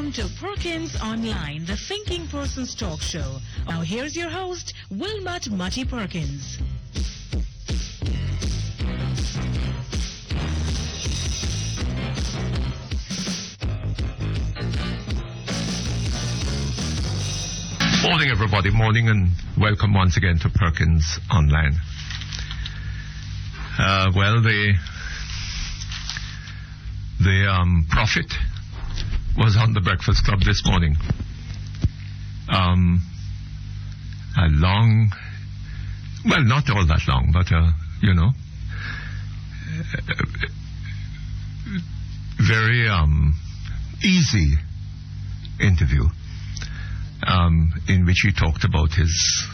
Welcome to Perkins Online, the thinking person's talk show. Now here's your host, Wilmot Mutty Perkins. Morning, everybody. Morning, and welcome once again to Perkins Online. The prophet was on the Breakfast Club this morning. A long, well, not all that long, but very easy interview. In which he talked about his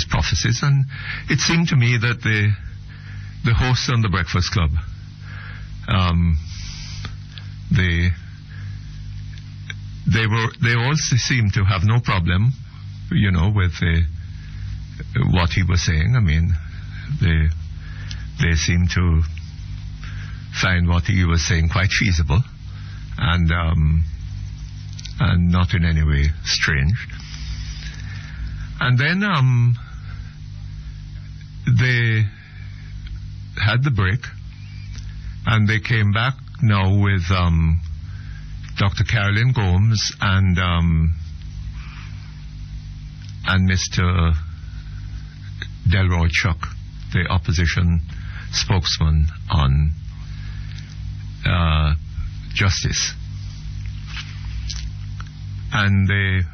prophecies, and it seemed to me that the hosts on the Breakfast Club, they all seemed to have no problem, with what he was saying. I mean, they seemed to find what he was saying quite feasible, and not in any way strange. And then they had the break, and they came back now with Dr. Carolyn Gomes and Mr. Delroy Chuck, the opposition spokesman on justice. And they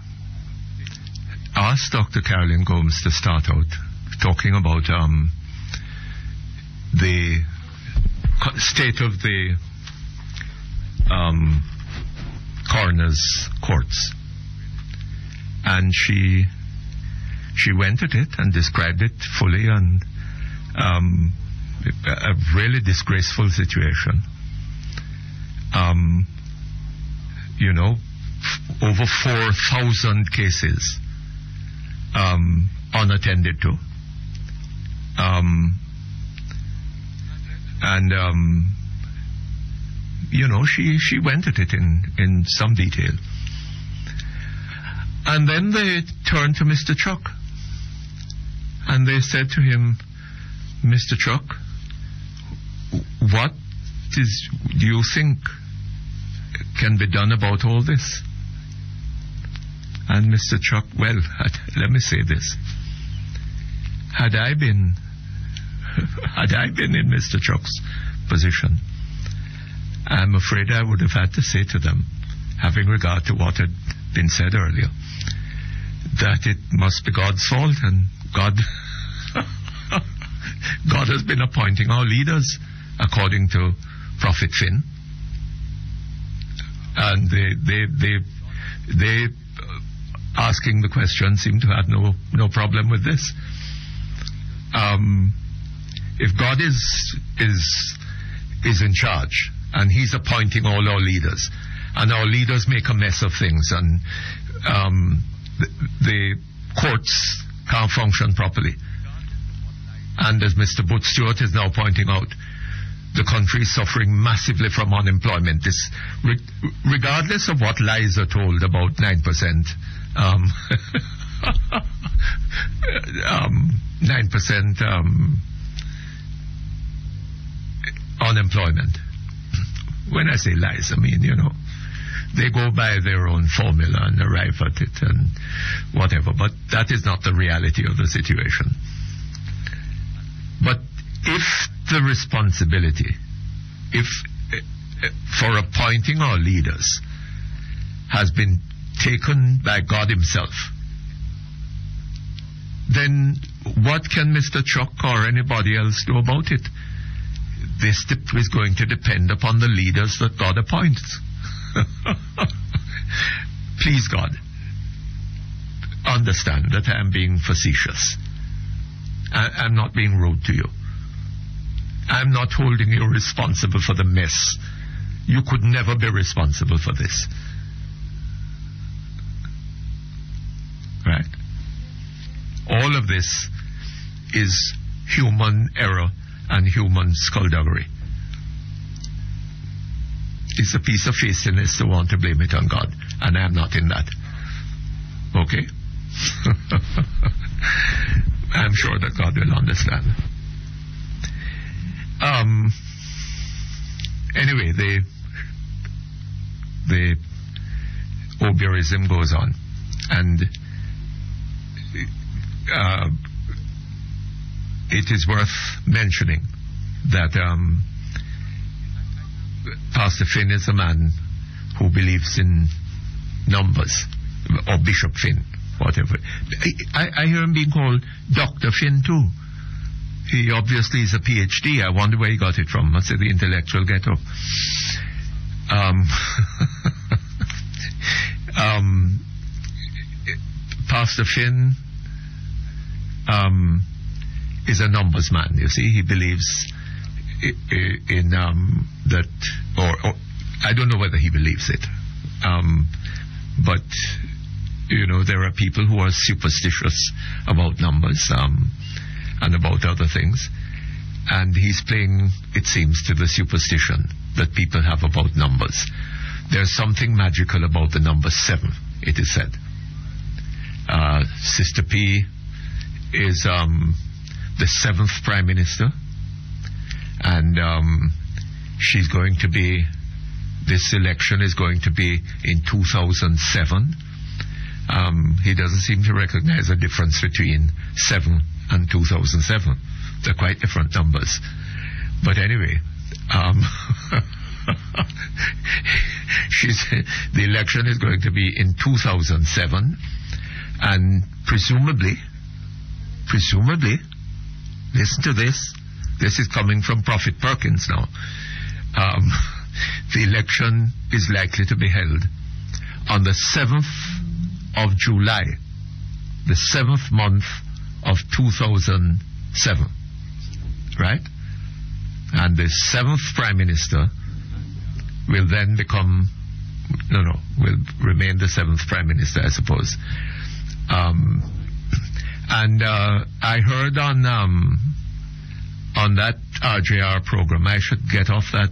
asked Dr. Carolyn Gomes to start out talking about the state of the coroner's courts. And she went at it and described it fully, and a really disgraceful situation. Over 4,000 cases unattended to. She went at it in some detail. And then they turned to Mr. Chuck, and they said to him, Mr. Chuck, what do you think can be done about all this? And Mr. Chuck, well, let me say this. Had I been in Mr. Chuck's position, I'm afraid I would have had to say to them, having regard to what had been said earlier, that it must be God's fault, and God has been appointing our leaders according to Prophet Finn. And they asking the question seem to have no problem with this. If God is in charge, and he's appointing all our leaders, and our leaders make a mess of things, and the courts can't function properly, and as Mr. Booth Stewart is now pointing out, the country is suffering massively from unemployment. This, regardless of what lies are told about 9%, 9% unemployment. When I say lies, I mean, they go by their own formula and arrive at it and whatever, but that is not the reality of the situation. But if the responsibility, for appointing our leaders has been taken by God himself, then what can Mr. Chuck or anybody else do about it? This is going to depend upon the leaders that God appoints. Please, God, understand that I am being facetious. I'm not being rude to you. I'm not holding you responsible for the mess. You could never be responsible for this. Right? All of this is human error and human skullduggery. it's a piece of faithfulness to want to blame it on God, and I'm not in that. Okay? I'm sure that God will understand. Anyway, the obierism goes on, and it is worth mentioning that Pastor Finn is a man who believes in numbers, or Bishop Finn, whatever. I hear him being called Dr. Finn too. He obviously is a PhD. I wonder where he got it from. Must say the intellectual ghetto. Pastor Finn is a numbers man. You see, he believes in that, or I don't know whether he believes it, but you know, there are people who are superstitious about numbers and about other things, and he's playing, it seems, to the superstition that people have about numbers. There's something magical about the number 7, it is said. Sister P is the 7th Prime Minister, and she's going to be, this election is going to be in 2007. He doesn't seem to recognize a difference between 7 and 2007. They're quite different numbers. But anyway, the election is going to be in 2007, and presumably, listen to this is coming from Prophet Perkins now, the election is likely to be held on the 7th of July, the 7th month of 2007, right? And the 7th Prime Minister will then become, will remain the 7th Prime Minister, I suppose. And I heard on that RJR program, I should get off that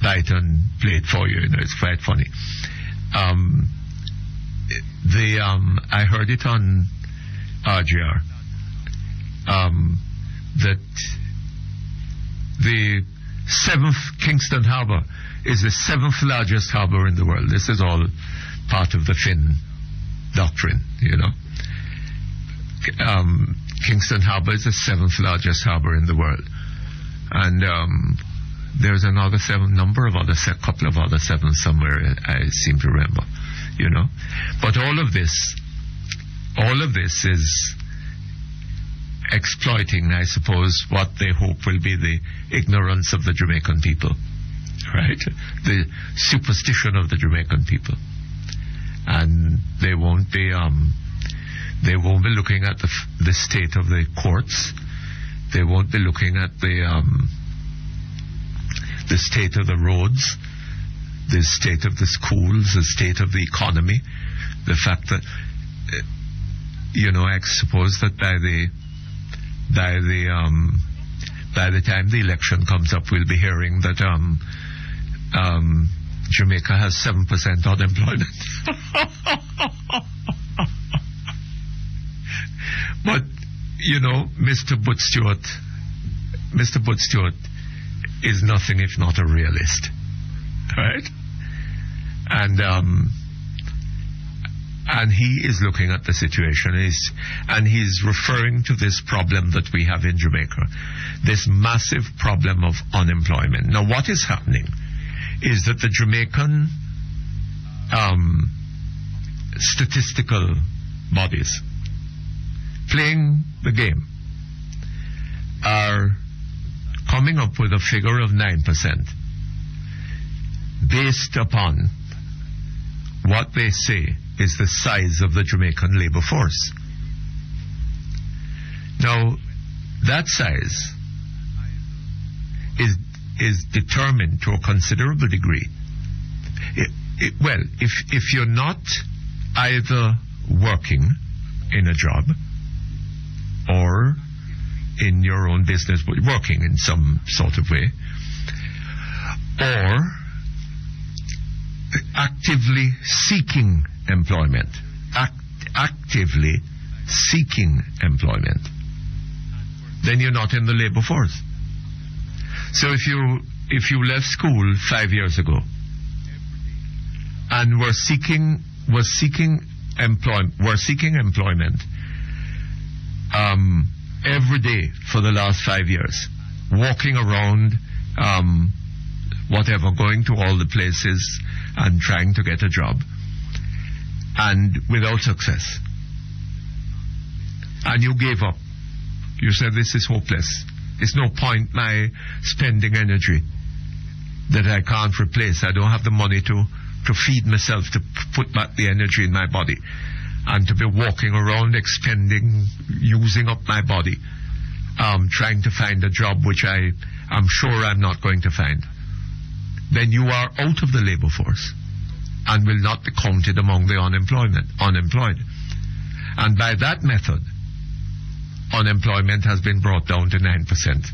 bite and play it for you, it's quite funny. I heard it on RJR, that the 7th Kingston Harbour is the 7th largest harbour in the world. This is all part of the Finn doctrine, Kingston Harbour is the 7th largest harbour in the world. And there's another 7, couple of other 7s somewhere, I seem to remember, But all of this is exploiting, I suppose, what they hope will be the ignorance of the Jamaican people, right? The superstition of the Jamaican people. And they won't be looking at the state of the courts. They won't be looking at the state of the roads, the state of the schools, the state of the economy, the fact that I suppose that by the time the election comes up, we'll be hearing that Jamaica has 7% unemployment. But Mr. Butch Stewart is nothing if not a realist, right? And he is looking at the situation, and he's referring to this problem that we have in Jamaica, this massive problem of unemployment. Now, what is happening is that the Jamaican statistical bodies playing the game are coming up with a figure of 9% based upon what they say is the size of the Jamaican labor force. Now, that size is determined to a considerable degree. If you're not either working in a job or in your own business, but working in some sort of way, or actively seeking employment. Actively seeking employment. Then you're not in the labor force. So if you left school 5 years ago and were seeking employment every day for the last 5 years, walking around, whatever, going to all the places and trying to get a job, and without success, and you gave up. You said, this is hopeless. It's no point my spending energy that I can't replace. I don't have the money to feed myself, to put back the energy in my body, and to be walking around using up my body, trying to find a job which I'm sure I'm not going to find. Then you are out of the labor force and will not be counted among the unemployed. And by that method, unemployment has been brought down to 9%.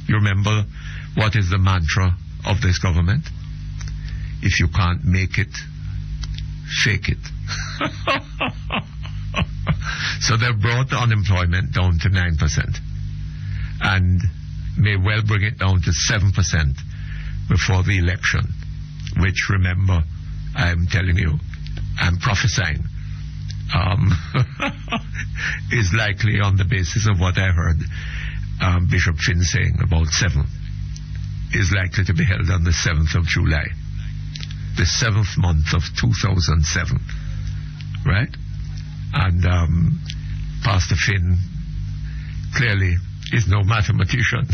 You remember what is the mantra of this government? If you can't make it, fake it. So they've brought unemployment down to 9% and may well bring it down to 7% before the election, which, remember, I'm telling you, I'm prophesying, is likely, on the basis of what I heard Bishop Finn saying about 7, is likely to be held on the 7th of July, the 7th month of 2007, right? And Pastor Finn clearly is no mathematician.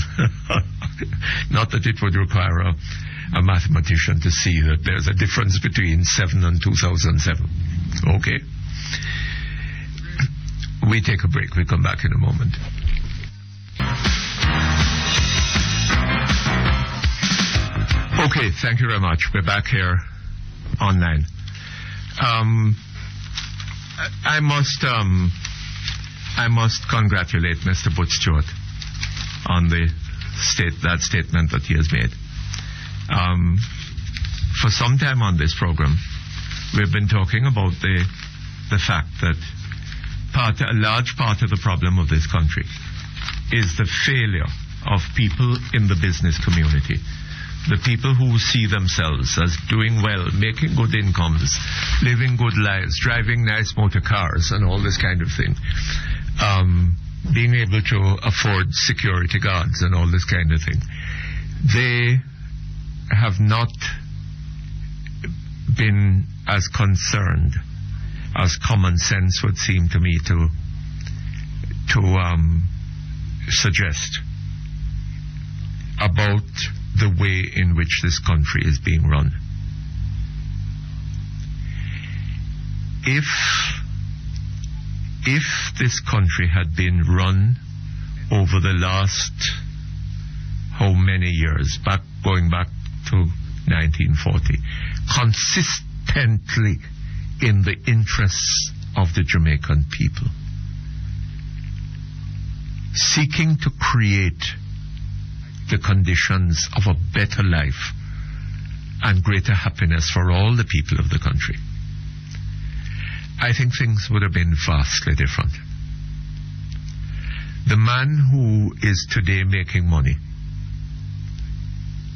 Not that it would require a mathematician to see that there's a difference between 7 and 2007. Okay? We take a break. We come back in a moment. Okay, thank you very much. We're back here online. I must congratulate Mr. Butch Stewart on that statement that he has made. For some time on this program, we've been talking about the fact that a large part of the problem of this country is the failure of people in the business community. The people who see themselves as doing well, making good incomes, living good lives, driving nice motor cars and all this kind of thing, being able to afford security guards and all this kind of thing. They have not been as concerned as common sense would seem to me to suggest about the way in which this country is being run. If this country had been run over the last how many years, going back to 1940, consistently in the interests of the Jamaican people, seeking to create the conditions of a better life and greater happiness for all the people of the country, I think things would have been vastly different. The man who is today making money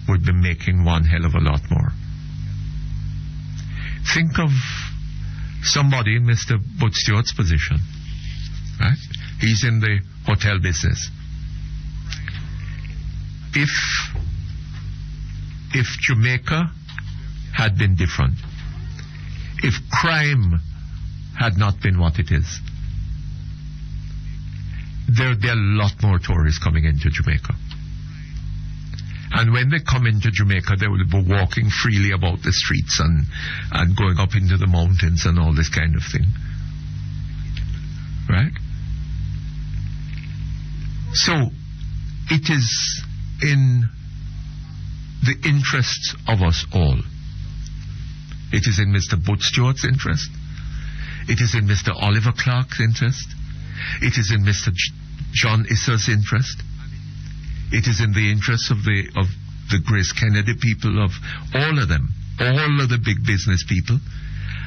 would be making one hell of a lot more. Think of somebody in Mr. Butch Stewart's position, right? He's in the hotel business. If Jamaica had been different, if crime had not been what it is, there would be a lot more tourists coming into Jamaica. And when they come into Jamaica, they will be walking freely about the streets and going up into the mountains and all this kind of thing. Right? So, it is in the interests of us all. It is in Mr. Butch Stewart's interest. It is in Mr. Oliver Clark's interest. It is in Mr. John Issa's interest. It is in the interest of the Grace Kennedy people, of all of them, all of the big business people,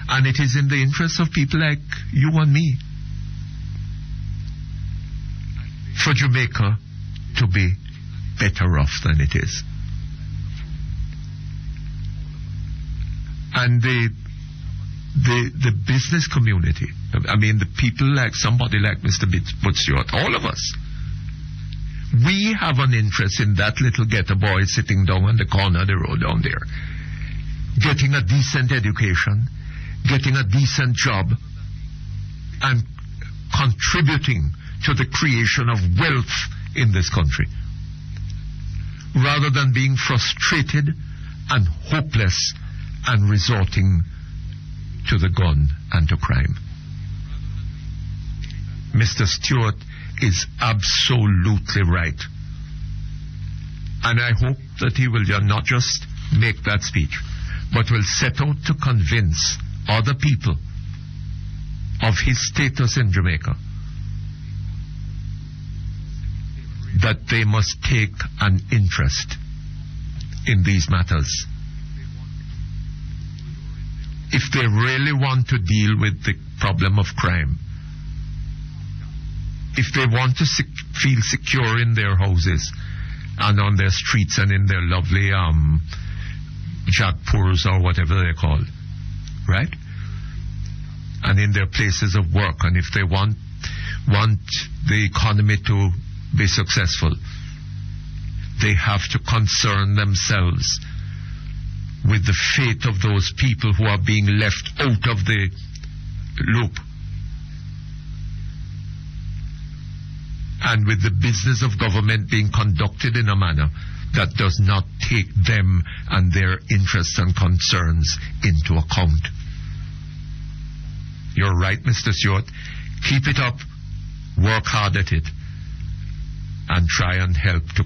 and it is in the interest of people like you and me for Jamaica to be better off than it is. And the business community, I mean the people like somebody like Mr. Stewart, all of us, we have an interest in that little ghetto boy sitting down on the corner of the road down there, getting a decent education, getting a decent job, and contributing to the creation of wealth in this country, rather than being frustrated and hopeless and resorting to the gun and to crime. Mr. Stewart is absolutely right. And I hope that he will not just make that speech, but will set out to convince other people of his status in Jamaica that they must take an interest in these matters. If they really want to deal with the problem of crime, if they want to feel secure in their houses and on their streets and in their lovely jagpurs or whatever they're called, right? And in their places of work, and if they want the economy to be successful, they have to concern themselves with the fate of those people who are being left out of the loop, and with the business of government being conducted in a manner that does not take them and their interests and concerns into account. You're right, Mr. Stewart. Keep it up, work hard at it, and try and help to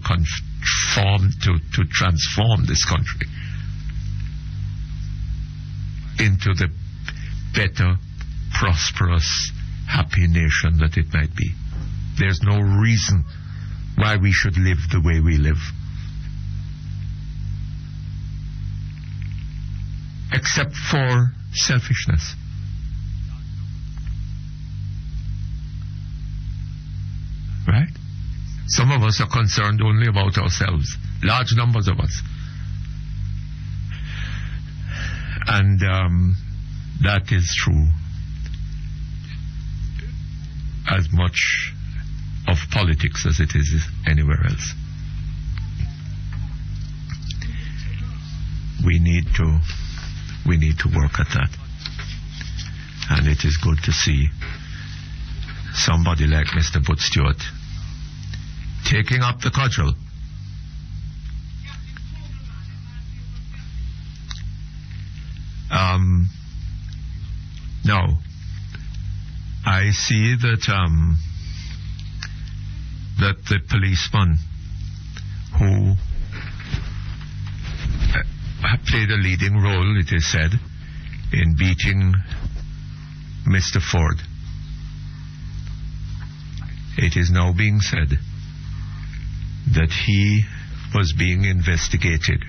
transform this country into the better, prosperous, happy nation that it might be. There's no reason why we should live the way we live, except for selfishness. Right? Some of us are concerned only about ourselves, large numbers of us. And that is true as much of politics as it is anywhere else. We need to work at that. And it is good to see somebody like Mr. Stewart taking up the cudgel. Now, I see that that the policeman who played a leading role, it is said, in beating Mr. Ford, it is now being said that he was being investigated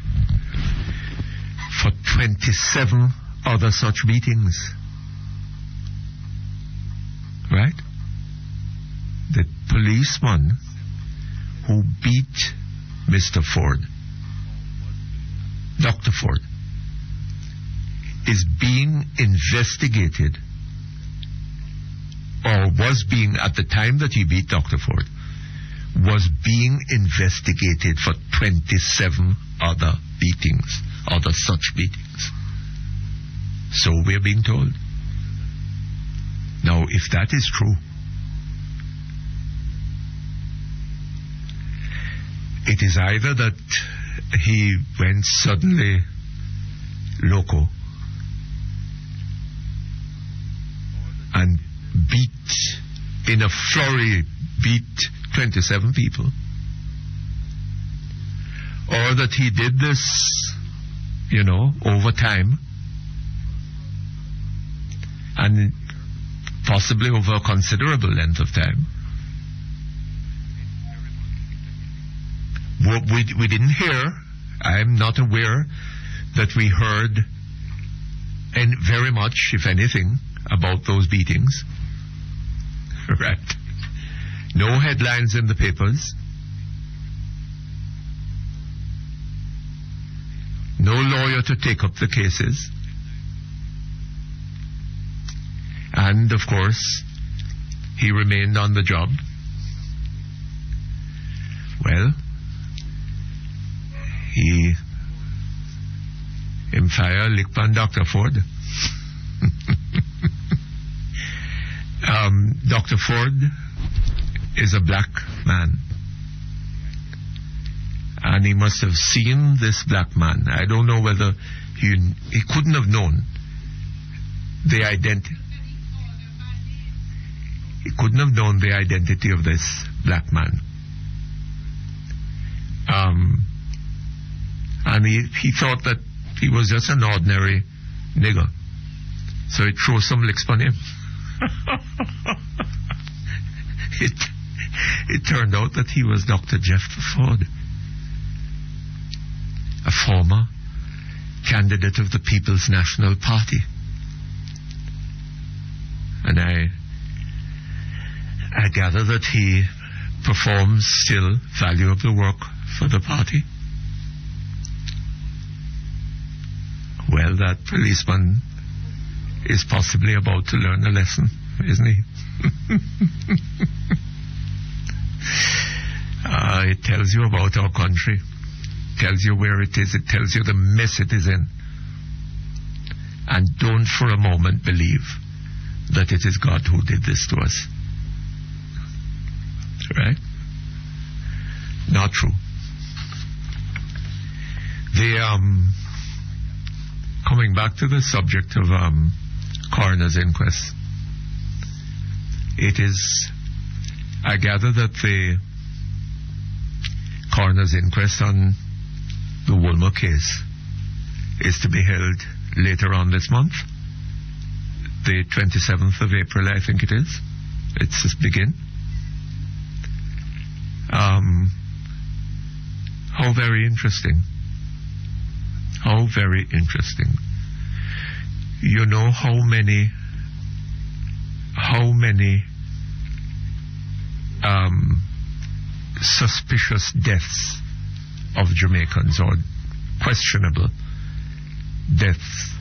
for 27 other such beatings. Right? The policeman who beat Mr. Ford, Dr. Ford, is being investigated, or was being, at the time that he beat Dr. Ford, was being investigated for 27 other beatings, other such beatings. So we're being told. Now, if that is true, it is either that he went suddenly loco and in a flurry beat 27 people, or that he did this, over time, and possibly over a considerable length of time. We didn't hear, I'm not aware that we heard and very much, if anything, about those beatings. Right. No headlines in the papers. No lawyer to take up the cases. And, of course, he remained on the job. Well, him fire lick on Dr. Ford. Dr. Ford is a black man. And he must have seen this black man. I don't know whether he couldn't have known the identity. He couldn't have known the identity of this black man. And he thought that he was just an ordinary nigger. So he threw some licks on him. It turned out that he was Dr. Jeff Ford, a former candidate of the People's National Party. And I gather that he performs still valuable work for the party. Well, that policeman is possibly about to learn a lesson, isn't he? It tells you about our country. It tells you where it is. It tells you the mess it is in. And don't for a moment believe that it is God who did this to us. Right? Not true. Coming back to the subject of coroner's inquest, it is, I gather that the coroner's inquest on the Wilmot case is to be held later on this month, the 27th of April, I think it is. It's to begin. How very interesting. How very interesting. You know how many suspicious deaths of Jamaicans, or questionable deaths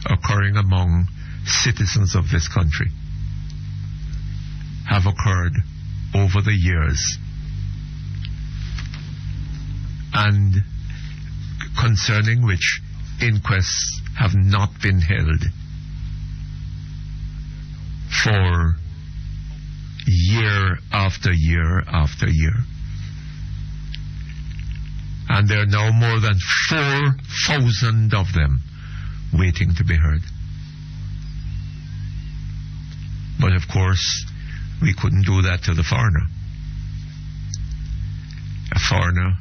occurring among citizens of this country, have occurred over the years, and concerning which inquests have not been held for year after year after year. And there are now more than 4,000 of them waiting to be heard. But of course, we couldn't do that to the foreigner. A foreigner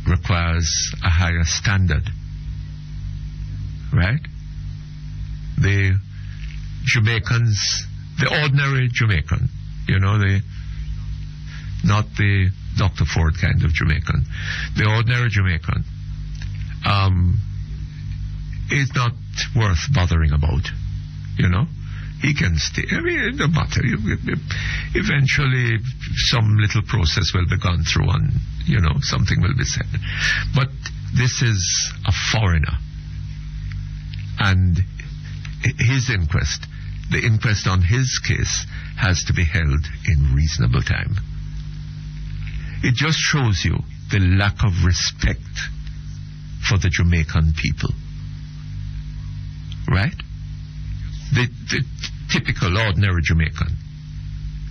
requires a higher standard. Right? The Jamaicans, the ordinary Jamaican, not the Dr. Ford kind of Jamaican, the ordinary Jamaican, is not worth bothering about. He can stay. I mean, it doesn't matter. Eventually, some little process will be gone through, and something will be said. But this is a foreigner, and his inquest, the inquest on his case, has to be held in reasonable time. It just shows you the lack of respect for the Jamaican people. Right? The typical ordinary Jamaican.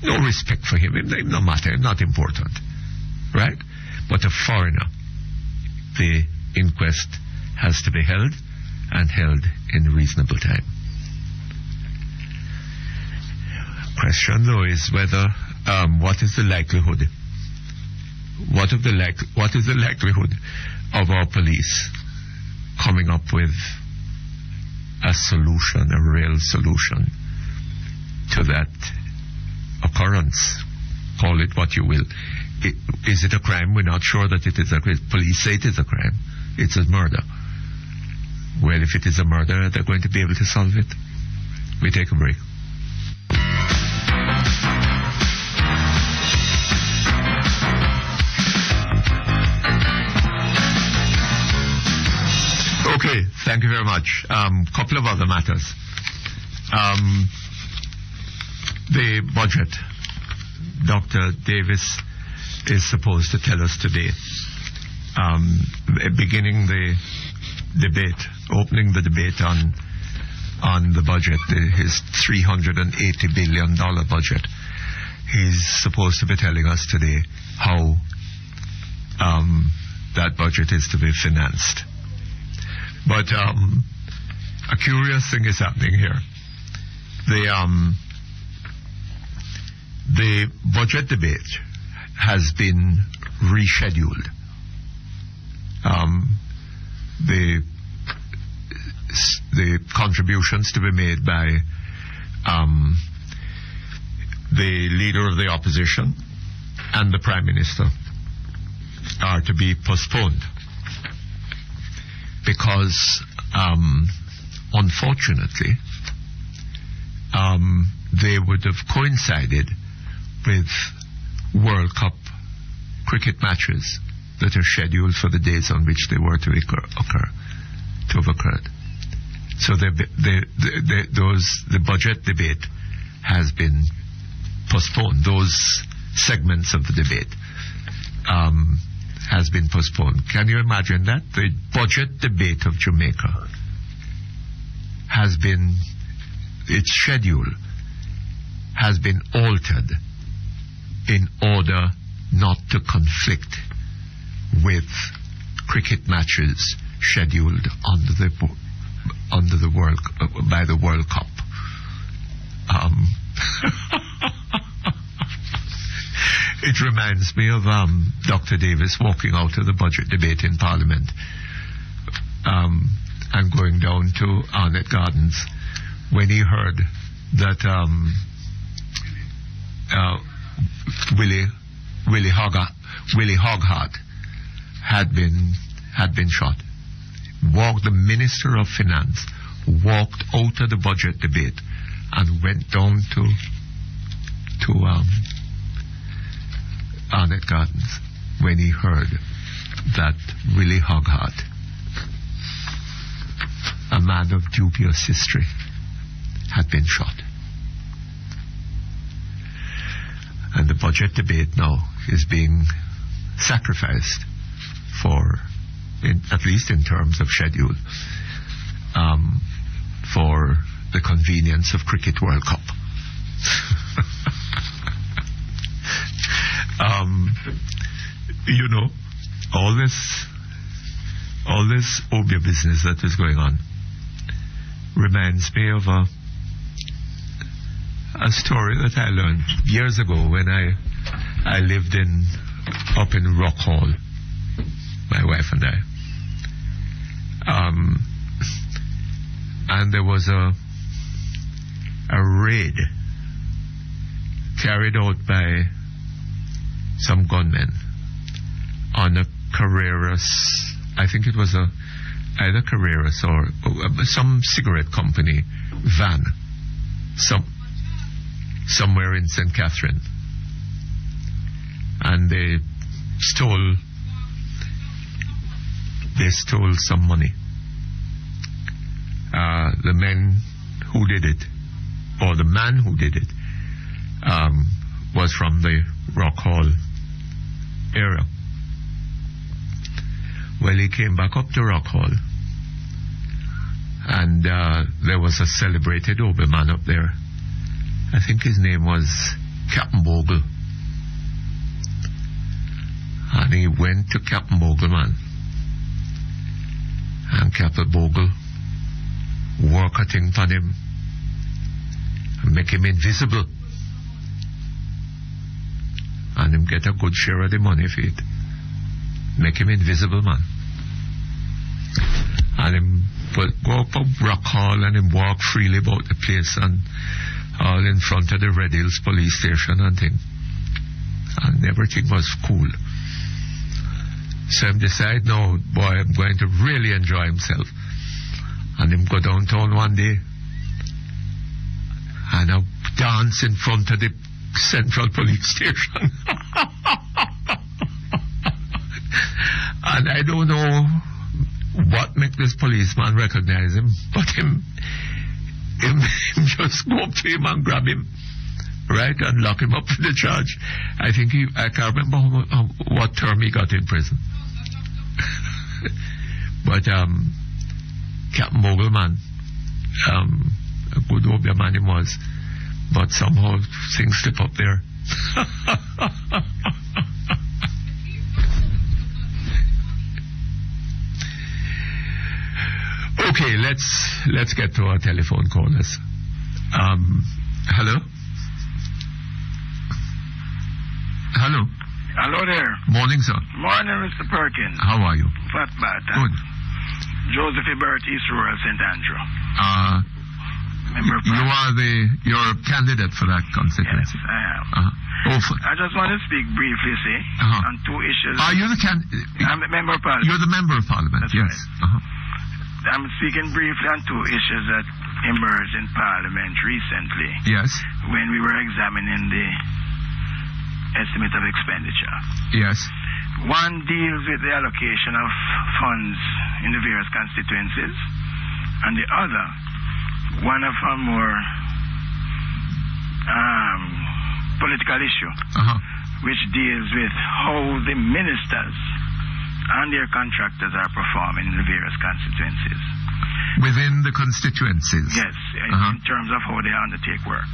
No respect for him. No matter. Not important. Right? But a foreigner. The inquest has to be held, and held in reasonable time. Question though is whether what is the likelihood? What is the likelihood of our police coming up with a solution, a real solution to that occurrence? Call it what you will. Is it a crime? We're not sure that it is a crime. Police say it is a crime. It's a murder. Well, if it is a murder, they're going to be able to solve it. We take a break. Okay, thank you very much. Couple of other matters. The budget. Dr. Davis is supposed to tell us today, beginning the debate, opening the debate on the budget, his $380 billion budget. He's supposed to be telling us today how that budget is to be financed. But a curious thing is happening here. The budget debate has been rescheduled. The contributions to be made by the leader of the opposition and the Prime Minister are to be postponed because, unfortunately, they would have coincided with World Cup cricket matches that are scheduled for the days on which they were to have occurred. So the budget debate has been postponed. Those segments of the debate has been postponed. Can you imagine that? The budget debate of Jamaica has been, its schedule has been altered in order not to conflict with cricket matches scheduled under the World Cup. It reminds me of Dr. Davis walking out of the budget debate in Parliament and going down to Arnett Gardens when he heard that Willie Hoghart had been shot. The Minister of Finance walked out of the budget debate and went down to Arnett Gardens when he heard that Willie Hoghart, a man of dubious history, had been shot. And the budget debate now is being sacrificed at least in terms of schedule, for the convenience of Cricket World Cup. All this Obia business that is going on reminds me of a story that I learned years ago when I lived up in Rock Hall, my wife and I. And there was a raid carried out by some gunmen on a Carreras, I think it was either Carreras or some cigarette company van, somewhere in St. Catherine. And they stole some money. The men who did it, or the man who did it, was from the Rock Hall area. Well, he came back up to Rock Hall, and there was a celebrated Oberman up there. I think his name was Captain Bogle. And he went to Captain Bogle, man. And Captain Bogle work a thing on him and make him invisible. And him get a good share of the money for it. Make him invisible, man. And him go up a Rock Hall and him walk freely about the place and all in front of the Red Hills police station and thing. And everything was cool. So him decide, no, boy, I'm going to really enjoy himself. And him go downtown one day and dance in front of the Central Police Station. And I don't know what make this policeman recognize him, but him just go up to him and grab him, right, and lock him up for the charge. I can't remember what term he got in prison. But Captain Mogulman, a good Obia man he was, but somehow things slip up there. Okay, let's get to our telephone callers. Hello? Hello? Hello there. Morning, sir. Morning, Mr. Perkins. How are you? Not bad. Good. Joseph Ebert, East Rural, St. Andrew. You're a candidate for that constituency. Yes, I am. I just want to speak briefly, on two issues. You're the candidate? I'm a member of Parliament. You're the member of Parliament, That's yes. Right. I'm speaking briefly on two issues that emerged in Parliament recently. Yes. When we were examining the estimate of expenditure. Yes. One deals with the allocation of funds in the various constituencies, and the other, one of a more political issue, which deals with how the ministers and their contractors are performing in the various constituencies. Within the constituencies? Yes, in terms of how they undertake work.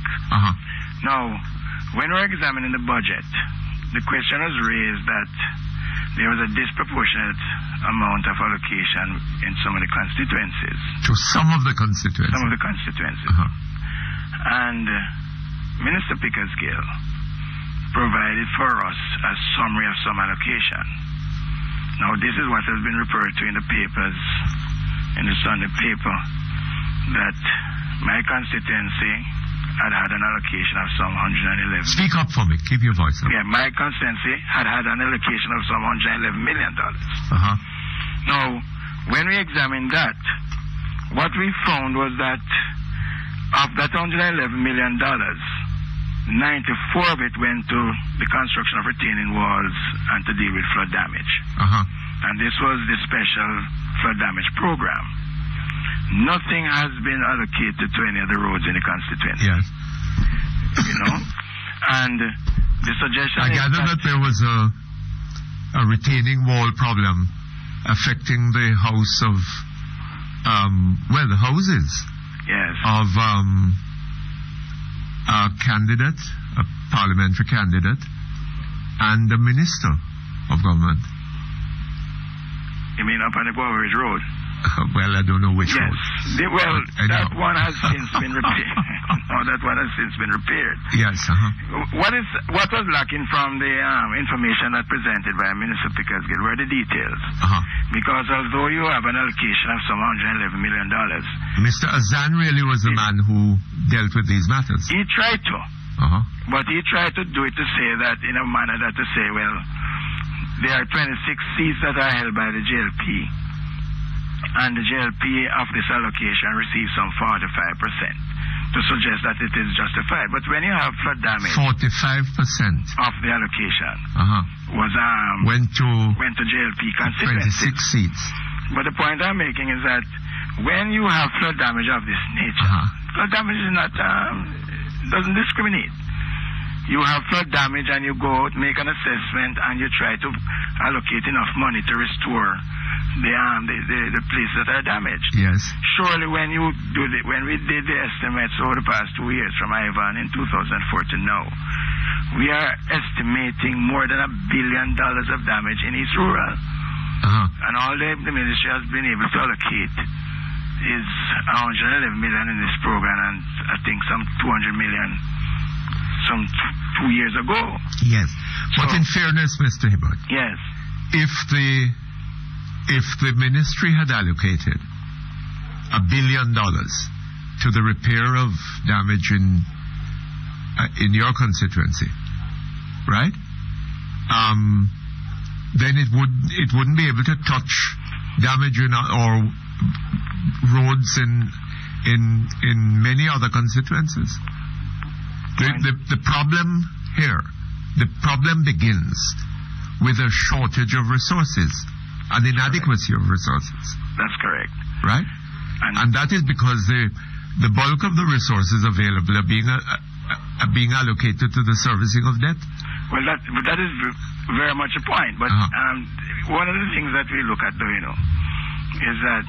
Now, when we're examining the budget, the question was raised that there was a disproportionate amount of allocation in some of the constituencies. To some of the constituencies? Some of the constituencies. And Minister Pickersgill provided for us a summary of some allocation. Now, this is what has been referred to in the papers, in the Sunday paper, that my constituency had an allocation of some 111. Speak up for me. Keep your voice up. Yeah, my constituency had an allocation of some $111 million. Now, when we examined that, what we found was that of that $111 million, 94 of it went to the construction of retaining walls and to deal with flood damage. And this was the special flood damage program. Nothing has been allocated to any of the roads in the constituency. Yes. And the suggestion I gather that there was a retaining wall problem affecting the house of, the houses. Yes. Of a candidate, a parliamentary candidate, and a minister of government. You mean up on the Guaveridge Road? Well, I don't know which road. That one has since been repaired. That one has since been repaired. Yes. What was lacking from the information that presented by Minister Pickersgill were the details. Because although you have an allocation of some $111 million, Mr. Azan really was the man who dealt with these matters. He tried to. But he tried to do it to say that in a manner that to say, well, there are 26 seats that are held by the JLP. And the JLP of this allocation receives some 45% to suggest that it is justified. But when you have flood damage, 45% of the allocation was went to JLP constituencies. 26 seats. But the point I'm making is that when you have flood damage of this nature, flood damage is not doesn't discriminate. You have flood damage and you go out, make an assessment, and you try to allocate enough money to restore the places that are damaged. Yes. Surely when we did the estimates over the past 2 years from Ivan in 2004 to now, we are estimating more than $1 billion of damage in East Rural. And all the ministry has been able to allocate is $111 million in this program, and I think some $200 million some 2 years ago. Yes. But in fairness, Mr. Hibbert. Yes. If the ministry had allocated $1 billion to the repair of damage in your constituency, right? Then it wouldn't be able to touch damage or roads in many other constituencies. The problem here, the problem begins with a shortage of resources, an inadequacy of resources. That's correct. Right? And that is because the bulk of the resources available are being allocated to the servicing of debt. Well, that is very much a point. But one of the things that we look at, though, is that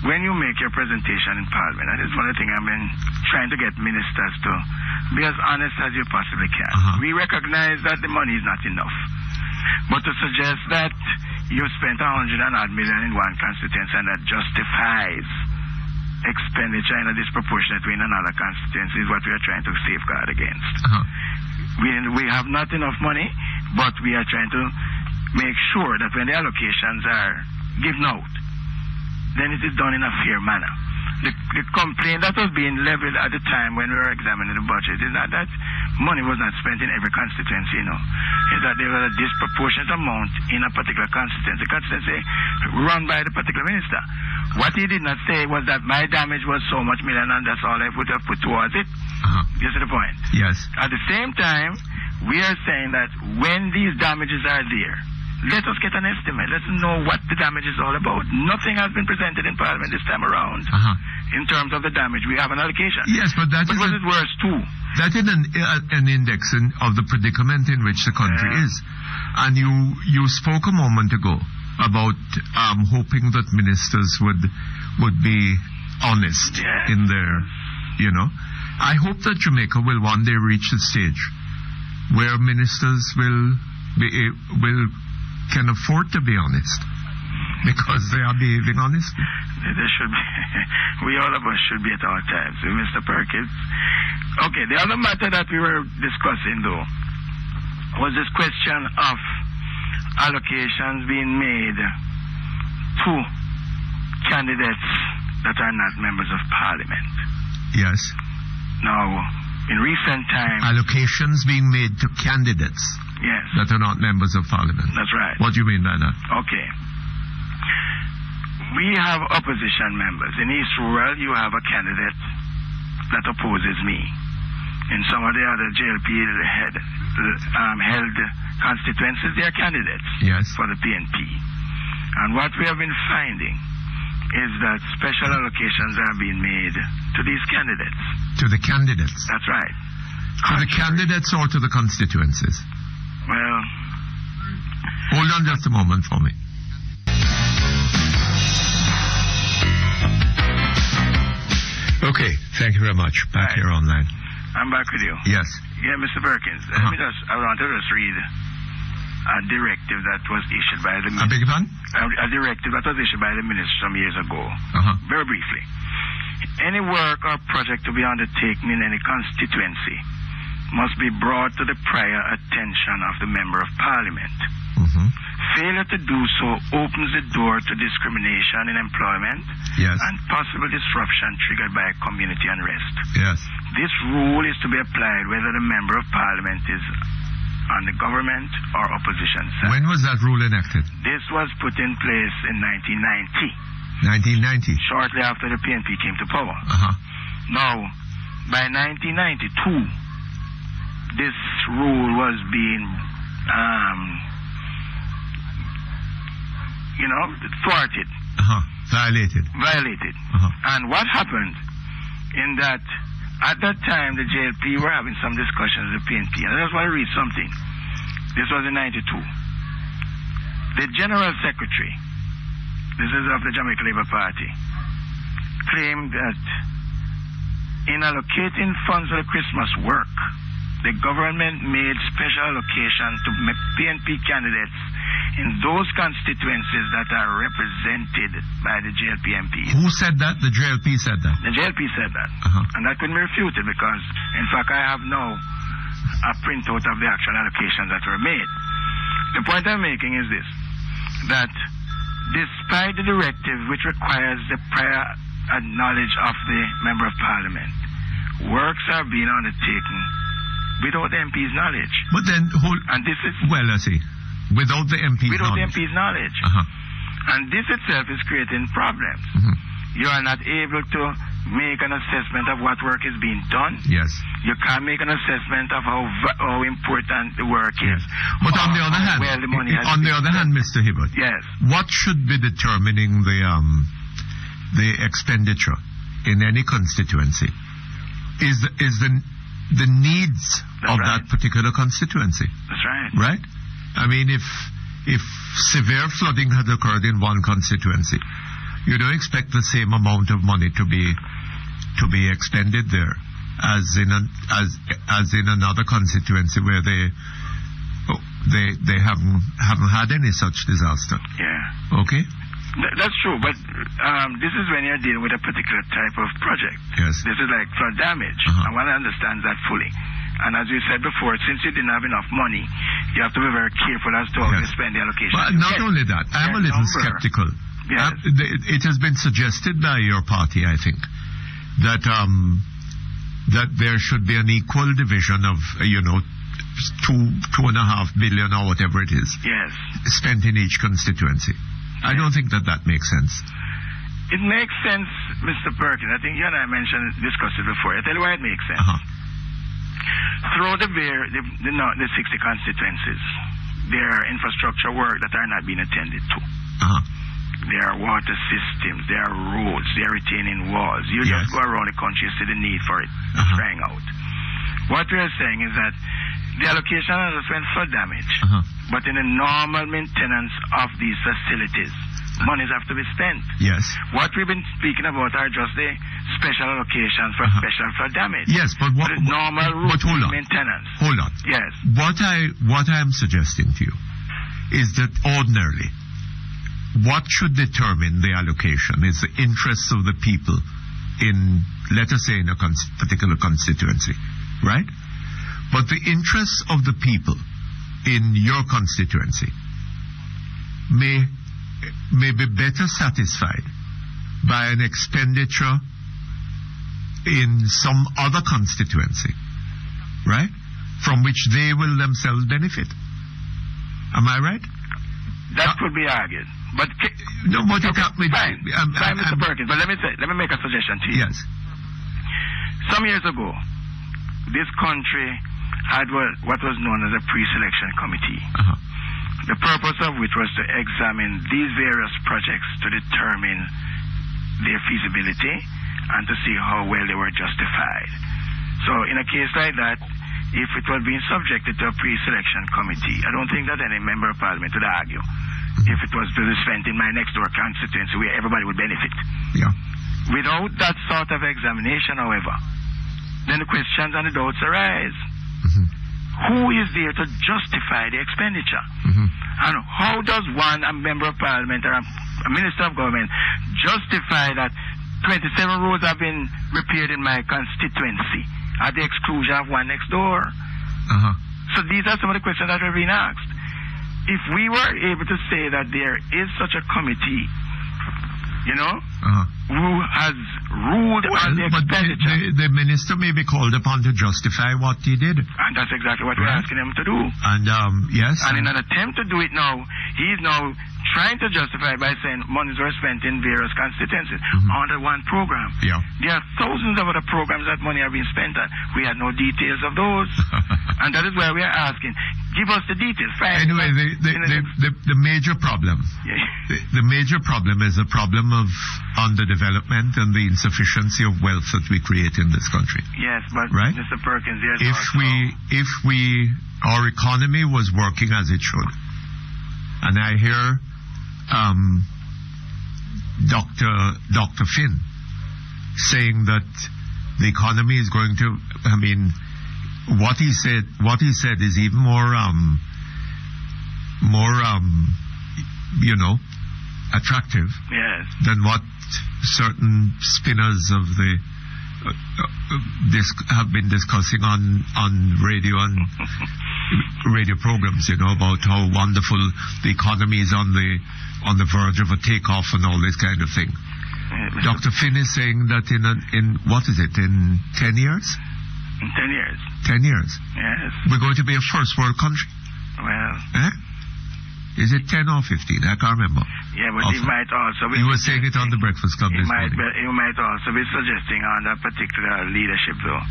when you make your presentation in Parliament, and it's one of the things I've been trying to get ministers to be as honest as you possibly can. We recognize that the money is not enough. But to suggest that you spent $100 million in one constituency and that justifies expenditure in a disproportionate way in another constituency is what we are trying to safeguard against. We have not enough money, but we are trying to make sure that when the allocations are given out, then it is done in a fair manner. The complaint that was being leveled at the time when we were examining the budget is not that money was not spent in every constituency, is that there was a disproportionate amount in a particular constituency run by the particular minister. What he did not say was that my damage was so much million and that's all I would have put towards it. You see the point? Yes. At the same time, we are saying that when these damages are there, let us get an estimate. Let's know what the damage is all about. Nothing has been presented in Parliament this time around in terms of the damage. We have an allocation. Yes, but that is what is worse too. That is an index of the predicament in which the country is. And you spoke a moment ago about hoping that ministers would be honest in their, I hope that Jamaica will one day reach the stage where ministers can afford to be honest because they are behaving honestly. They should be. We all of us should be at all times. Mr. Perkins. Okay, the other matter that we were discussing though was this question of allocations being made to candidates that are not members of Parliament. Yes. Now, in recent times... Allocations being made to candidates that are not members of Parliament. That's right. What do you mean by that? Okay. We have opposition members. In East Rural, you have a candidate that opposes me. In some of the other JLP held constituencies, they are candidates for the PNP. And what we have been finding is that special allocations are being made to these candidates. To the candidates? That's right. To the candidates or to the constituencies? Well... Hold on just a moment for me. Okay, thank you very much. Back here online. I'm back with you. Yes. Yeah, Mr. Perkins. I want to just read a directive that was issued by the minister. I beg your pardon? A directive that was issued by the minister some years ago. Very briefly. Any work or project to be undertaken in any constituency must be brought to the prior attention of the Member of Parliament. Failure to do so opens the door to discrimination in employment and possible disruption triggered by community unrest. This rule is to be applied whether the Member of Parliament is on the government or opposition side. When was that rule enacted? This was put in place in 1990. 1990? Shortly after the PNP came to power. Now, by 1992, this rule was being, thwarted. Violated. And what happened in that, at that time, the JLP were having some discussions with the PNP. And I just want to read something. This was in 92. The General Secretary, this is of the Jamaica Labour Party, claimed that in allocating funds for the Christmas work, the government made special allocation to PNP candidates in those constituencies that are represented by the JLP MPs. Who said that? The JLP said that? The JLP said that. And that couldn't be refuted because, in fact, I have now a printout of the actual allocations that were made. The point I'm making is this, that despite the directive which requires the prior knowledge of the Member of Parliament, works are being undertaken without the MP's knowledge. But then, and this is... Well, I see. Without the MP's knowledge. Without the MP's knowledge. And this itself is creating problems. you are not able to make an assessment of what work is being done. Yes. You can't make an assessment of how important the work is. But on the other hand, well, the money has on the other hand, Mr. Hibbert, yes, what should be determining the expenditure in any constituency is the needs of that particular constituency. That's right. Right? I mean, if severe flooding had occurred in one constituency, you don't expect the same amount of money to be expended there as in another constituency where they haven't had any such disaster. Yeah. Okay. That's true, but this is when you're dealing with a particular type of project. Yes. This is like flood damage. I want to understand that fully. And as you said before, since you didn't have enough money, you have to be very careful as to how you spend the allocation. But not only that, I'm a little skeptical. Yes. It has been suggested by your party, I think, that there should be an equal division of, $2.5 billion or whatever it is. Yes. Spent in each constituency. I don't think that makes sense. It makes sense, Mr. Perkins. I think you and I discussed it before. I tell you why it makes sense. Throughout the 60 constituencies, there are infrastructure work that are not being attended to. There are water systems, there are roads, there are retaining walls. You just go around the country, you see the need for it crying out. What we are saying is that the allocation has spent flood damage, but in the normal maintenance of these facilities, monies have to be spent. Yes. What we've been speaking about are just the special allocations for special flood damage. Yes, but normal routine maintenance. Hold on. Yes. What I am suggesting to you is that ordinarily, what should determine the allocation is the interests of the people in, let us say, in a particular constituency, right? But the interests of the people in your constituency may be better satisfied by an expenditure in some other constituency, right? From which they will themselves benefit. Am I right? That could be argued. But no, but okay, fine, Mr. Perkins. But let me make a suggestion to you. Yes. Some years ago, this country had what was known as a pre-selection committee. The purpose of which was to examine these various projects to determine their feasibility and to see how well they were justified. So in a case like that, if it was being subjected to a pre-selection committee, I don't think that any member of parliament would argue if it was to be spent in my next door constituency where everybody would benefit. Yeah. Without that sort of examination, however, then the questions and the doubts arise. Who is there to justify the expenditure? And how does a member of parliament or a minister of government justify that 27 roads have been repaired in my constituency at the exclusion of one next door? So these are some of the questions that are being asked. If we were able to say that there is such a committee, who has ruled on the expenditure. But the minister may be called upon to justify what he did. And that's exactly what we're asking him to do. And, yes. And in an attempt to do it now, he's now trying to justify by saying monies were spent in various constituencies under one program. Yeah. There are thousands of other programs that money are being spent on. We had no details of those. And that is why we are asking, give us the details. Anyway, the major problem, the major problem is a problem of underdevelopment and the insufficiency of wealth that we create in this country. Yes, but right? Mr. Perkins, if our economy was working as it should, and I hear Dr. Finn saying that the economy is going to, what he said is even more attractive than what certain spinners of the have been discussing on radio and radio programs, about how wonderful the economy is on the verge of a takeoff and all this kind of thing. Dr. Finn is saying that in what is it, in 10 years? In 10 years. 10 years. Yes. We're going to be a first world country. Well. Is it 10 or 15? I can't remember. Yeah, but he might also be... He was saying it on the Breakfast Club this morning. He might also be suggesting on that particular leadership, though.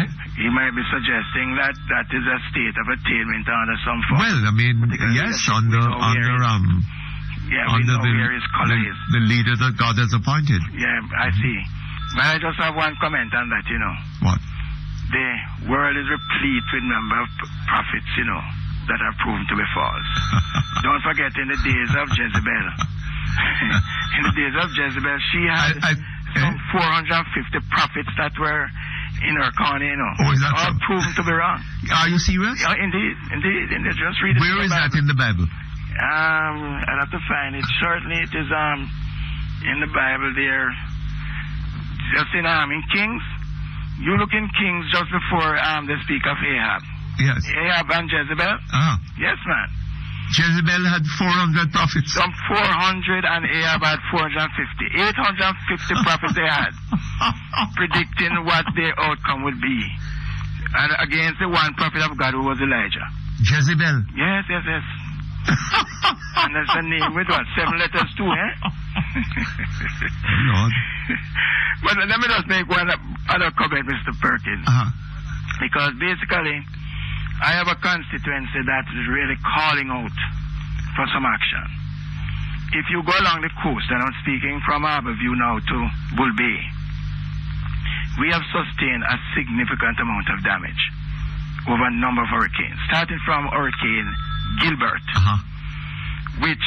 Eh? He might be suggesting that that is a state of attainment under some form. Well, I mean, yes, under the leader that God has appointed. Yeah, I see. But I just have one comment on that, you know. What? The world is replete with number of prophets, you know, that are proven to be false. Don't forget, in the days of Jezebel, she had some 450 prophets that were in her corner, you know. Oh, is that all so? proven to be wrong. Are you serious? Yeah, indeed. Just read it. Where is that in the Bible? I'll have to find it. Certainly it is in the Bible there. Just in Kings. You look in Kings just before they speak of Ahab. Yes. Ahab and Jezebel. Yes, man. Jezebel had 400 prophets. Some 400 and Ahab had 450. 850 prophets they had, predicting what their outcome would be. And against the one prophet of God who was Elijah. Jezebel. Yes. And that's a name with what? 7 letters too, eh? Oh, Lord. But let me just make one other comment, Mr. Perkins. Because basically, I have a constituency that is really calling out for some action. If you go along the coast, and I'm speaking from Harborview now to Bull Bay, we have sustained a significant amount of damage over a number of hurricanes, starting from Hurricane Gilbert, which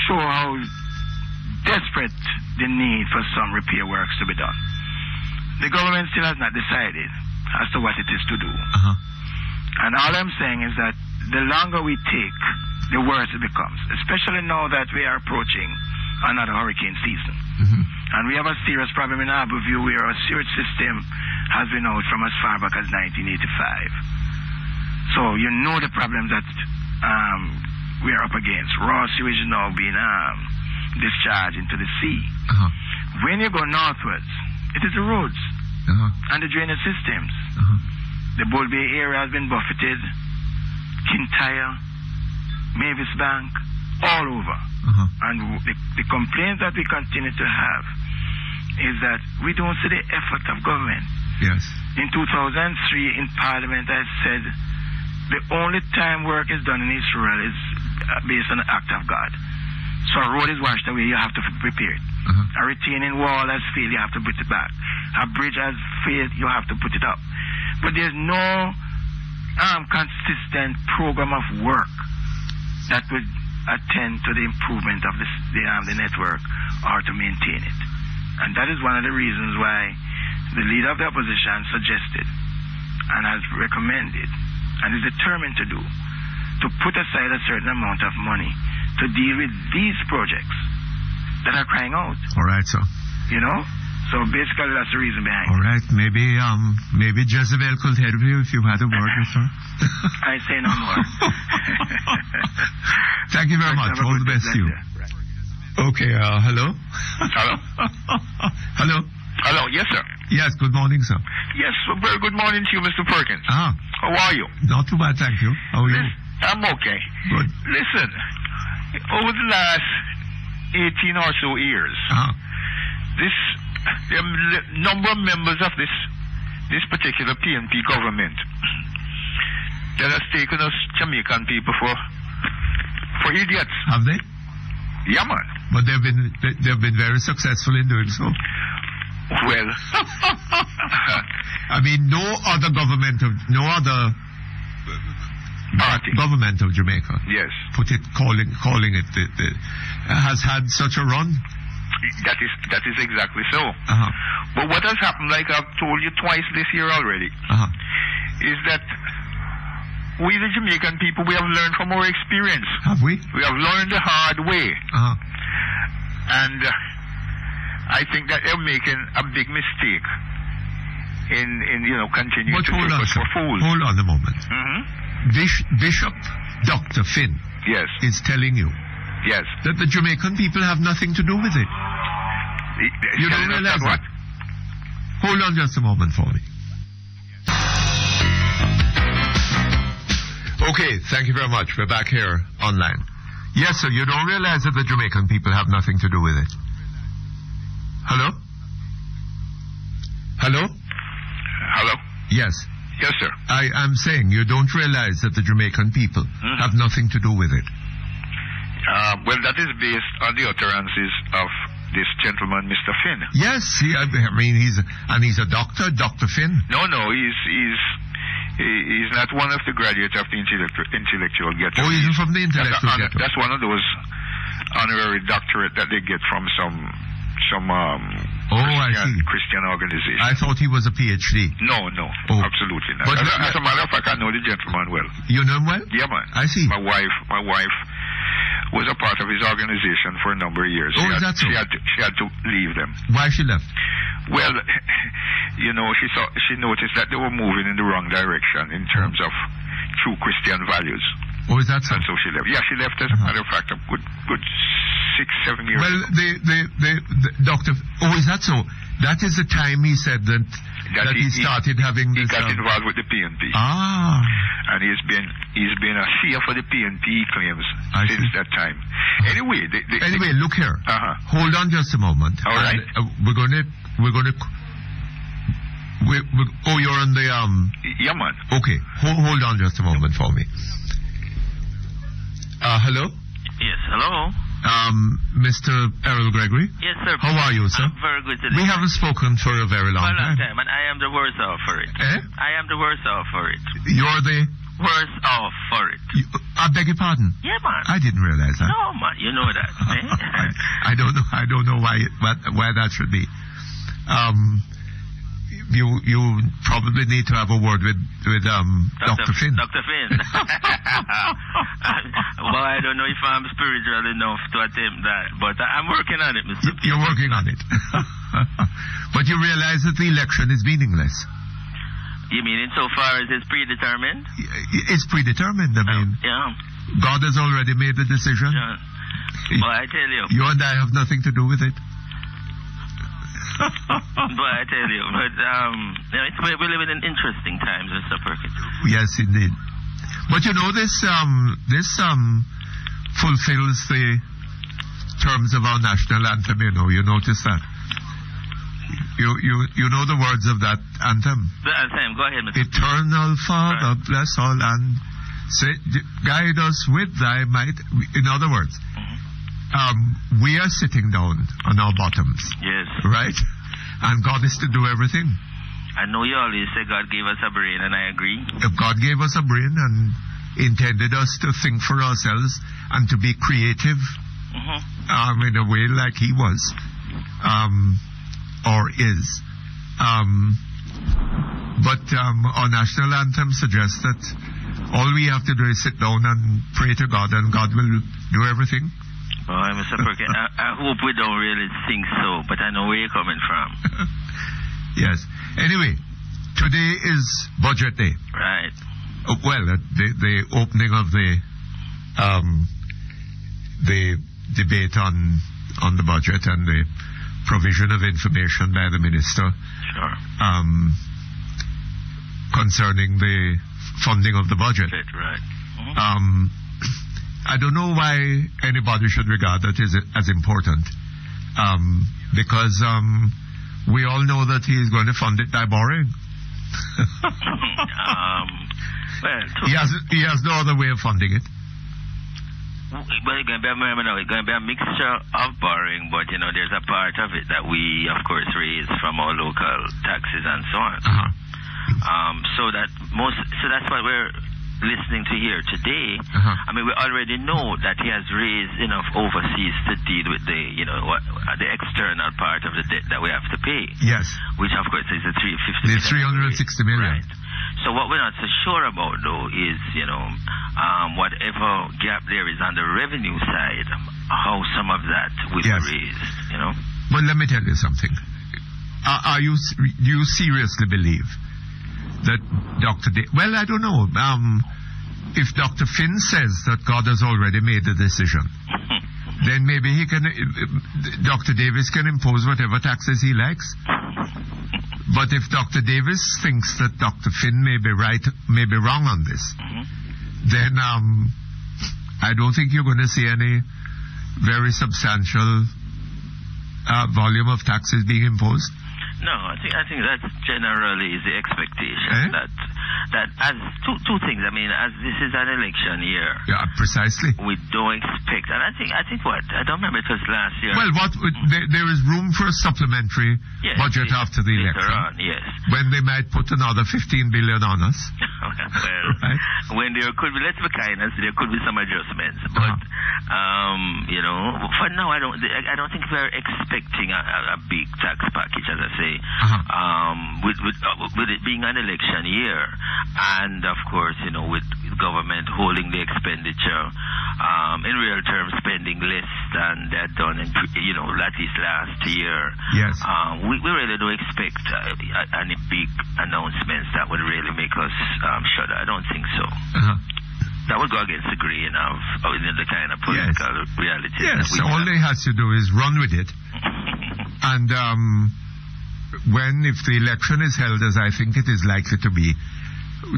show how desperate the need for some repair works to be done. The government still has not decided as to what it is to do. And all I'm saying is that the longer we take, the worse it becomes, especially now that we are approaching another hurricane season. And we have a serious problem in Harborview where our sewage system has been out from as far back as 1985. So you know the problems that we are up against. Raw sewage is now being discharged into the sea. When you go northwards, it is the roads and the drainage systems. The Bull Bay area has been buffeted, Kintyre, Mavis Bank, all over. And the complaint that we continue to have is that we don't see the effort of government. Yes. In 2003 in Parliament I said the only time work is done in Israel is based on the act of God. So a road is washed away, you have to repair it. A retaining wall has failed, you have to put it back. A bridge has failed, you have to put it up. But there's no consistent program of work that would attend to the improvement of the network or to maintain it. And that is one of the reasons why the leader of the opposition suggested and has recommended and is determined to do, to put aside a certain amount of money to deal with these projects that are crying out. All right, sir. You know? So basically that's the reason behind All right, maybe Jezebel could help you if you had a word with her. I say no more. Thank you very much. All the best to you. Okay, hello? Hello? Hello, yes, sir. Yes, good morning, sir. Yes, very good morning to you, Mr. Perkins. How are you? Not too bad, thank you. How are you? I'm okay. Good. Listen, over the last 18 or so years, the number of members of this particular PNP government that has taken us Jamaican people for idiots. Have they? Yeah, man. But they've been very successful in doing so. Well, I mean, no other government of Jamaica. Yes. Calling it has had such a run. That is exactly so. But what has happened, like I've told you twice this year already, is that we the Jamaican people, we have learned from our experience. Have we? We have learned the hard way. And I think that they're making a big mistake in continuing to take us for fools. Hold on a moment. Bishop Dr. Finn is telling you that the Jamaican people have nothing to do with it. You don't realize what? Hold on just a moment for me. Okay, thank you very much. We're back here online. Yes, sir. You don't realize that the Jamaican people have nothing to do with it. Hello? Hello? Hello? Yes. Yes, sir. I'm saying you don't realize that the Jamaican people have nothing to do with it. Well, that is based on the utterances of this gentleman, Mr. Finn. Yes, I mean, he's a doctor, Dr. Finn. No, he's not one of the graduates of the intellectual get. Oh, he's from the intellectual get. That's one of those honorary doctorate that they get from some Christian organization. I thought he was a PhD. No, Oh. Absolutely not. But as a matter of fact, I know the gentleman well. You know him well? Yeah, man. I see. My wife was a part of his organization for a number of years. Oh, is that so? She had to leave them. Why she left? Well, she noticed that they were moving in the wrong direction in terms of true Christian values. Oh, is that so? And so she left. Yeah, she left as a matter of fact a good 6-7 years well, ago. the doctor. Oh, is that so? That is the time he said that he started having this. He got involved with the PNP. Ah. And he's been a seer for the PNP claims since that time. Anyway, anyway, look here. Hold on just a moment. All right. We're gonna. Oh, you're on the Yeah, man. Okay, hold on just a moment for me. Hello. Yes, hello. Mr. Errol Gregory. Yes, sir. How are you, sir? I'm very good today. We haven't spoken for a very long time. And I am the worse off for it. Eh? I am the worse off for it. You're the worse off for it. I beg your pardon. Yeah, man. I didn't realize that. No, man. You know that. I don't know why that should be. You probably need to have a word with Dr. Finn. Dr. Finn. Well, I don't know if I'm spiritual enough to attempt that, but I'm working on it, Mr. You're working on it. But you realize that the election is meaningless. You mean insofar as it's predetermined? It's predetermined. I mean, yeah. God has already made the decision. Yeah. Well, I tell you. You and I have nothing to do with it. But I tell you, we live in interesting times, Mr. Perkins. Yes, indeed. But you know, this fulfills the terms of our national anthem. You notice that. You know the words of that anthem. The anthem. Go ahead, Mr. Eternal Father, bless all and guide us with Thy might. In other words. We are sitting down on our bottoms. Yes. Right? And God is to do everything. I know you always say God gave us a brain, and I agree. God gave us a brain and intended us to think for ourselves and to be creative in a way like He was or is. But our national anthem suggests that all we have to do is sit down and pray to God, and God will do everything. Oh, Mr. Perkins, I hope we don't really think so, but I know where you're coming from. Yes. Anyway, today is Budget Day. Right. The opening of the debate on the budget and the provision of information by the minister. Sure. Concerning the funding of the budget. Right. I don't know why anybody should regard that as important, because we all know that he is going to fund it by borrowing. He has no other way of funding it. Well, it's going to be a mixture of borrowing, but there's a part of it that we, of course, raise from our local taxes and so on. So that's what we're listening to here today. I mean, we already know that he has raised enough overseas to deal with the external part of the debt that we have to pay. Yes. Which, of course, is the 360 million. Right. So what we're not so sure about, though, is, whatever gap there is on the revenue side, how some of that will be raised, But let me tell you something. Do you seriously believe that Dr. Well, I don't know. If Dr. Finn says that God has already made the decision, then maybe Dr. Davis can impose whatever taxes he likes. But if Dr. Davis thinks that Dr. Finn may be right, may be wrong on this, then I don't think you're going to see any very substantial volume of taxes being imposed. No, I think that generally is the expectation that as two things. I mean, as this is an election year. Yeah, precisely. We don't expect, and I think what I don't remember, it was last year. Well, there is room for a supplementary budget after the election. On, yes. When they might put another 15 billion on us. Well, right? When there could be, let's be kind, there could be some adjustments, but you know, for now I don't think we're expecting a big tax package, as I say. With it being an election year, and of course, you know, with government holding the expenditure in real terms, spending less than they'd done in, you know, at least last year. Yes. We really don't expect any big announcements that would really make us shudder. I don't think so. That would go against the grain of the kind of political reality. Yes, all they has to do is run with it. And if the election is held, as I think it is likely to be,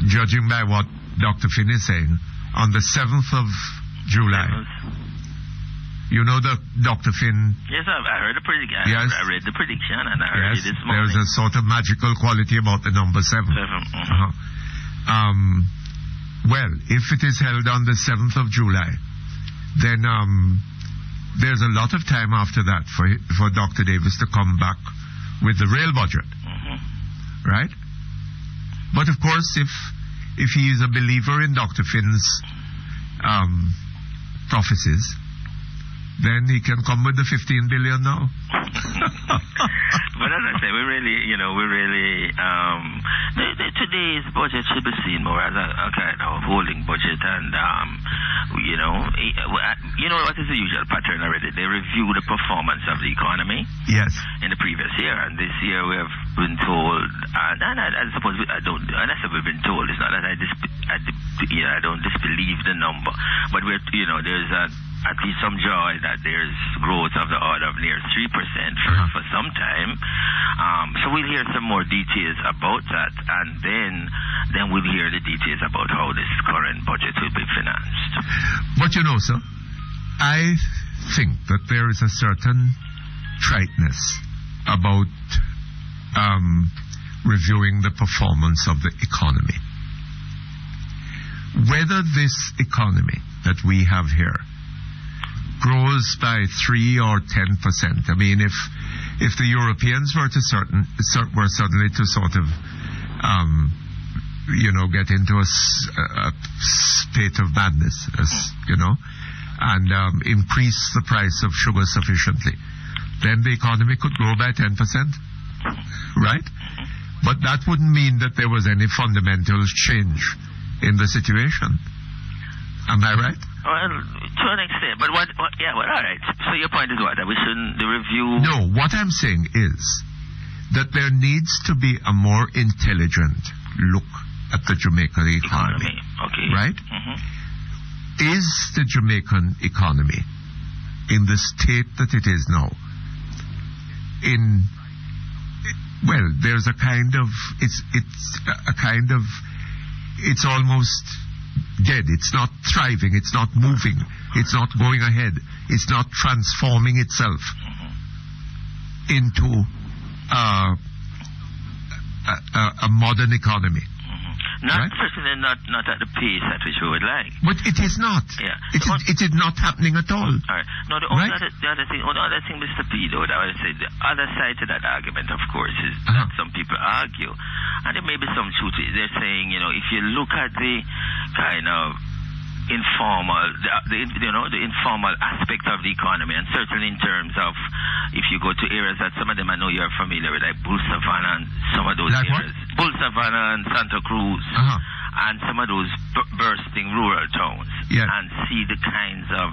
judging by what Dr. Finn is saying, on the 7th of July. You know that Dr. Finn... Yes, I heard the prediction. Yes. I read the prediction and I heard it this morning. There's a sort of magical quality about the number 7. Well, if it is held on the 7th of July, then there's a lot of time after that for Dr. Davis to come back with the real budget, right? But of course, if he is a believer in Dr. Finn's prophecies, then he can come with the 15 billion now. But as I say, today's budget should be seen more as a kind of holding budget, and you know what is the usual pattern already? They review the performance of the economy. Yes. In the previous year, and this year we have been told, and I suppose unless we've been told, it's not that I don't disbelieve the number, but there's at least some joy that there's growth of the order of near 3% for some time. So we'll hear some more details about that, and then we'll hear the details about how this current budget will be financed. But you know, sir, I think that there is a certain triteness about reviewing the performance of the economy. Whether this economy that we have here grows by 3 or 10%. I mean, if the Europeans were suddenly to sort of, get into a state of madness, and increase the price of sugar sufficiently, then the economy could grow by 10%, right? But that wouldn't mean that there was any fundamental change in the situation. Am I right? Well, to an extent, but all right. So your point is what? That we shouldn't review... No, what I'm saying is that there needs to be a more intelligent look at the Jamaican economy. Okay. Right? Is the Jamaican economy in the state that it is now? There's a kind of... It's almost... dead. It's not thriving. It's not moving. It's not going ahead. It's not transforming itself into a modern economy. Certainly not at the pace at which we would like. But it is not. Yeah. It is not happening at all. All right. No, the other thing, Mr. P, though, that I would say, the other side to that argument, of course, is that some people argue, and there may be some truth to it. They're saying, if you look at the kind of informal, the informal aspect of the economy, and certainly in terms of, if you go to areas that some of them I know you're familiar with, like Bull Savannah and some of those areas, Bull Savannah and Santa Cruz, and some of those bursting rural towns, and see the kinds of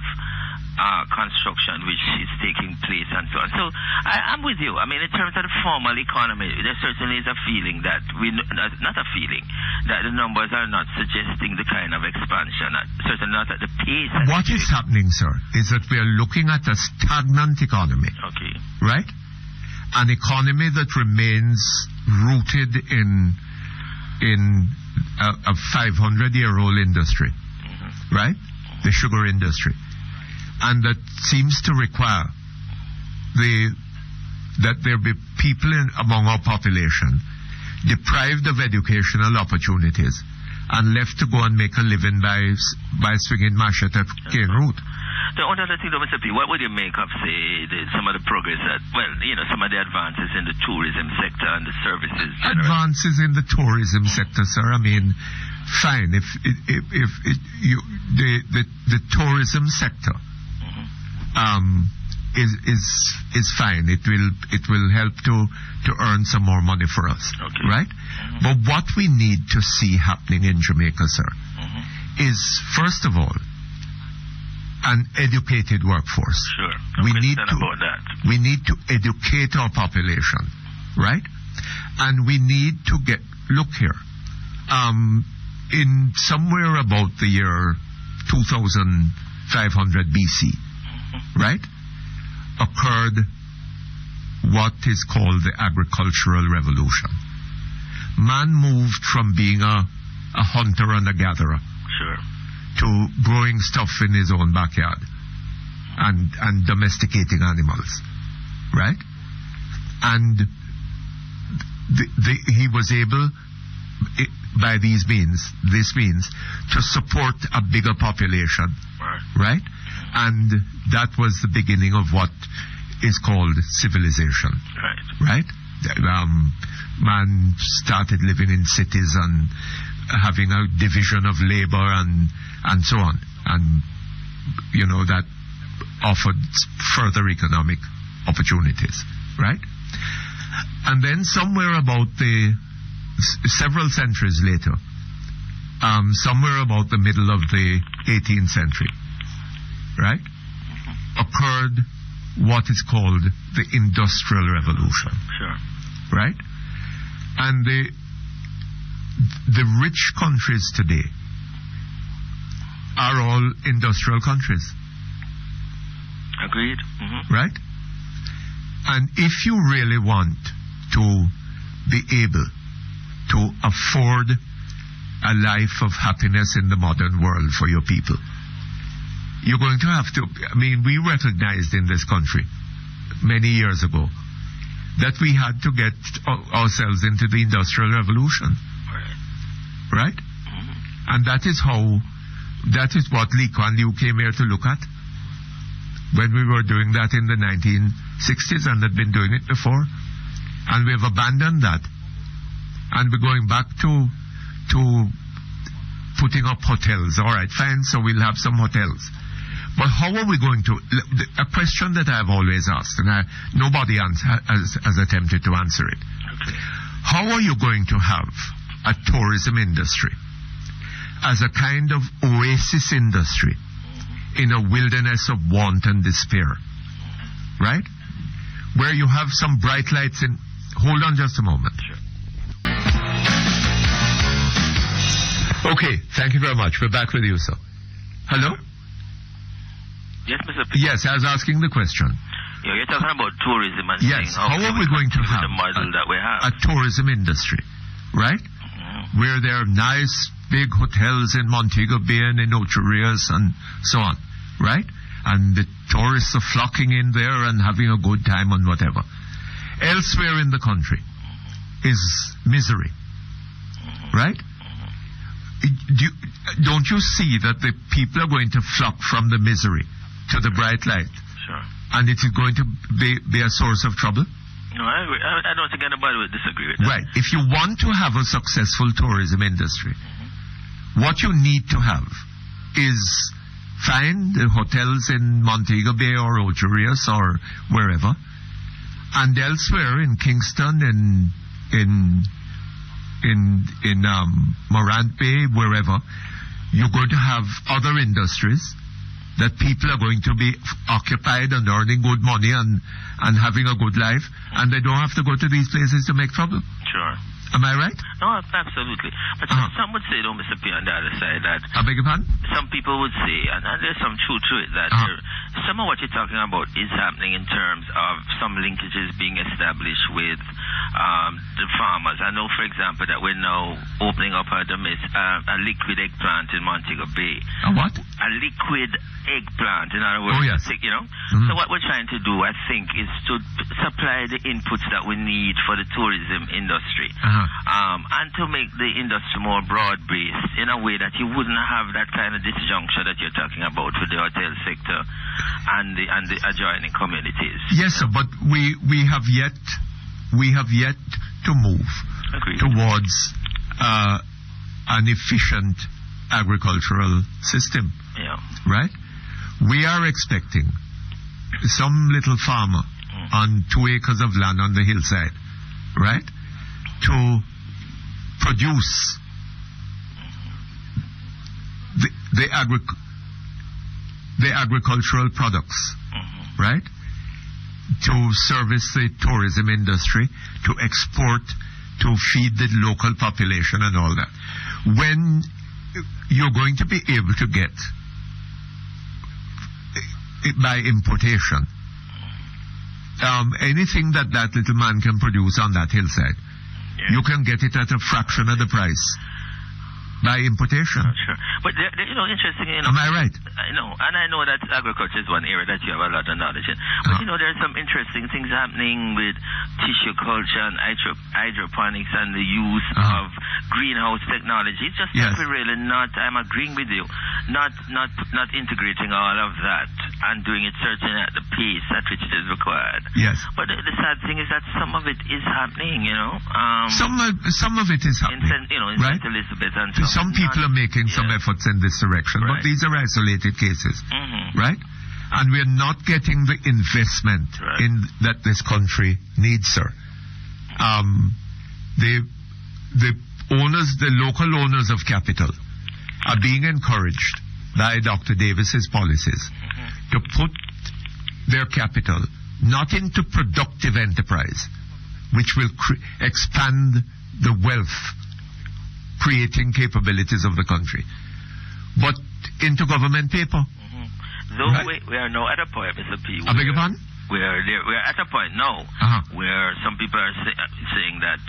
construction which is taking place and so on. So I'm with you. I mean, in terms of the formal economy, there certainly is a feeling that that the numbers are not suggesting the kind of expansion, certainly not at the pace. What is happening, sir, is that we are looking at a stagnant economy. Okay. Right? An economy that remains rooted in a 500-year-old industry. Right? the sugar industry. And that seems to require that there be people among our population deprived of educational opportunities and left to go and make a living by swinging machete cane root. The other thing, though, Mr. P, what would you make of, say, some of the progress that, some of the advances in the tourism sector and the services? Advances in the tourism sector, sir. I mean, fine. If the tourism sector is fine. It will help to earn some more money for us, right? But what we need to see happening in Jamaica, sir, is first of all an educated workforce. Sure. We need to educate our population, right? And we need to look here. In somewhere about the year 2500 BC, right, occurred what is called the agricultural revolution. Man moved from being a hunter and a gatherer to growing stuff in his own backyard and domesticating animals, right? And he was able, by this means, to support a bigger population, right? And that was the beginning of what is called civilization, right? Man started living in cities and having a division of labor and so on, and that offered further economic opportunities, right? And then somewhere about several centuries later, somewhere about the middle of the 18th century, right, occurred what is called the Industrial Revolution. Right? And the rich countries today are all industrial countries. Agreed. Right? And if you really want to be able to afford a life of happiness in the modern world for your people, you're going to have to, we recognized in this country many years ago that we had to get ourselves into the Industrial Revolution. Right? And that is what Lee Kuan Yew came here to look at when we were doing that in the 1960s and had been doing it before. And we've abandoned that. And we're going back to putting up hotels. All right, fine, so we'll have some hotels. But how are we going to... A question that I've always asked, and nobody has attempted to answer it. How are you going to have a tourism industry as a kind of oasis industry in a wilderness of want and despair? Right? Where you have some bright lights in... Hold on just a moment. Okay, thank you very much. We're back with you, sir. Hello? Yes, Mr. P. Yes, I was asking the question. You're talking about tourism and yes, how are we going to have the model that we have? A tourism industry, right? Where there are nice big hotels in Montego Bay and in Ocho Rios and so on, right? And the tourists are flocking in there and having a good time and whatever. Elsewhere in the country is misery, right? Don't you see that the people are going to flock from the misery to the bright light? Sure. And it is going to be a source of trouble? No, I agree. I don't think anybody would disagree with that. Right. If you want to have a successful tourism industry, what you need to have is find the hotels in Montego Bay or Ocho Rios or wherever, and elsewhere in Kingston, in Morant Bay, wherever, you're going to have other industries that people are going to be occupied and earning good money and having a good life, and they don't have to go to these places to make trouble. Sure. Am I right? No, absolutely. But some would say, though, Mr. P, on the other side, that... I beg your pardon? Some people would say, and there's some truth to it, that some of what you're talking about is happening in terms of some linkages being established with the farmers. I know, for example, that we're now opening up a liquid eggplant in Montego Bay. A what? A liquid eggplant, in other words. Oh, yes. So what we're trying to do, I think, is to supply the inputs that we need for the tourism industry, and to make the industry more broad-based in a way that you wouldn't have that kind of disjunction that you're talking about with the hotel sector and the adjoining communities. Yes, sir, but we have yet to move towards an efficient agricultural system. Yeah. Right? We are expecting some little farmer on 2 acres of land on the hillside, right, to produce the agricultural products, right, to service the tourism industry, to export, to feed the local population and all that. When you're going to be able to get it by importation anything that little man can produce on that hillside, you can get it at a fraction of the price by importation. Sure. But, interesting, Am I right? I know, and I know that agriculture is one area that you have a lot of knowledge in. But, there are some interesting things happening with tissue culture and hydroponics and the use of greenhouse technology. It's just that we're really not, I'm agreeing with you, not integrating all of that and doing it certainly at the pace at which it is required. Yes. But the sad thing is that some of it is happening, some of it is happening. In right? St. Elizabeth and some people are making some efforts in this direction, but these are isolated cases, right? And we're not getting the investment in that this country needs, sir. The owners, the local owners of capital, are being encouraged by Dr. Davis's policies to put their capital not into productive enterprise, which will expand the wealth creating capabilities of the country, but into government paper. Though we are now at a point, Mr. P. I beg your pardon? We're at a point now where some people are saying that,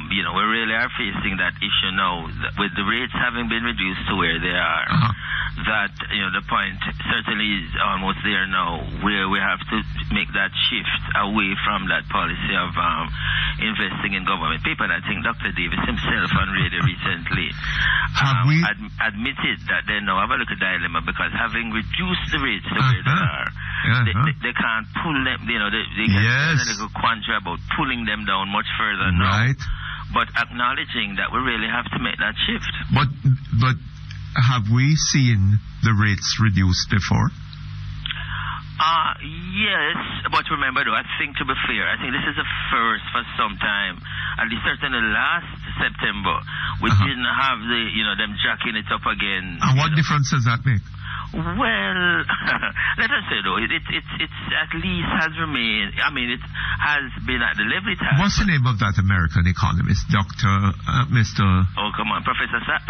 we really are facing that issue now, that with the rates having been reduced to where they are, that, the point certainly is almost there now, where we have to make that shift away from that policy of investing in government paper. And I think Dr. Davis himself on radio recently admitted that they now have a little dilemma, because having reduced the rates to where they are, they can't pull them, they get a little quandary about pulling them down much further now. Right. But acknowledging that we really have to make that shift. But have we seen the rates reduced before? Yes, but remember though, I think, to be fair, I think this is the first for some time. At least certainly last September, we didn't have them jacking it up again. And what difference does that make? Well, let us say though, it's at least has remained. I mean, it has been at the level it has. What's the name of that American economist, Mr. Oh, come on, Professor Sachs?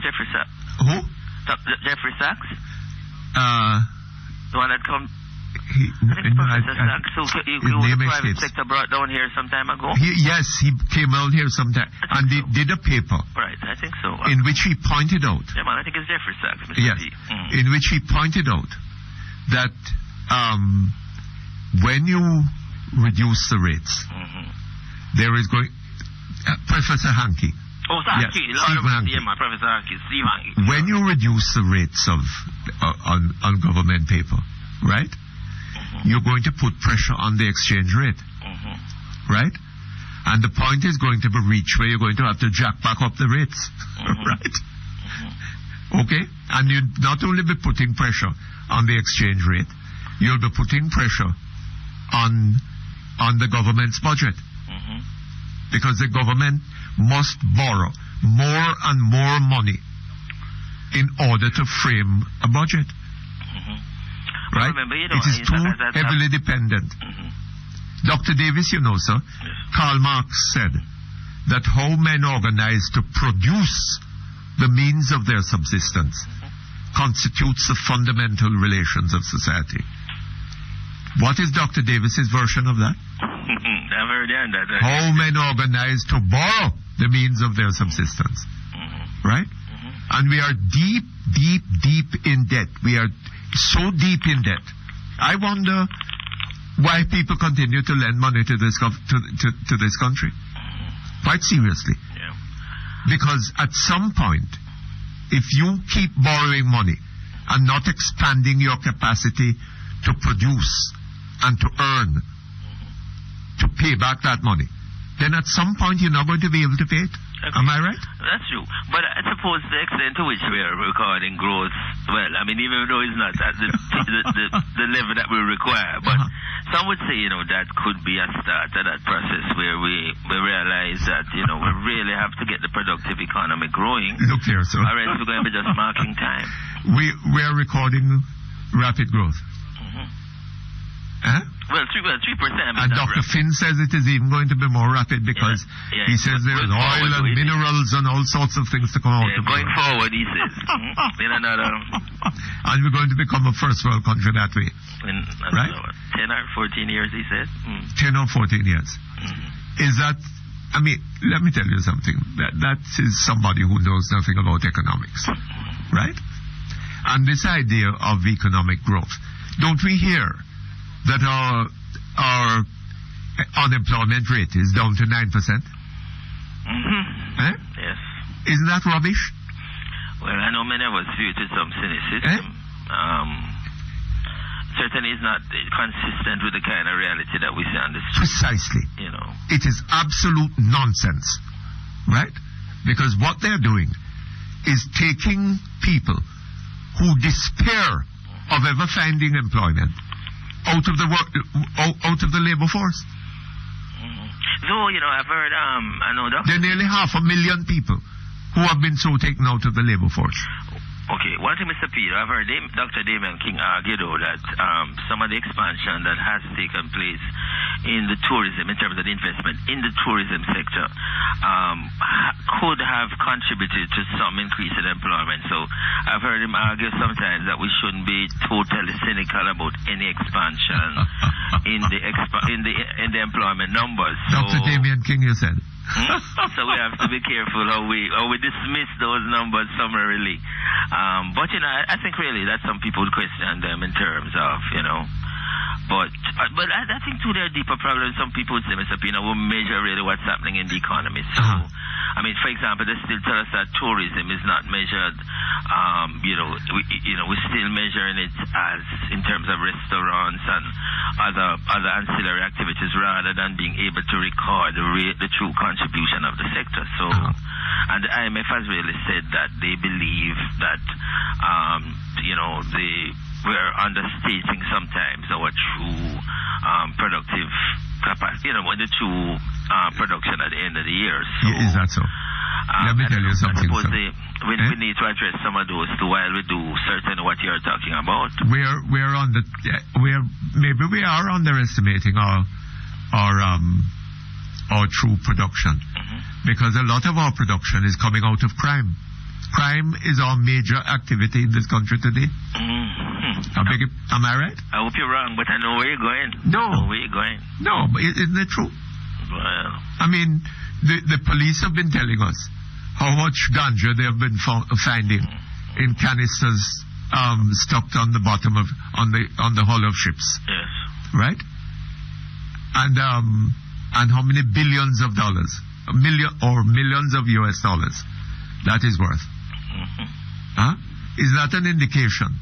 Jeffrey Sachs. Who? Jeffrey Sachs. The one that come. Professor Sachs, who the private sector brought down here some time ago. Yes, he came out here sometime and did a paper. Right, I think so. In which he pointed out. Yeah, man, I think it's Jeffrey Sachs. Yes, in which he pointed out that when you reduce the rates, there is going. Professor Hankey. Oh, Hankey. Yes, Steve Hankey. Yeah, my Professor Hankey. Steve Hankey. When you reduce the rates of on government paper, right? You're going to put pressure on the exchange rate, right? And the point is going to be reached where you're going to have to jack back up the rates, right? Okay? And you'll not only be putting pressure on the exchange rate, you'll be putting pressure on the government's budget. Because the government must borrow more and more money in order to frame a budget. Right? Remember, it is too heavily dependent. Dr. Davis, sir, Karl Marx said that how men organize to produce the means of their subsistence constitutes the fundamental relations of society. What is Dr. Davis's version of that? already on that. Home and organized to borrow the means of their subsistence. Right? And we are deep, deep, deep in debt. We are so deep in debt. I wonder why people continue to lend money to this to this country. Quite seriously. Yeah. Because at some point, if you keep borrowing money and not expanding your capacity to produce and to earn, to pay back that money, then at some point you're not going to be able to pay it. Okay. Am I right? That's true. But I suppose the extent to which we are recording growth, well, I mean, even though it's not at the level that we require, but some would say, that could be a start to that process where we realize that, we really have to get the productive economy growing. Look here, sir. Or else we're going to be just marking time. We are recording rapid growth. Huh? Well, 3%. And Dr. Finn says it is even going to be more rapid because he says there's oil and minerals and all sorts of things to come out of it. Going forward, he says. And we're going to become a first world country that way. Right? 10 or 14 years, he said. 10 or 14 years. Is that, I mean, let me tell you something. That is somebody who knows nothing about economics. Right? And this idea of economic growth. Don't we hear that our unemployment rate is down to 9%? Yes. Isn't that rubbish? Well, I know many of us view it with some cynicism. Certainly is not consistent with the kind of reality that we see on the street. Precisely. It is absolute nonsense. Right? Because what they're doing is taking people who despair of ever finding employment out of the labor force. Though, I've heard, I know there are nearly 500,000 people who have been so taken out of the labor force. Okay, one thing, Mr. Peter, I've heard Dr. Damien King argue, though, that some of the expansion that has taken place in the tourism, in terms of the investment in the tourism sector, could have contributed to some increase in employment. So I've heard him argue sometimes that we shouldn't be totally cynical about any expansion in the employment numbers. So, Dr. Damien King, you said. So we have to be careful how we dismiss those numbers summarily. But I think really that some people would question them in terms of But I think too there are deeper problems. Some people would say, Mr. Pino, we measure really what's happening in the economy. So, I mean, for example, they still tell us that tourism is not measured. We're still measuring it as in terms of restaurants and other ancillary activities rather than being able to record the true contribution of the sector. So, and the IMF has really said that they believe that we're understating sometimes our true productive capacity, the true production at the end of the year. So, is that so? Let me tell you something. I suppose we need to address some of those too while we do certainly what you're talking about. We are underestimating our true production, because a lot of our production is coming out of crime. Crime is our major activity in this country today. Am I right? I hope you're wrong, but I know where you're going. No. No, but isn't it true? Well, I mean, the police have been telling us how much ganja they have been finding in canisters stuck on the bottom of on the hull of ships. Yes. Right? And how many billions of dollars, millions of US dollars that is worth. Is that an indication?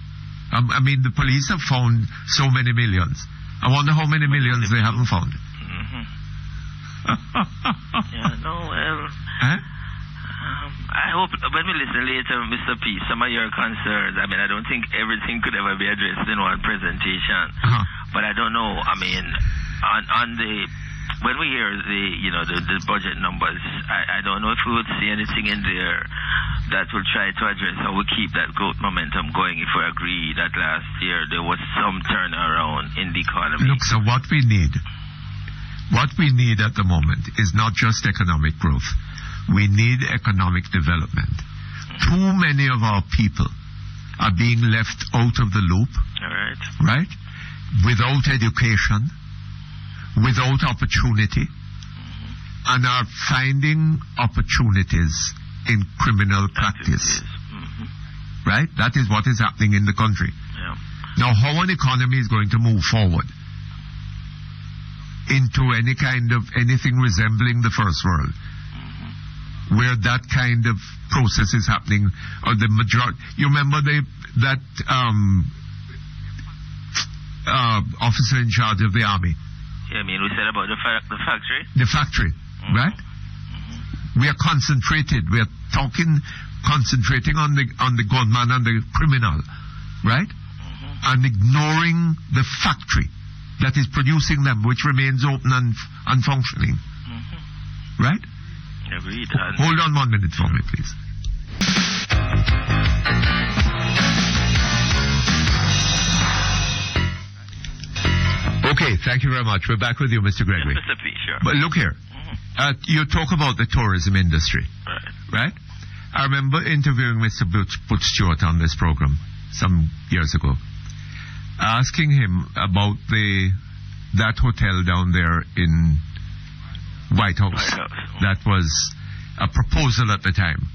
I mean, the police have found so many millions. I wonder how many millions they haven't found. I hope when we listen later, Mr. P, some of your concerns, I mean, I don't think everything could ever be addressed in one presentation. But I don't know, I mean, when we hear the budget numbers, I don't know if we would see anything in there that will try to address how we keep that growth momentum going, if we agree that last year there was some turnaround in the economy. Look, so what we need at the moment is not just economic growth. We need economic development. Too many of our people are being left out of the loop. All right. Right? Without education, without opportunity, and are finding opportunities in criminal practice. Right? That is what is happening in the country. Yeah. Now, how an economy is going to move forward into any kind of anything resembling the first world, where that kind of process is happening, or the majority. You remember that officer in charge of the army? Yeah, I mean, we said about the factory. The factory, right? We are concentrated. We are concentrating on the gunman and the criminal, right? And ignoring the factory that is producing them, which remains open and functioning, right? Agreed. Hold on 1 minute for me, please. Okay, thank you very much. We're back with you, Mr. Gregory. Yes, Mr. P, sure. But look here. You talk about the tourism industry, right? I remember interviewing Mr. Butch Stewart on this program some years ago, asking him about that hotel down there in White House. That was a proposal at the time,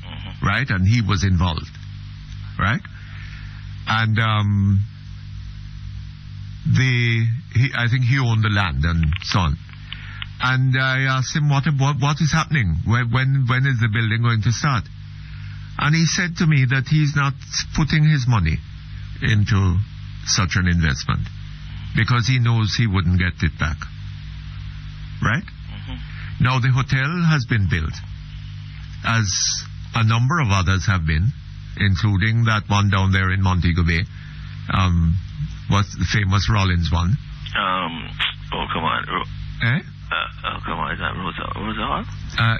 right? And he was involved, right? And I think he owned the land and so on. And I asked him, what is happening? When is the building going to start? And he said to me that he's not putting his money into such an investment because he knows he wouldn't get it back. Right? Now the hotel has been built, as a number of others have been, including that one down there in Montego Bay. What's the famous Rollins one? Oh, come on. Oh, come on. Is that Rosa Hall?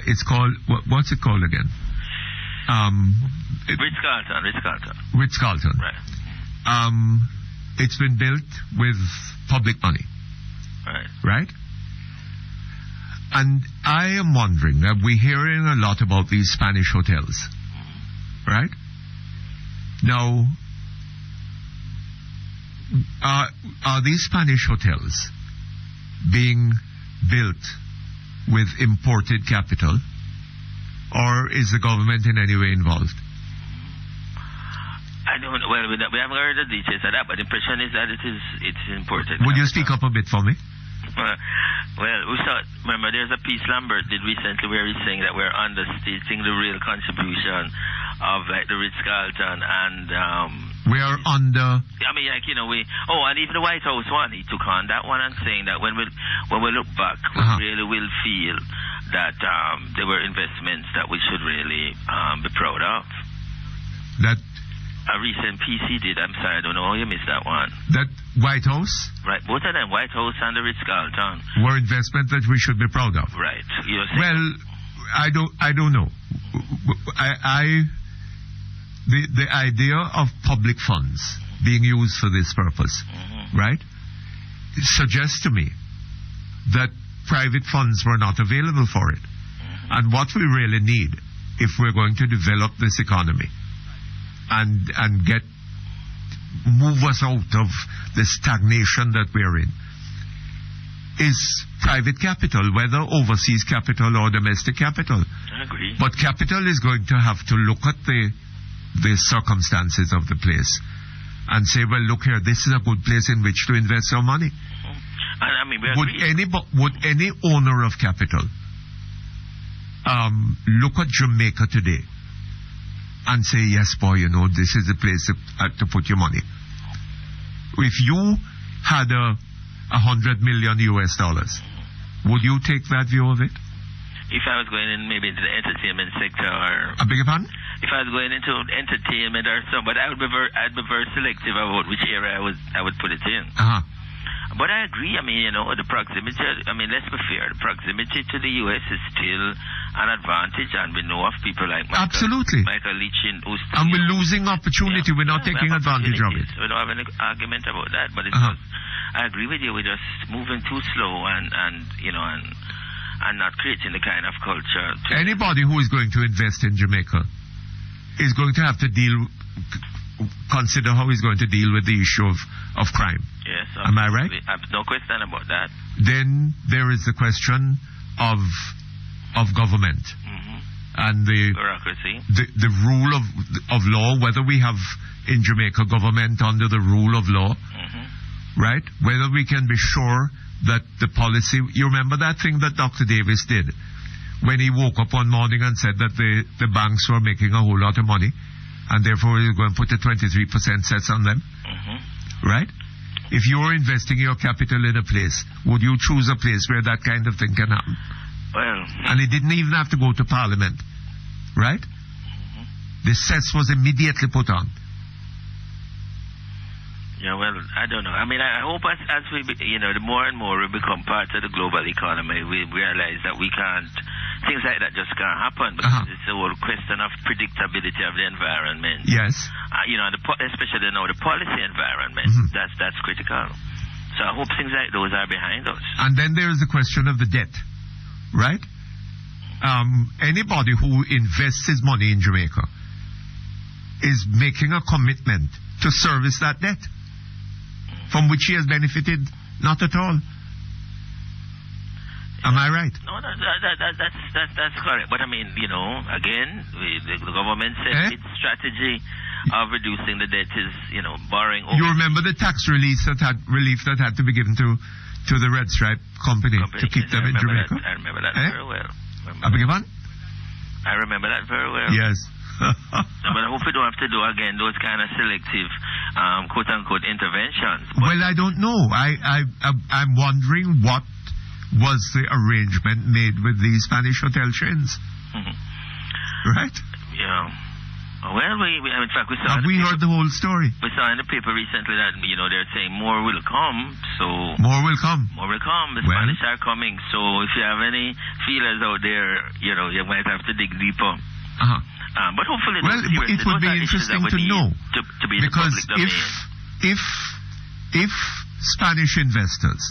It's called, what's it called again? Ritz-Carlton. Ritz-Carlton. Right. It's been built with public money. Right? And I am wondering, we're hearing a lot about these Spanish hotels. Right? Now, are these Spanish hotels being built with imported capital, or is the government in any way involved? I don't know. Well, we haven't heard the details of that, but the impression is that it's imported. Would you speak up a bit for me? Well, we saw, remember, there's a piece Lambert did recently where he's saying that we're understating the real contribution of, like, the Ritz-Carlton and... we are under... I mean, like, and even the White House one, he took on that one and saying that when we look back, we really will feel that there were investments that we should really be proud of. That... A recent piece he did, I'm sorry, I don't know how you missed that one. That White House? Right, both of them, White House and the Ritz-Carlton. Were investments that we should be proud of. Right. Well, I don't know. The idea of public funds being used for this purpose, right, it suggests to me that private funds were not available for it. And what we really need, if we're going to develop this economy, and move us out of the stagnation that we're in, is private capital, whether overseas capital or domestic capital. I agree. But capital is going to have to look at the circumstances of the place and say, well, look here, this is a good place in which to invest our money. And I mean, would any owner of capital look at Jamaica today and say, yes, boy, this is the place to put your money? If you had $100 million US, would you take that view of it? If I was going in maybe into the entertainment sector, or... I beg your pardon? If I was going into entertainment or something, but I'd be very selective about which area I would put it in. But I agree. I mean, the proximity. I mean, let's be fair. The proximity to the U.S. is still an advantage, and we know of people like Michael Leach in Houston. And we're losing opportunity. We're not taking advantage of it. We don't have any argument about that. But it's just, I agree with you. We're just moving too slow, and not creating the kind of culture. Anybody who is going to invest in Jamaica is going to have to consider how he's going to deal with the issue of crime. Yes. Am I right? I have no question about that. Then there is the question of of government and the bureaucracy, the rule of law, whether we have in Jamaica government under the rule of law, right? Whether we can be sure that the policy, you remember that thing that Dr. Davis did when he woke up one morning and said that the banks were making a whole lot of money and therefore he was going to put a 23% cess on them, right? If you were investing your capital in a place, would you choose a place where that kind of thing can happen? Well, and it didn't even have to go to Parliament, right? The cess was immediately put on. Yeah, well, I don't know. I mean, I hope as we, the more and more we become part of the global economy, we realize that we can't, things like that just can't happen because it's a whole question of predictability of the environment. Yes. Especially now the policy environment. That's critical. So I hope things like those are behind us. And then there is the question of the debt, right? Anybody who invests his money in Jamaica is making a commitment to service that debt, from which he has benefited not at all. Am I right? No, that's correct. But I mean, again, the government said its strategy of reducing the debt is, borrowing. You remember the tax relief that had to be given to the Red Stripe company to keep them in Jamaica? I remember that very well. I beg your pardon? I remember that very well. Yes. But I hope we don't have to do again those kind of selective, quote unquote, interventions. Well, I don't know. I'm wondering what was the arrangement made with these Spanish hotel chains, right? Yeah. Well, in fact, we saw. Have we heard the whole story? We saw in the paper recently that they're saying more will come. So more will come. More will come. The Spanish are coming. So if you have any feelers out there, you might have to dig deeper. But hopefully, it would be interesting to know to be because if Spanish investors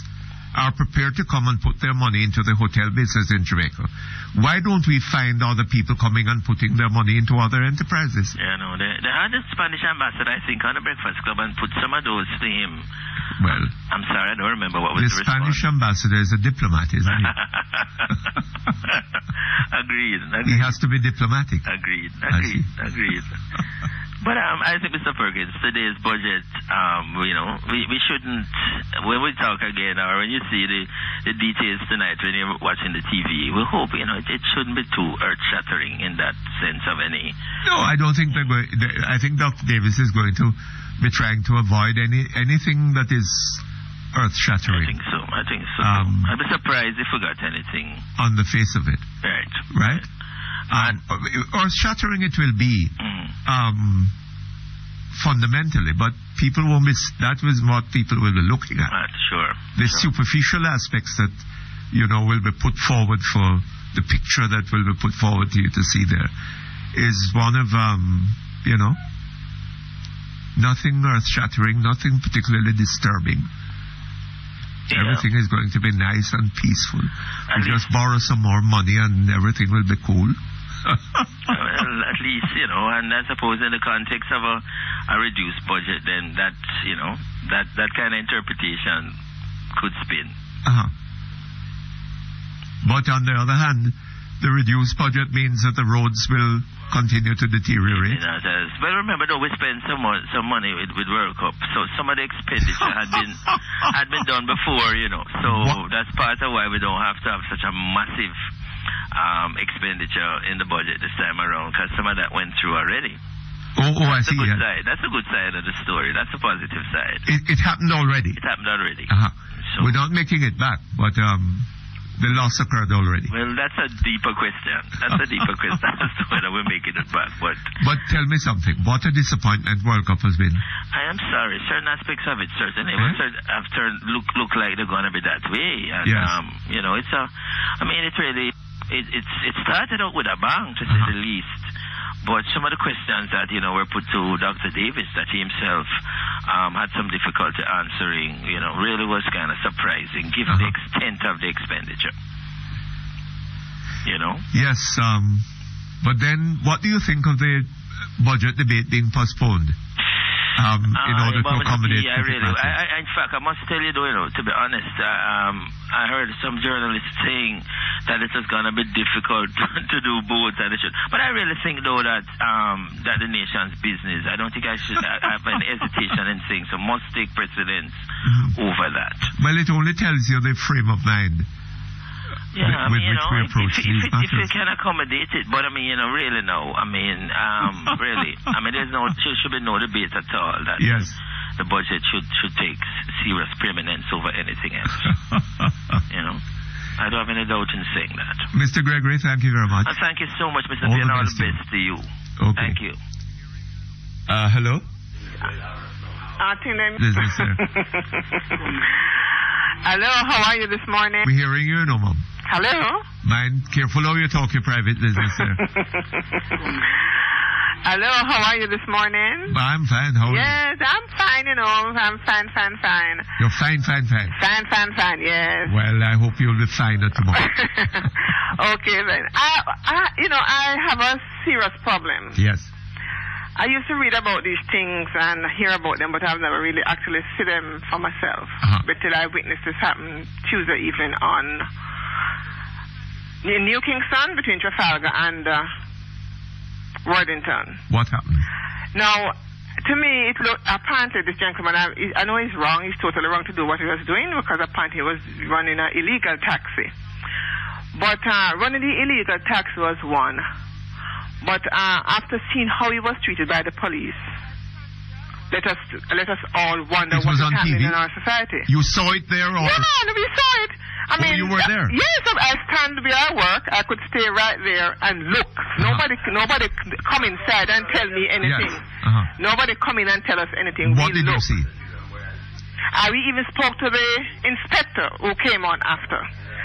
are prepared to come and put their money into the hotel business in Jamaica, why don't we find other people coming and putting their money into other enterprises? Yeah, no, they had the Spanish ambassador, I think, on the Breakfast Club and put some of those to him. Well, I'm sorry, I don't remember what was the Spanish ambassador is a diplomat, isn't he? Agreed. He has to be diplomatic. Agreed. But I think, Mr. Perkins, today's budget, we shouldn't, when we talk again, or when you see the details tonight when you're watching the TV, we hope, it shouldn't be too earth-shattering in that sense of any... No, I don't think they're going... I think Dr. Davis is going to be trying to avoid anything that is earth-shattering. I think so. I'd be surprised if we got anything... on the face of it. Right? Earth-shattering it will be, fundamentally, but people won't be... That was what people will be looking at. Sure. The superficial aspects that, will be put forward for the picture that will be put forward to you to see there is one of, nothing earth-shattering, nothing particularly disturbing. Yeah. Everything is going to be nice and peaceful. We just borrow some more money and everything will be cool. Well, at least, and I suppose in the context of a reduced budget, then that kind of interpretation could spin. But on the other hand, the reduced budget means that the roads will continue to deteriorate. Well, remember though, we spent some money with World Cup, so some of the expenditure had been done before, So that's part of why we don't have to have such a massive expenditure in the budget this time around, because some of that went through already. I see. That's a good side of the story. That's a positive side. It happened already. So we're not making it back, but the loss occurred already. Well, that's a deeper question. That's a deeper question as to whether we're making it back. But tell me something. What a disappointment World Cup has been. I am sorry. Certain aspects of it certainly look like they're going to be that way. And, it started out with a bang, to say the least. But some of the questions that, were put to Dr. Davis that he himself had some difficulty answering, really was kind of surprising given the extent of the expenditure. Yes, but then what do you think of the budget debate being postponed? In order to accommodate... in fact, I must tell you, though, to be honest, I heard some journalists saying that it is going to be difficult to do both, and it should. But I really think, though, that that the nation's business, I don't think I should have any hesitation in saying so. Must take precedence over that. Well, it only tells you the frame of mind. Yeah, I mean, if you matters. can accommodate it, but I mean, really, no. I mean, really, I mean, should be no debate at all that the budget should take serious preeminence over anything else. I don't have any doubt in saying that. Mr. Gregory, thank you very much. And thank you so much, Mr. P, and all the best to you. Okay. Thank you. Hello? Business, sir. Hello, how are you this morning? We're hearing you, no, Mom. Hello? Mind, careful how you talk your private business, sir. Hello, how are you this morning? I'm fine, how are you? Yes, I'm fine, I'm fine. You're fine. Fine, yes. Well, I hope you'll be finer tomorrow. Okay, then. I have a serious problem. Yes. I used to read about these things and hear about them, but I've never really actually seen them for myself. But till I witnessed this happen Tuesday evening in New Kingston between Trafalgar and Worthington. What happened? Now, to me, it looked, apparently this gentleman, I know he's wrong, he's totally wrong to do what he was doing, because apparently he was running an illegal taxi. But running the illegal taxi was one. But after seeing how he was treated by the police, let us all wonder what is happening in our society. You saw it there, or? Yeah, we saw it. I mean, you were there? Yes, I stand where I work. I could stay right there and look. Nobody come inside and tell me anything. Yes. Nobody come in and tell us anything. What did you see? We even spoke to the inspector who came on after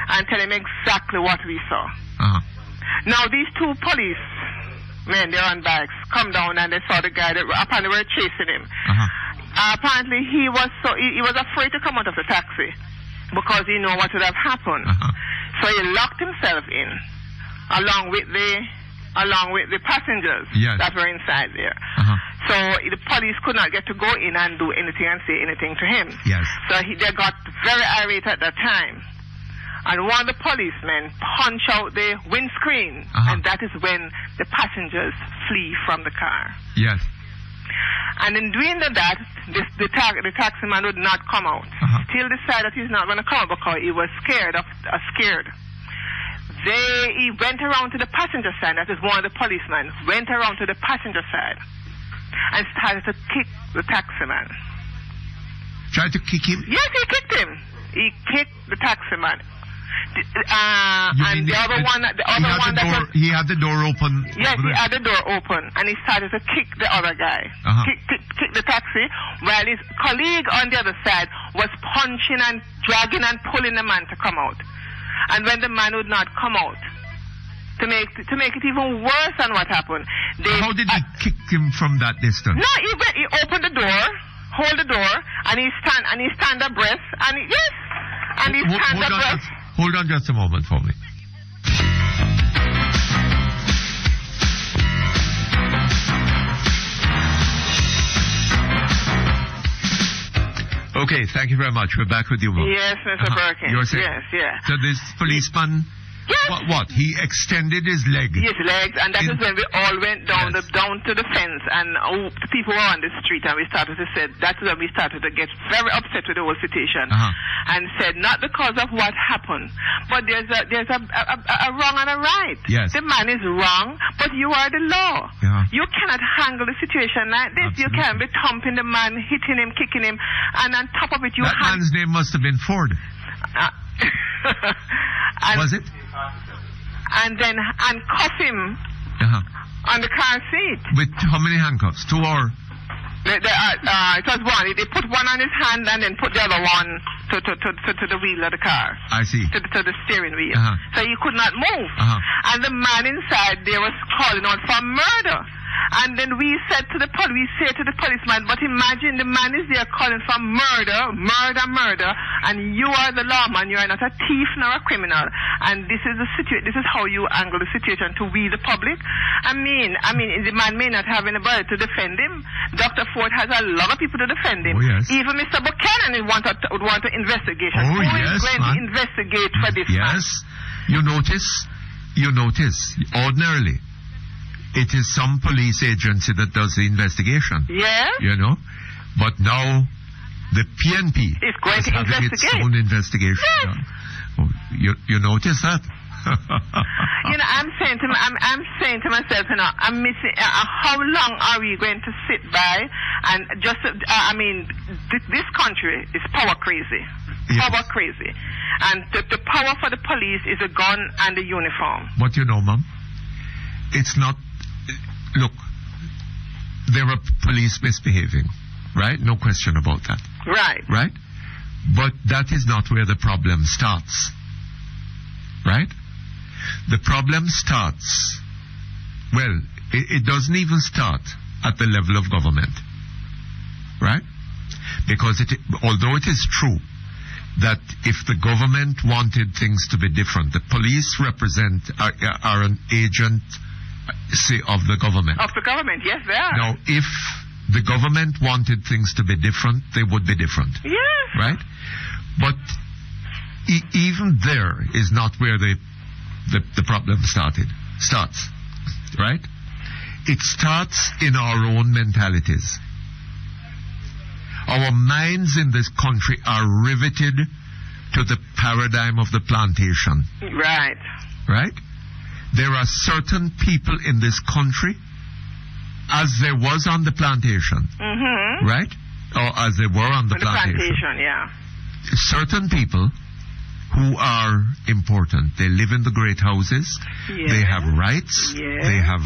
and tell him exactly what we saw. Now, these two police men, they're on bikes, come down and they saw the guy that apparently were chasing him. Apparently he was afraid to come out of the taxi because he knew what would have happened. So he locked himself in along with the passengers that were inside there. So the police could not get to go in and do anything and say anything to him. So they got very irate at that time. And one of the policemen punched out the windscreen, and that is when the passengers flee from the car. Yes. And in doing that, the taxi man would not come out. Still decided he's not going to come out because he was scared. He went around to the passenger side. That is one of the policemen went around to the passenger side and started to kick the taxi man. Tried to kick him? Yes, he kicked him. He kicked the taxi man. And the other one he had the door open. Yes, he had the door open, and he started to kick the other guy, kick the taxi, while his colleague on the other side was punching and dragging and pulling the man to come out. And when the man would not come out, to make it even worse than what happened, how did he kick him from that distance? No, he opened the door, hold the door, and he stand abreast, and he stand abreast. Hold on just a moment for me. Okay, thank you very much. We're back with you, Mo. Yes, Mr. Perkins. You're saying, yes. So this policeman... Yes. What? He extended his leg? His legs, and that is when we all went down down to the fence, and the people were on the street, and we started to say, that's when we started to get very upset with the whole situation, and said, not because of what happened, but there's a wrong and a right. Yes. The man is wrong, but you are the law. You cannot handle the situation like this. Absolutely. You can't be thumping the man, hitting him, kicking him, and on top of it, That man's name must have been Ford. Was it? And then handcuff him on the car seat. With how many handcuffs? 2 or? It was one. They put one on his hand and then put the other one to the wheel of the car. I see. To the steering wheel. So he could not move. And the man inside there was calling out for murder. And then we said to the policeman, but imagine the man is there calling for murder, and you are the lawman, you are not a thief nor a criminal. And this is this is how you angle the situation to we the public. I mean, the man may not have anybody to defend him. Dr. Ford has a lot of people to defend him. Even Mr. Buchanan would want an investigation. Who is going to investigate for this man? You notice, ordinarily, it is some police agency that does the investigation. Yes. You know, but now the PNP is going is to having investigate. its own investigation. Yes. Done. Oh, you notice that? I'm saying to myself, I'm missing. How long are we going to sit by and just? This country is power crazy. Yes. Power crazy, and the power for the police is a gun and a uniform. But Ma'am, it's not. Look, there are police misbehaving, right? No question about that. Right. Right? But that is not where the problem starts. Right? The problem starts, well, it doesn't even start at the level of government. Right? Because although it is true that if the government wanted things to be different, the police are an agent, say, of the government. Of the government, yes, they are. Now, if the government wanted things to be different, they would be different. Yes. Right? But even there is not where the problem starts. Right? It starts in our own mentalities. Our minds in this country are riveted to the paradigm of the plantation. Right. Right? There are certain people in this country, as there was on the plantation, right? Or as they were on the plantation. Yeah. Certain people who are important. They live in the great houses. Yes. They have rights. Yes. They have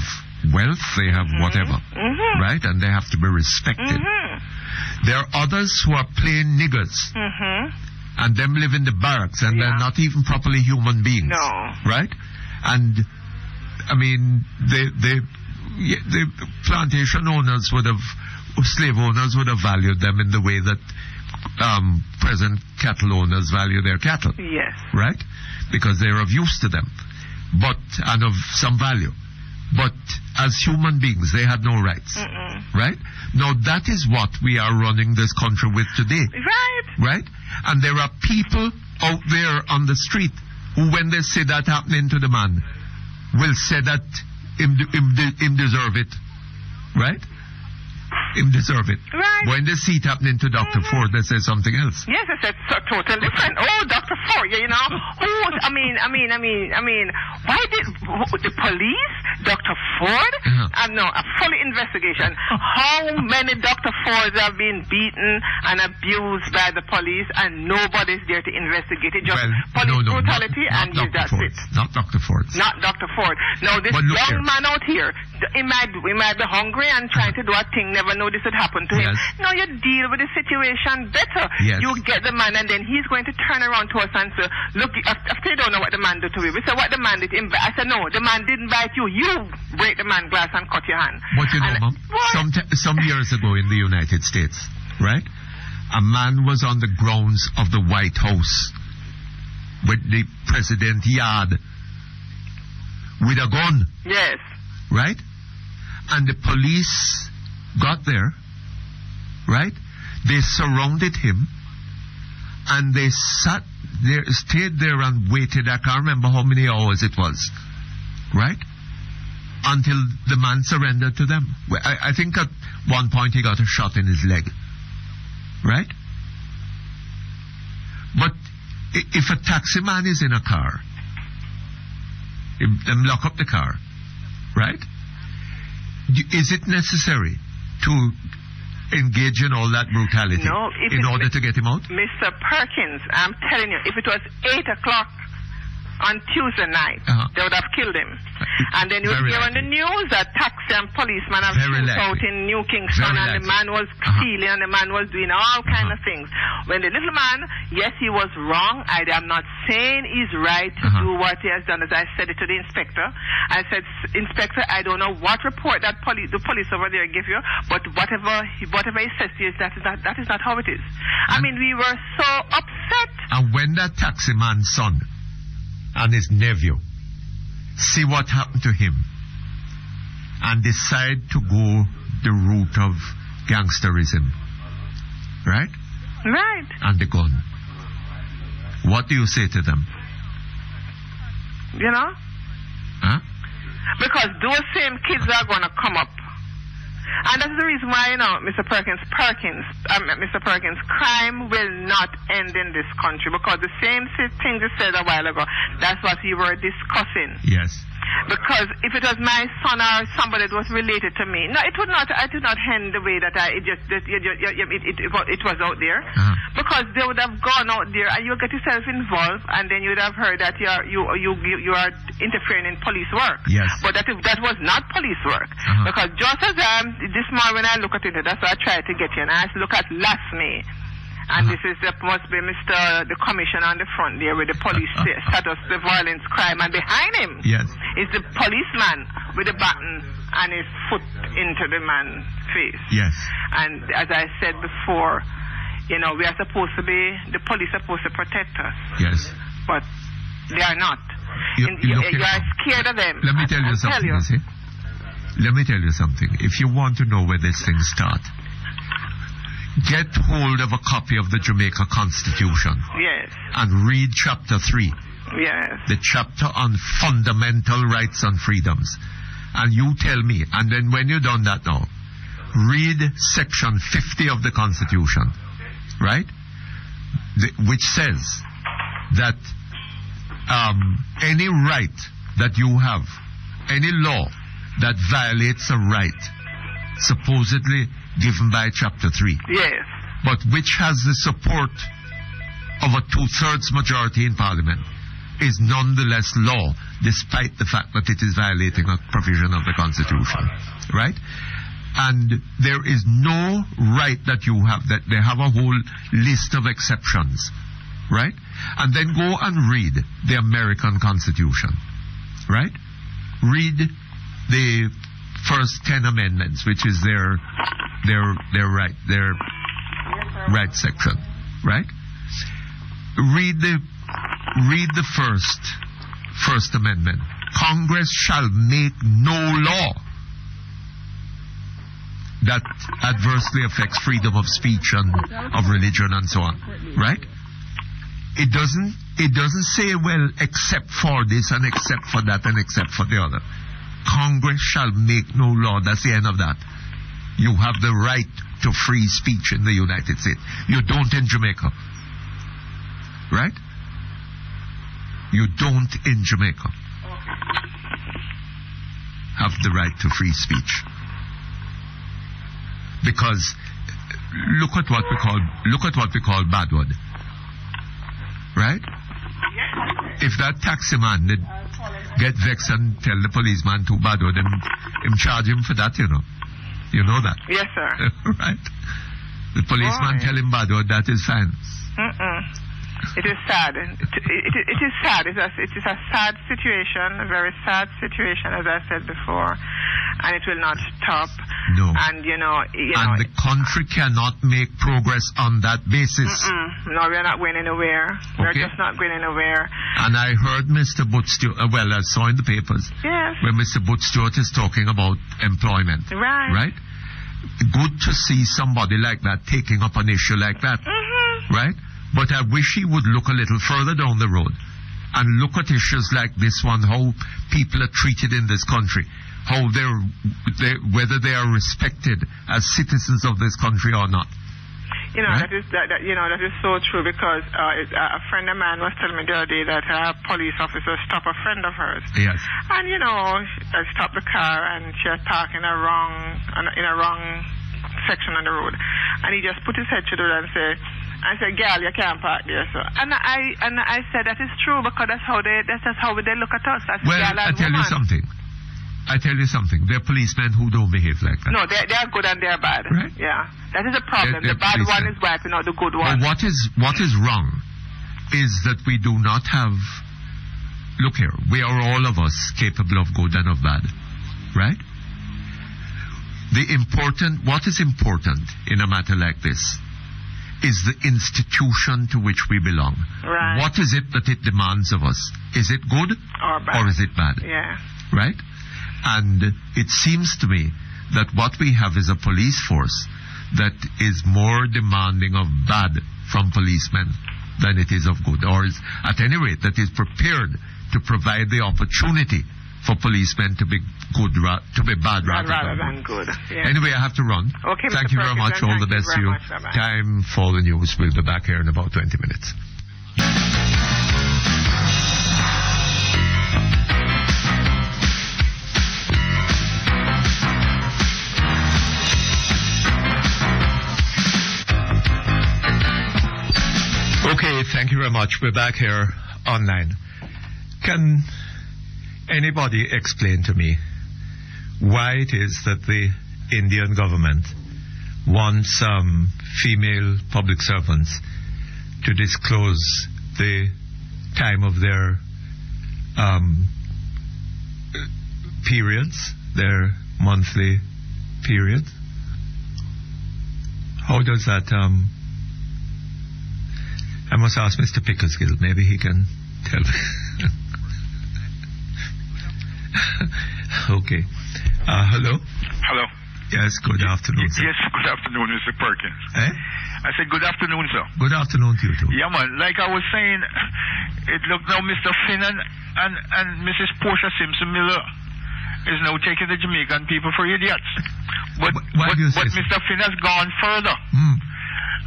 wealth. They have whatever. Right? And they have to be respected. There are others who are plain niggers. And them live in the barracks and they're not even properly human beings. No. Right? And I mean, the plantation owners slave owners would have valued them in the way that present cattle owners value their cattle. Yes. Right? Because they're of use to them. And of some value. But as human beings, they had no rights. Right? Now, that is what we are running this country with today. Right. Right? And there are people out there on the street who, when they see that happening to the man, will say that him deserve it. Right? Him deserve it. Right. When they see it happening to Dr. Ford, they say something else. Yes, I said totally different. Oh, Dr. Ford, you know. I mean, why did the police, Dr. Ford, no, a full investigation. How many Dr. Fords have been beaten and abused by the police and nobody's there to investigate it? Just police brutality and that's it. Not Dr. Ford. Not Dr. Ford. Now, this young man out here, he might be hungry and trying to do a thing, never know this would happen to him. Yes. Now you deal with the situation better. Yes. You get the man and then he's going to turn around to us and say, look, after you don't know what the man did to me. We said, what the man did? I said, no, the man didn't bite you. You break the man glass and cut your hand. But you know, Mom, some years ago in the United States, right, a man was on the grounds of the White House with the president yard with a gun. Yes. Right? And the police got there, right? They surrounded him and they stayed there and waited. I can't remember how many hours it was, right? Until the man surrendered to them. I think at one point he got a shot in his leg, right? But if a taxi man is in a car, them lock up the car, right? Is it necessary to engage in all that brutality in order to get him out? Mr. Perkins, I'm telling you, if it was 8 o'clock on Tuesday night, they would have killed him. And then you hear on the news that taxi and policemen have shot out in New Kingston and the man was stealing and the man was doing all kind of things. When the little man, yes, he was wrong. I am not saying he's right to do what he has done. As I said it to the inspector, I said, Inspector, I don't know what report that the police over there give you, but whatever he says to you, that is not how it is. I mean, we were so upset. And when that taxi man's son and his nephew see what happened to him and decide to go the route of gangsterism, right? Right. And the gun. What do you say to them? You know? Huh? Because those same kids are going to come up. And that's the reason why, Mr. Perkins, crime will not end in this country, because the same thing you said a while ago, that's what we were discussing. Yes. Because if it was my son or somebody that was related to me, no, it would not end the way that it was out there. Uh-huh. Because they would have gone out there and you would get yourself involved, and then you would have heard that you are interfering in police work. Yes. But that was not police work. Uh-huh. Because just as this morning when I look at it, that's why I tried to get you, and I look at last May. And this is must be the commissioner on the front there with the police status, the violence, crime, and behind him is the policeman with the baton and his foot into the man's face. Yes. And as I said before, we are supposed to be, the police are supposed to protect us. Yes. But they are not. You are scared of them. Let me tell you something, you see? Let me tell you something. If you want to know where this thing starts, get hold of a copy of the Jamaica Constitution. Yes. And read chapter 3. Yes. The chapter on fundamental rights and freedoms. And you tell me, and then when you've done that now, read section 50 of the Constitution, right? Which says that any right that you have, any law that violates a right, supposedly given by chapter 3. Yes. But which has the support of a 2/3 majority in Parliament, is nonetheless law, despite the fact that it is violating a provision of the Constitution. Right? And there is no right that you have, that they have a whole list of exceptions. Right? And then go and read the American Constitution. Right? Read the first 10 amendments, which is their right section, right? Read the first amendment. Congress shall make no law that adversely affects freedom of speech and of religion and so on, right? It doesn't say, well, except for this and except for that and except for the other. Congress shall make no law. That's the end of that. You have the right to free speech in the United States. You don't in Jamaica. Right? You don't in Jamaica have the right to free speech. Because look at what we call bad word. Right? If that taxi man did get vexed and tell the policeman too bad, or them charge him for that, you know. You know that? Yes, sir. Right? The policeman tell him bad, or that is fine. It is sad. It is sad. It is a sad situation, a very sad situation, as I said before, and it will not stop. No. And and the country cannot make progress on that basis. No, we are not going anywhere. We're just not going anywhere. And I heard Mr. Butch Stewart, I saw in the papers, where Mr. Butch Stewart is talking about employment. Right. Right? Good to see somebody like that taking up an issue like that. Right? But I wish he would look a little further down the road and look at issues like this one, how people are treated in this country, how whether they are respected as citizens of this country or not. Right? that is so true, because a friend of mine was telling me the other day that a police officer stopped a friend of hers. Yes. And stopped the car, and she was parked in a wrong section on the road, and he just put his head to the road and said, "Girl, you can't park there." So, and I said that is true, because that's how they look at us. As well, I tell you something. There are policemen who don't behave like that. No, they are good and they are bad. Right? Yeah, that is a problem. The bad one is wiping out the good one. But what is wrong is that we do not have. Look here, we are all of us capable of good and of bad, right? What is important in a matter like this is the institution to which we belong. Right. What is it that it demands of us? Is it good or bad? Or is it bad? Yeah. Right? And it seems to me that what we have is a police force that is more demanding of bad from policemen than it is of good, or is, at any rate, that is prepared to provide the opportunity for policemen to be good, to be bad rather than good. Yeah. Anyway, I have to run. Okay, thank you very much. All the best to you. Time for the news. We'll be back here in about 20 minutes. Okay, thank you very much. We're back here online. Can anybody explain to me why it is that the Indian government wants female public servants to disclose the time of their periods, their monthly period? How does that... I must ask Mr. Pickersgill. Maybe he can tell me. Okay. Hello? Hello. Yes, good afternoon, sir. Yes, good afternoon, Mr. Perkins. Eh? I said good afternoon, sir. Good afternoon to you, too. Yeah, man. Like I was saying, it looked now Mr. Finn and Mrs. Portia Simpson-Miller is now taking the Jamaican people for idiots. But Mr. Finn has gone further.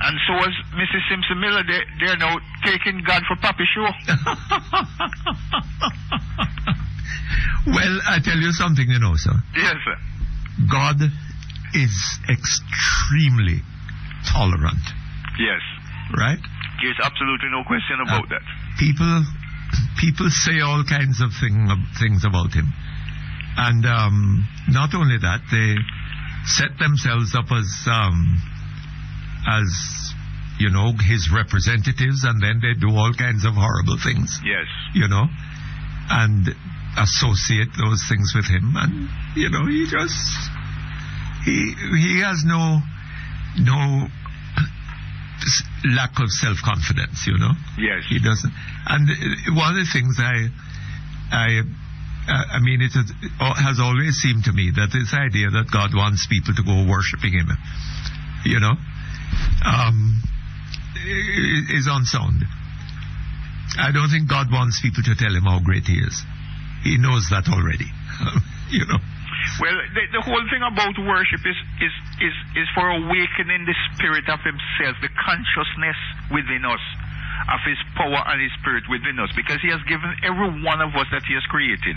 And so is Mrs. Simpson-Miller. They're now taking God for Papi Show. Well, I tell you something, you know, sir. Yes, sir. God is extremely tolerant. Yes. Right? There's absolutely no question about that. People say all kinds of things about him. And not only that, they set themselves up as you know, his representatives, and then they do all kinds of horrible things. Yes. You know, and associate those things with him, and you know, he has no lack of self-confidence. You know. Yes. He doesn't. And one of the things I mean, it has always seemed to me that this idea that God wants people to go worshipping him, you know, is unsound. I don't think God wants people to tell him how great he is. He knows that already. You know. Well, the whole thing about worship is for awakening the spirit of himself, the consciousness within us of his power and his spirit within us, because he has given every one of us that he has created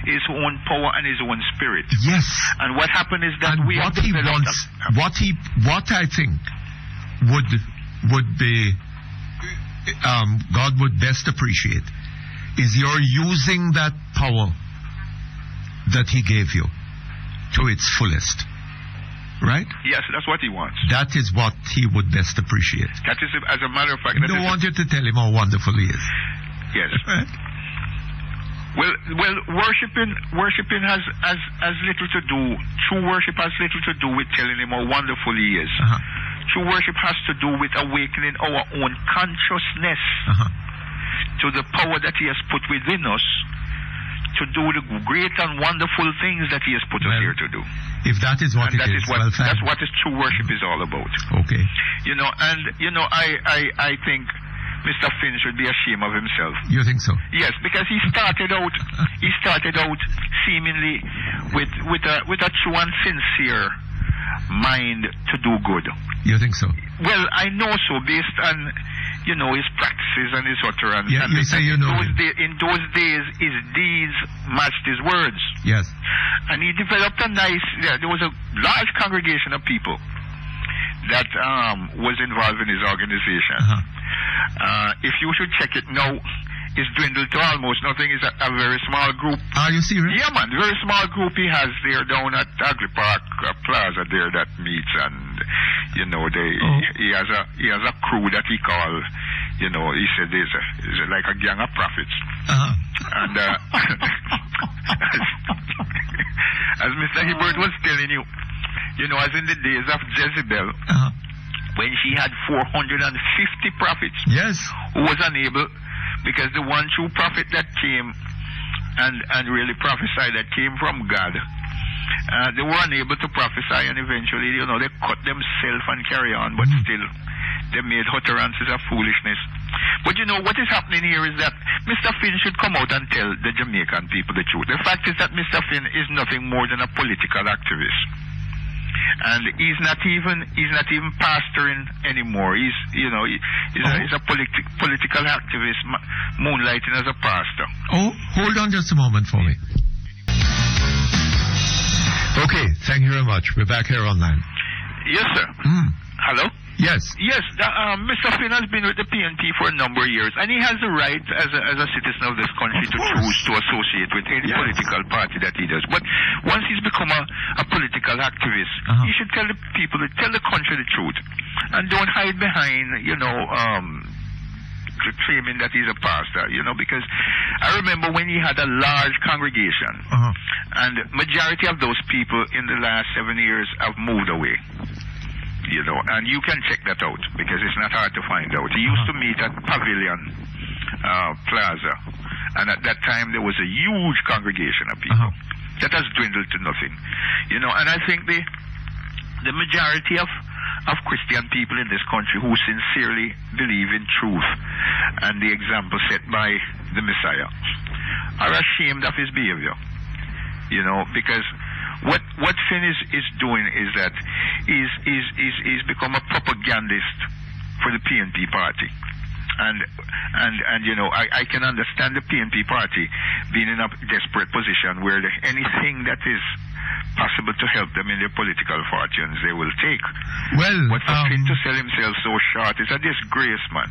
his own power and his own spirit. Yes. And what happened is that and we what he wants, what I think would be God would best appreciate is you're using that power that he gave you to its fullest. Right? Yes, that's what he wants. That is what he would best appreciate. That is, as a matter of fact... I don't want you to tell him how wonderful he is. Yes. Right? Well, worshiping has little to do. True worship has little to do with telling him how wonderful he is. True worship has to do with awakening our own consciousness to the power that he has put within us to do the great and wonderful things that he has put us here to do. If that is what that's what his true worship is all about. Okay. I think Mr. Finn should be ashamed of himself. You think so? Yes, because he started out seemingly with a true and sincere mind to do good. You think so? Well, I know so, based on his practices and his utterance. Yeah, you say you know in those days, his deeds matched his words. Yes. And he developed there was a large congregation of people that was involved in his organization. If you should check it now, it's dwindled to almost nothing. It's a very small group. Are you serious? Yeah, man. Very small group he has there down at Agri Park Plaza there that meets, and he has a crew that he call, he said is like a gang of prophets. And as Mr. Hibbert was telling you, as in the days of Jezebel, when she had 450 prophets, yes, who was unable, because the one true prophet that came and really prophesied, that came from God, they were unable to prophesy, and eventually, they cut themselves and carry on, but still, they made utterances of foolishness. But you know, what is happening here is that Mr. Finn should come out and tell the Jamaican people the truth. The fact is that Mr. Finn is nothing more than a political activist. And he's not even pastoring anymore. He's a political activist moonlighting as a pastor. Oh, hold on just a moment for me. Okay, thank you very much. We're back here online. Yes, sir. Hello? Yes. Yes, Mr. Finn has been with the PNP for a number of years, and he has the right as a citizen of this country to choose to associate with any political party that he does. But once he's become a political activist, he should tell the people, tell the country the truth, and don't hide behind, claiming that he's a pastor, because I remember when he had a large congregation, and majority of those people in the last 7 years have moved away. And you can check that out because it's not hard to find out. He used to meet at Pavilion Plaza, and at that time there was a huge congregation of people. That has dwindled to nothing, And I think the majority of Christian people in this country who sincerely believe in truth and the example set by the Messiah are ashamed of his behavior, because what Finn is doing is that he's become a propagandist for the PNP party. And I can understand the PNP party being in a desperate position where anything that is possible to help them in their political fortunes they will take. Well, but for Finn to sell himself so short is a disgrace, man.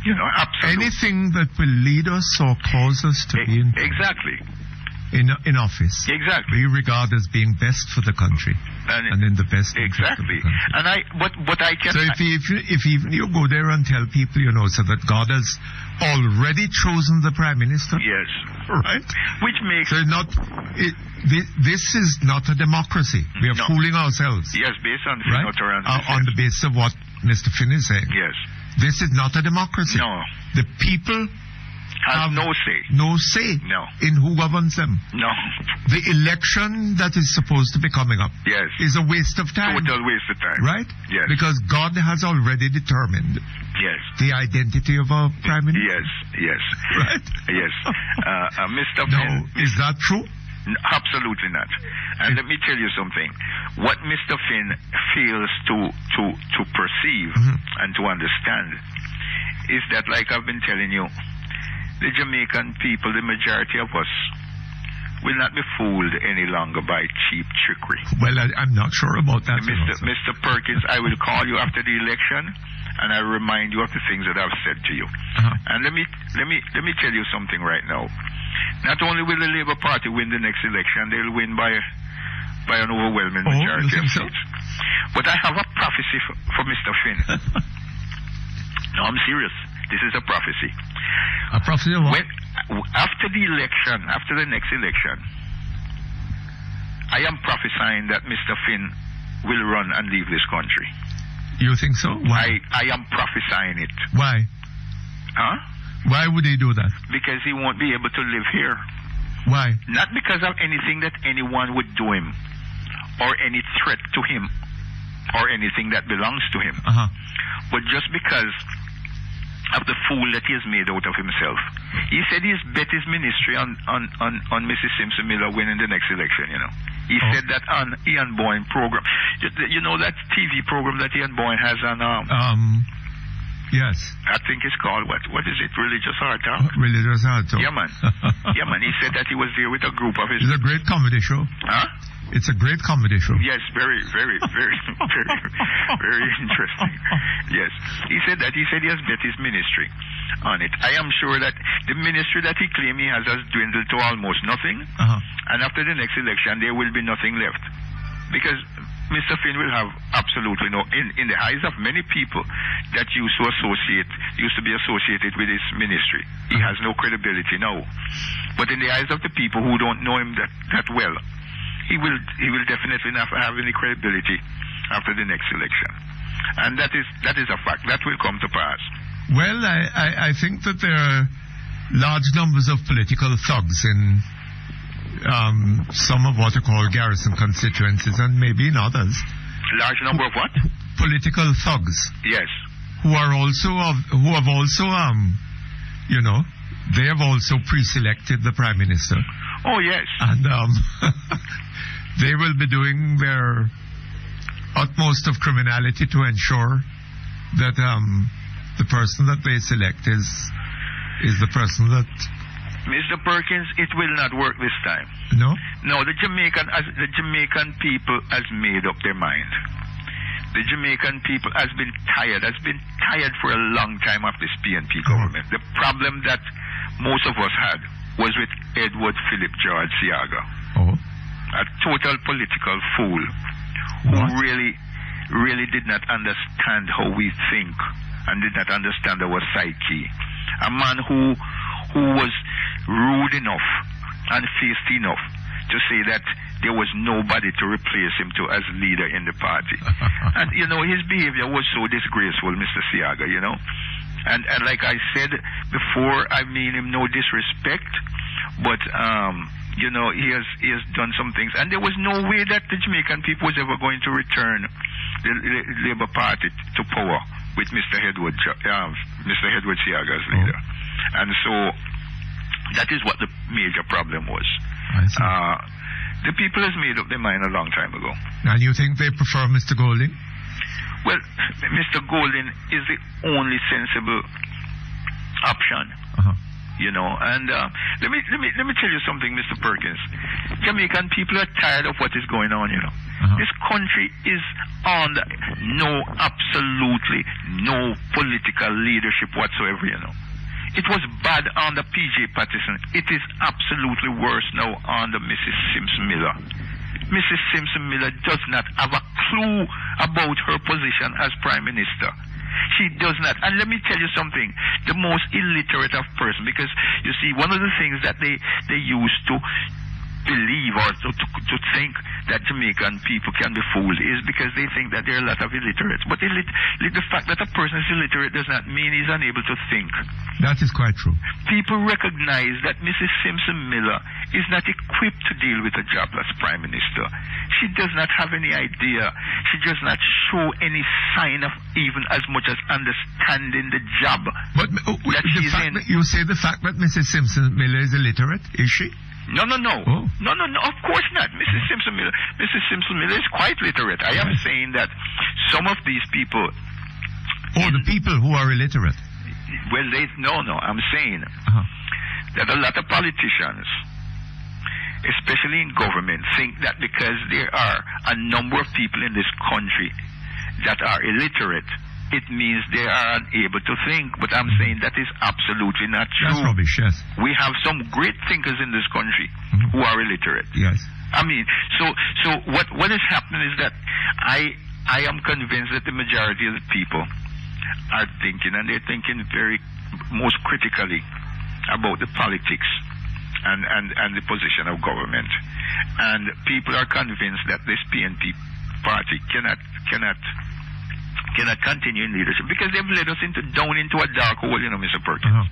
Absolutely. Anything that will lead us or cause us to be in office. Exactly. We regard as being best for the country and in the best interest of the country. And but I can. So if even you go there and tell people, so that God has already chosen the Prime Minister. Yes. Right. Which makes this is not a democracy. We are fooling ourselves. Yes, based on on the basis of what Mr. Finn is saying. Yes. This is not a democracy. No. The people have no say. No say in who governs them. No. The election that is supposed to be coming up is a waste of time. Total waste of time. Right? Yes. Because God has already determined the identity of our Prime Minister. Yes. Right? Yes. Mr. Now, Finn. is that true? Absolutely not. And let me tell you something. What Mr. Finn fails to perceive and to understand is that, like I've been telling you, the Jamaican people, the majority of us, will not be fooled any longer by cheap trickery. Well, I'm not sure about that. Mr. Perkins, I will call you after the election, and I remind you of the things that I've said to you. And let me tell you something right now. Not only will the Labour Party win the next election, they'll win by an overwhelming majority of seats. But I have a prophecy for Mr. Finn. No, I'm serious. This is a prophecy. A prophecy of what? After the next election, I am prophesying that Mr. Finn will run and leave this country. You think so? Why? I am prophesying it. Why? Huh? Why would he do that? Because he won't be able to live here. Why? Not because of anything that anyone would do him, or any threat to him, or anything that belongs to him, but just because of the fool that he has made out of himself. He said he's bet his ministry on Mrs. Simpson Miller winning the next election, He said that on Ian Boyne program. You know that TV program that Ian Boyne has on... Yes. I think it's called, what is it, Religious Hard Talk? Religious Hard Talk. Yeah, man. He said that he was there with a group of his... It's a great comedy show. Huh? It's a great comedy show. Yes, very, very, very, very, very interesting. Yes. He said he has bet his ministry on it. I am sure that the ministry that he claimed he has dwindled to almost nothing. And after the next election, there will be nothing left. Because Mr. Finn will have absolutely no, in the eyes of many people that used to be associated with his ministry, he has no credibility now. But in the eyes of the people who don't know him that well, he will definitely not have any credibility after the next election. And that is a fact. That will come to pass. Well, I think that there are large numbers of political thugs in some of what are called garrison constituencies, and maybe in others. Large number of what? Political thugs. Yes. who have also they have also pre-selected the Prime Minister. Oh, yes. And they will be doing their utmost of criminality to ensure that the person that they select is the person that... Mr. Perkins, it will not work this time. No? No, the Jamaican people has made up their mind. The Jamaican people has been tired for a long time of this PNP government. The problem that most of us had was with Edward Philip George Siaga. Oh. A total political fool who really did not understand how we think and did not understand our psyche. A man who was rude enough and feisty enough to say that there was nobody to replace him as leader in the party. And, his behavior was so disgraceful, Mr. Siaga, And like I said before, I mean him no disrespect, but, he has done some things. And there was no way that the Jamaican people was ever going to return the Labour Party to power with Mr. Edward Siaga as leader. And so that is what the major problem was. The people has made up their mind a long time ago. And you think they prefer Mr. Golding? Well, Mr. Golding is the only sensible option. And let me tell you something, Mr. Perkins. Jamaican people are tired of what is going on. This country is under absolutely no political leadership whatsoever. It was bad under P.J. Patterson. It is absolutely worse now under Mrs. Simpson-Miller. Mrs. Simpson-Miller does not have a clue about her position as Prime Minister. She does not. And let me tell you something. The most illiterate of person, because you see, one of the things that they used to believe or to think that Jamaican people can be fooled is because they think that there are a lot of illiterates. But the fact that a person is illiterate does not mean he's unable to think. That is quite true. People recognize that Mrs. Simpson-Miller is not equipped to deal with a job as Prime Minister. She does not have any idea. She does not show any sign of even as much as understanding the job but that she's in. You say the fact that Mrs. Simpson-Miller is illiterate, is she? No. Oh. No, of course not. Mrs. Simpson-Miller is quite literate. I am saying that some of these people... Oh, the people who are illiterate. Well, I'm saying that a lot of politicians, especially in government, think that because there are a number of people in this country that are illiterate, it means they are unable to think. But I'm saying that is absolutely not true. That's rubbish, yes. We have some great thinkers in this country who are illiterate. Yes. I mean, so what is happening is that I am convinced that the majority of the people are thinking, and they're thinking most critically about the politics and the position of government. And people are convinced that this PNP party cannot continue in leadership because they've led us down into a dark hole, Mr. Perkins.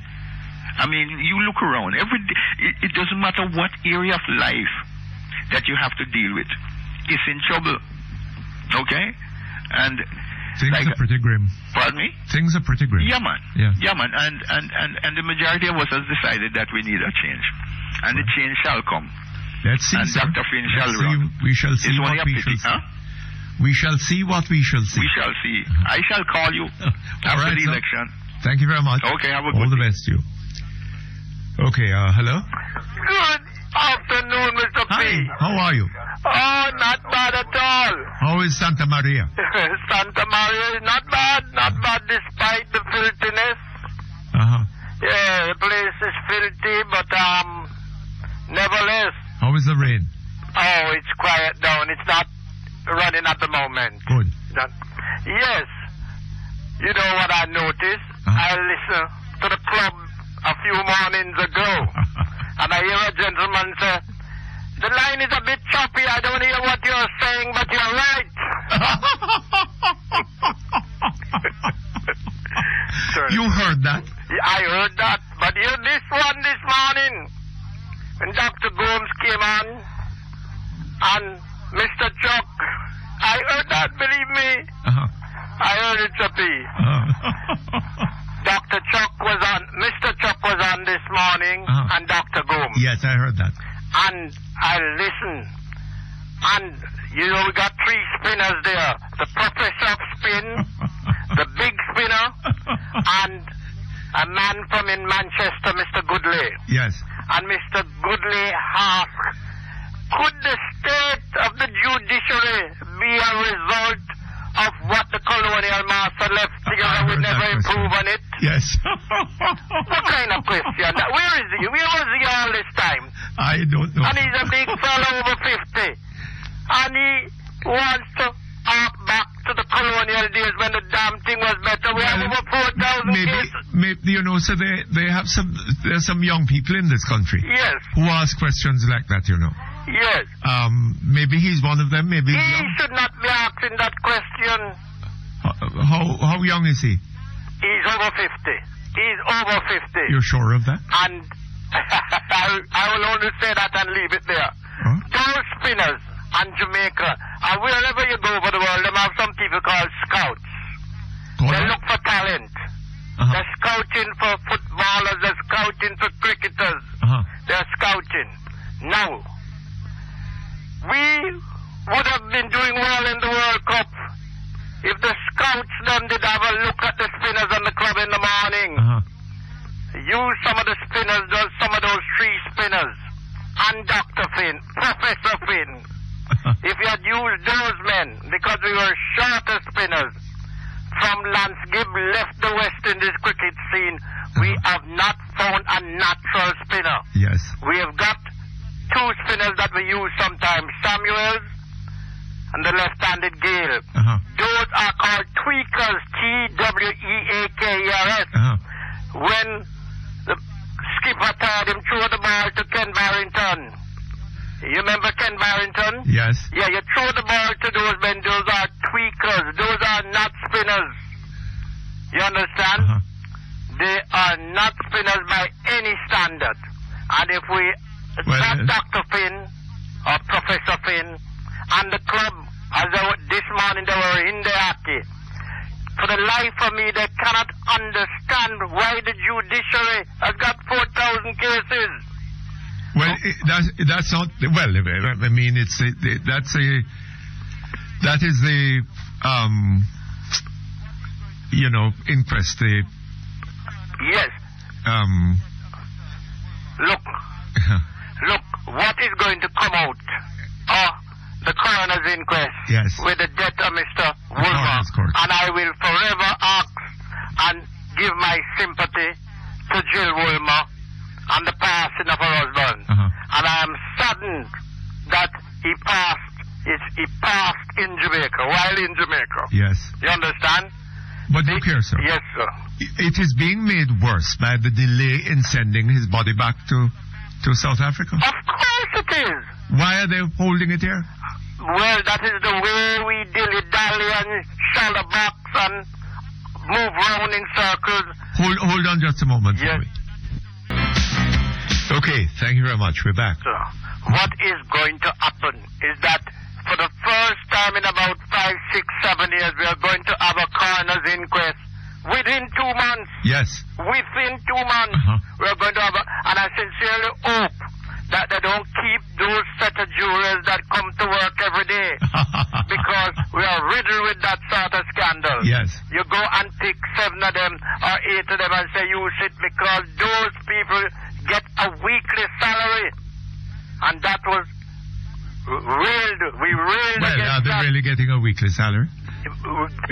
I mean, you look around. It doesn't matter what area of life that you have to deal with. It's in trouble. Okay? And things are pretty grim. Pardon me? Things are pretty grim. Yeah, man. Yeah. Yeah, man. And the majority of us has decided that we need a change. And the change shall come. Let's see. And Dr. Finn shall run. We shall see what we shall see. We shall see what we shall see. We shall see. I shall call you after the election. Thank you very much. Okay, have a good All the day. best to you. Okay, hello? Good afternoon, Mr. P. Hi, how are you? Oh, not bad at all. How is Santa Maria? Santa Maria is not bad despite the filthiness. Yeah, the place is filthy, but nevertheless. How is the rain? Oh, it's quiet down. It's not running at the moment. Good. Yes. You know what I noticed? I listened to the club a few mornings ago, and I hear a gentleman say, the line is a bit choppy. I don't hear what you're saying, but you're right. You heard that? I heard that. But hear this one this morning. When Dr. Gomes came on, and Mr. Chuck, I heard that, believe me. I heard it, Chappie. Mr. Chuck was on this morning, and Dr. Gomes. Yes, I heard that. And I listened. And, we got 3 spinners there. The professor of spin, the big spinner, and a man from in Manchester, Mr. Goodley. Yes. And Mr. Goodley asked, could the state of the judiciary be a result of what the colonial master left together? We never improve on it. Yes. What kind of question? Where is he? Where was he all this time? I don't know. And he's a big fellow over 50. And he wants to hark back to the colonial days when the damn thing was better. We have over 4,000 cases. Maybe, so they have there's some young people in this country. Yes. Who ask questions like that, Yes. Maybe he's one of them. Maybe he should not be asking that question. How young is he? He's over 50. He's over 50. You're sure of that? And I will only say that and leave it there. Huh? Those spinners and Jamaica, and wherever you go over the world, they have some people called scouts. They look for talent. They're scouting for footballers. They're scouting for cricketers. They're scouting. Now, we would have been doing well in the World Cup if the scouts them did have a look at the spinners on the club in the morning. Use some of the spinners, some of those 3 spinners, and Dr. Finn, Professor Finn. If you had used those men, because we were shorter spinners, from Lance Gibb left the West Indies cricket scene, we have not found a natural spinner. Yes. We have got 2 spinners that we use sometimes, Samuels and the left-handed Gale. Those are called tweakers, Tweakers. When the skipper tied him, threw the ball to Ken Barrington. You remember Ken Barrington? Yes. Yeah, you throw the ball to those men. Those are tweakers. Those are not spinners. You understand? They are not spinners by any standard. And if we got Dr. Finn or Professor Finn and the club, as this morning they were in the Aki, for the life of me, they cannot understand why the judiciary has got 4,000 cases. Well, that's not. Well, I mean, that is the inquest. Yes. Look, what is going to come out of the coroner's inquest? Yes. With the death of Mr. Wilmot, and I will forever ask and give my sympathy to Jill Wilmot and the passing of her husband. And I am saddened that he passed in Jamaica, while in Jamaica. Yes. You understand? But look here, sir. Yes, sir. It is being made worse by the delay in sending his body back to South Africa. Of course it is. Why are they holding it here? Well, that is the way we dilly-dally and shadow box and move round in circles. Hold on just a moment. Yes. Okay, thank you very much. We're back. Sir, what is going to happen is that for the first time in about 5, 6, 7 years, we are going to have a coroner's inquest within 2 months. Yes. Within 2 months, we are going to have and I sincerely hope that they don't keep those set of jurors that come to work every day because we are riddled with that sort of scandal. Yes. You go and pick 7 of them or 8 of them and say you sit because those people get a weekly salary, and that was railed. We railed against that. Are they really getting a weekly salary?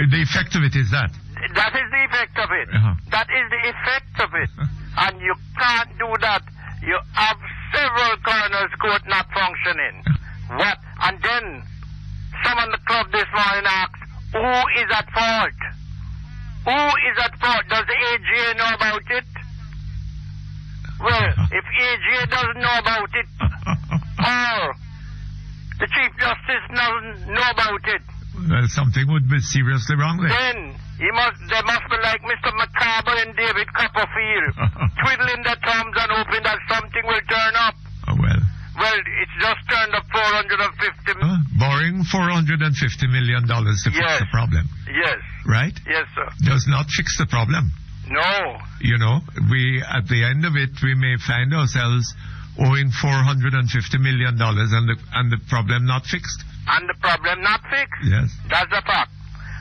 The effect of it is that. That is the effect of it. That is the effect of it. And you can't do that. You have several coroners' court not functioning. What? And then some on the club this morning asked, who is at fault? Who is at fault? Does the AGA know about it? Well, if AGA doesn't know about it, or the Chief Justice doesn't know about it, well, something would be seriously wrong there. Then they must be like Mr. McCarver and David Copperfield, twiddling their thumbs and hoping that something will turn up. Well, it's just turned up $450 million. Borrowing $450 million to fix the problem. Yes. right? Yes, sir. Does not fix the problem. No. You know, at the end of it, we may find ourselves owing $450 million and the problem not fixed. And the problem not fixed. Yes. That's the fact.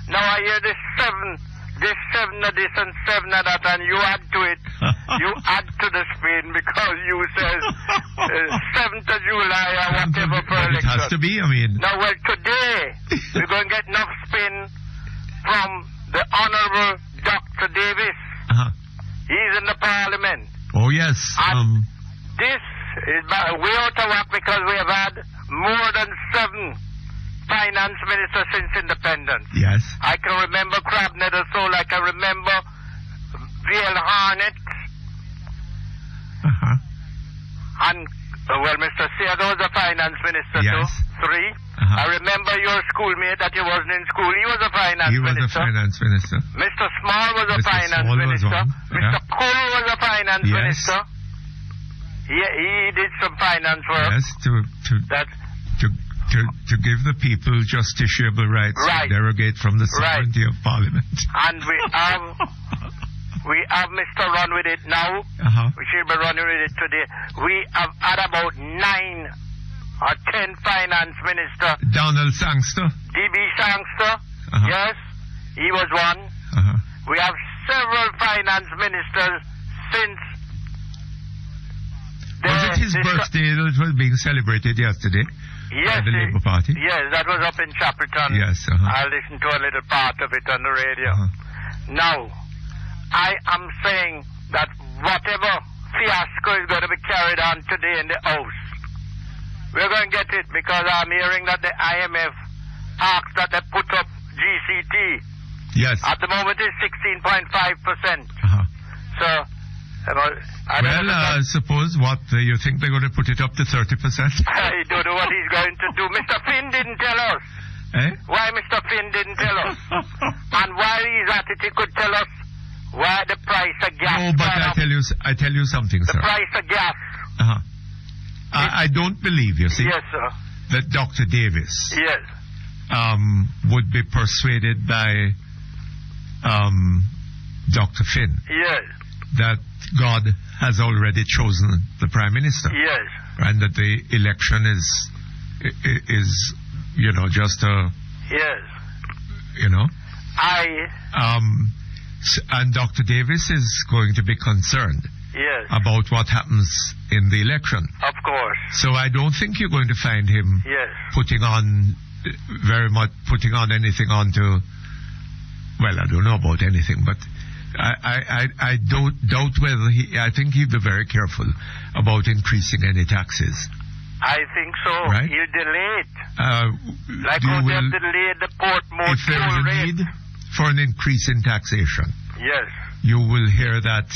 Now I hear this seven of this and seven of that, and you add to it. You add to the spin because you said 7th of July or whatever for election. It has to be, I mean. Now, well, today, we're going to get enough spin from the Honorable Dr. Davis. Uh-huh. He's in the Parliament. Oh, yes. And this is way out of whack because we have had more than 7 finance ministers since independence. Yes. I can remember Crabnet or so, I can remember V.L. Harnett. Uh-huh. And, well, Mr. Seager was a finance minister yes. too. 3. Uh-huh. I remember your schoolmate that he wasn't in school. He was a finance minister. He was a finance minister. Mr. Small was a Mr. finance Small minister. Was Mr. Cole was a finance yes. minister. He did some finance work. Yes, to give the people justiciable rights to derogate from the sovereignty of Parliament. And we have Mr. Run With It now. Uh-huh. We should be running with it today. We have had about 9 or 10 finance ministers. Donald Sangster. D.B. Sangster. Uh-huh. Yes, he was one. Uh-huh. We have several finance ministers since. Was it his birthday that was being celebrated yesterday? Yes, by the Labour Party? Yes, that was up in Chapelton. Yes, uh-huh. I listened to a little part of it on the radio. Uh-huh. Now, I am saying that whatever fiasco is going to be carried on today in the House, we're going to get it because I'm hearing that the IMF asked that they put up GCT. Yes. At the moment it's 16.5%. Uh-huh. So, I suppose you think they're going to put it up to 30%? I don't know what he's going to do. Mr. Finn didn't tell us. Eh? Why Mr. Finn didn't tell us? And while he's at it, he could tell us why the price of gas. No, but I tell you something, sir. The price of gas. Uh-huh. I don't believe, you see. Yes, sir. That Dr. Davis. Yes. Would be persuaded by Dr. Finn. Yes. That God has already chosen the Prime Minister. Yes. And that the election is just a... Yes. And Dr. Davis is going to be concerned. Yes. About what happens in the election. Of course. So I don't think you're going to find him putting on anything onto... Well, I don't know about anything, but I don't doubt whether I think he'd be very careful about increasing any taxes. I think so. Right? He'll delay it. Like how they have delayed the Portmore if there is a need for an increase in taxation, yes, you will hear that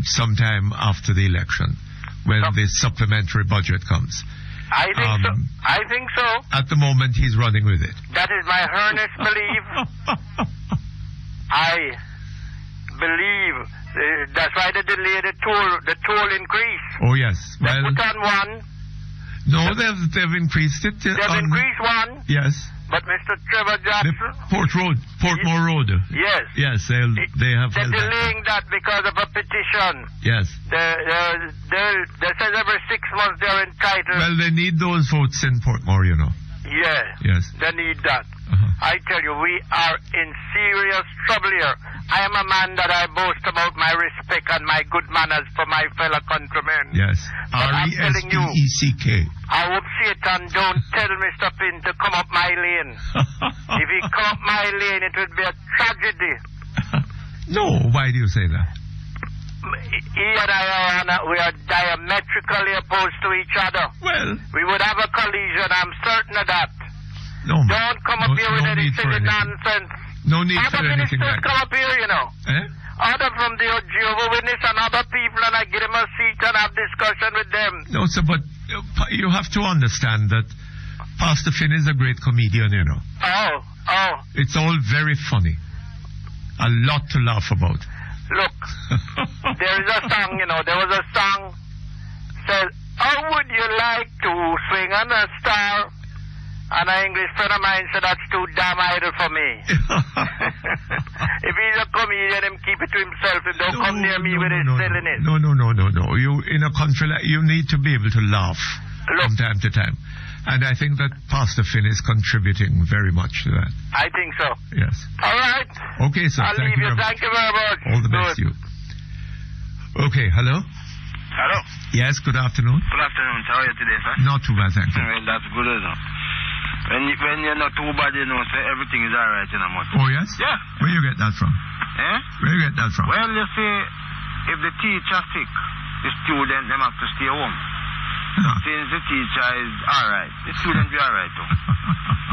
sometime after the election when the supplementary budget comes. I think so. I think so. At the moment, he's running with it. That is my earnest belief. I believe that's why they delayed the toll increase. Oh yes. They put on one. No, they've increased it. They've increased one. Yes. But Mr. Trevor Jackson... Portmore Road. Yes. Yes, they have... They're delaying that because of a petition. Yes. They said every 6 months they're entitled... Well, they need those votes in Portmore, Yeah. Yes. They need that. Uh-huh. I tell you, we are in serious trouble here. I am a man that I boast about my respect and my good manners for my fellow countrymen. Yes. R-E-S-P-E-C-K. I hope Satan don't tell Mr. Finn to come up my lane. If he come up my lane, it would be a tragedy. No, why do you say that? He and I we are diametrically opposed to each other. Well... We would have a collision, I'm certain of that. No, don't come up here with any silly nonsense. No need for anything like that. Other ministers come up here, Eh? Other from the Jehovah's Witness and other people, and I give them a seat and have discussion with them. No, sir, but you have to understand that Pastor Finn is a great comedian, Oh. It's all very funny. A lot to laugh about. Look, there is a song, there was a song, says, how would you like to swing on a star And an English friend of mine said that's too damn idle for me. If he's a comedian, him keep it to himself. He don't come near me with his silliness. No. You, in a country like, you need to be able to laugh from time to time. And I think that Pastor Finn is contributing very much to that. I think so. Yes. All right. Okay, sir. I'll leave you. Thank you very much. All the best to you. Okay, hello? Hello. Yes, good afternoon. Good afternoon. How are you today, sir? Not too bad, thank you. Well, that's good, isn't it? When you're not too bad, you know, so everything is all right in a month. Oh, yes? Yeah. Where you get that from? Eh? Where you get that from? Well, you see, if the teacher sick, the student, them have to stay home. Since the teacher is all right, the student be all right, too.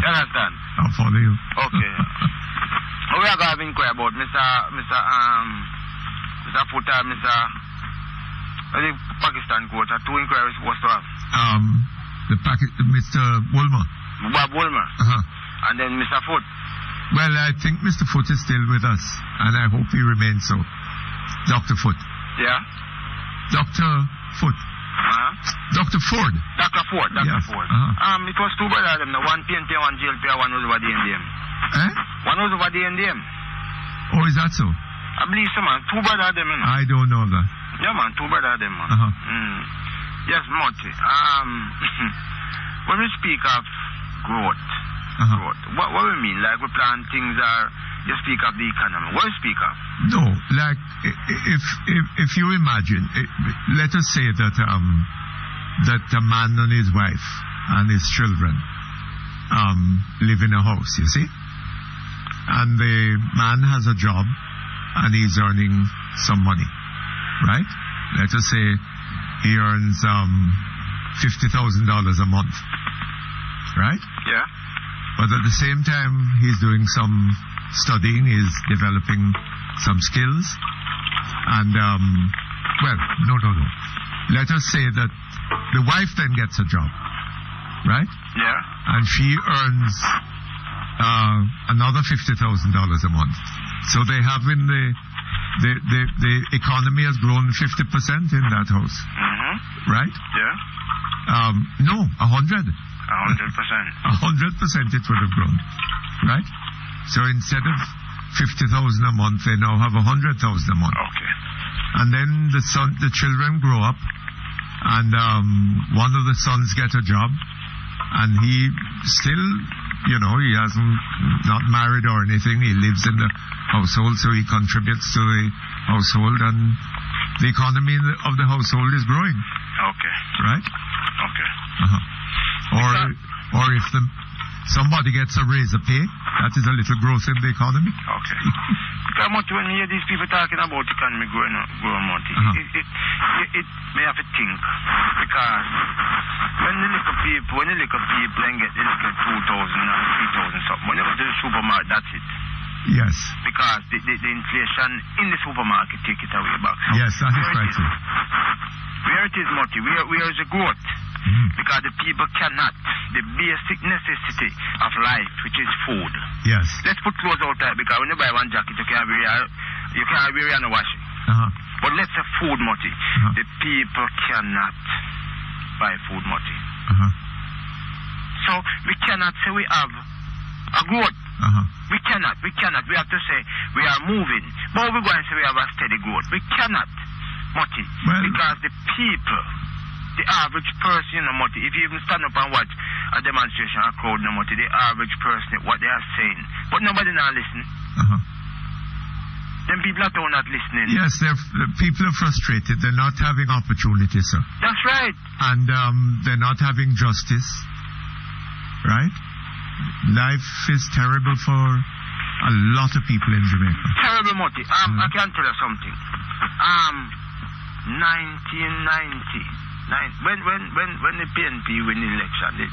You understand? I'll follow you. Okay. We are going to inquire about Mr. Futter, the Pakistan coach. Two inquiries supposed to have. Mr. Wilmot. Bob Wilmot. And then Mr. Foot. Well, I think Mr. Foot is still with us, and I hope he remains so. Dr. Foot. Yeah? Dr. Foot. Dr. Ford. Dr. Ford. Yes. Ford. It was two brothers, them. One PNP, one GLP, one was over the NDM. Eh? One was over the NDM. Oh, is that so? I believe so, man. Two brothers, them, man. I don't know that. Yeah, man. Two brothers, them, man. Yes, Mutty. When we speak of growth, what we mean? Like we plan things are, you speak of the economy. What we speak of? No, like if you imagine, let us say that a man and his wife and his children live in a house, you see, and the man has a job and he's earning some money, right? Let us say he earns $50,000 a month, right? Yeah. But at the same time, he's doing some studying, he's developing some skills, and well, no. Let us say that the wife then gets a job, right? Yeah. And she earns another $50,000 a month. So they have the economy has grown 50% in that house, right? Yeah. No, 100. 100%. 100% it would have grown, right? So instead of 50,000 a month, they now have 100,000 a month. Okay. And then the children grow up, and one of the sons gets a job, and he still, he hasn't not married or anything. He lives in the household, so he contributes to the household, and the economy of the household is growing. Okay. Right? Okay. Or if somebody gets a raise of pay, that is a little growth in the economy. Okay. Because when you hear these people talking about economy growing Mutty, it may have to think. Because when you look at people and get the little 2,000 or 3,000 something, when you go to the supermarket, that's it. Yes. Because the inflation in the supermarket take it away back. So yes, that is right. Where it is, Mutty, where is the growth? Because the people cannot, the basic necessity of life, which is food. Yes. Let's put clothes out there, because when you buy one jacket, you can't wear it and wash it. But let's say food, Mutty. The people cannot buy food, Mutty. So we cannot say we have a growth. We cannot. We have to say we are moving. But we're going to say we have a steady growth. We cannot, Mutty, because the people, the average person, Mutty, if you even stand up and watch a demonstration, a crowd, Mutty, the average person, what they are saying, but nobody now listen. Then people are not listening. Yes, the people are frustrated. They're not having opportunity, sir. That's right. And they're not having justice, right? Life is terrible for a lot of people in Jamaica. Terrible, Mutty. I can tell you something. 1990. When the PNP win the election, the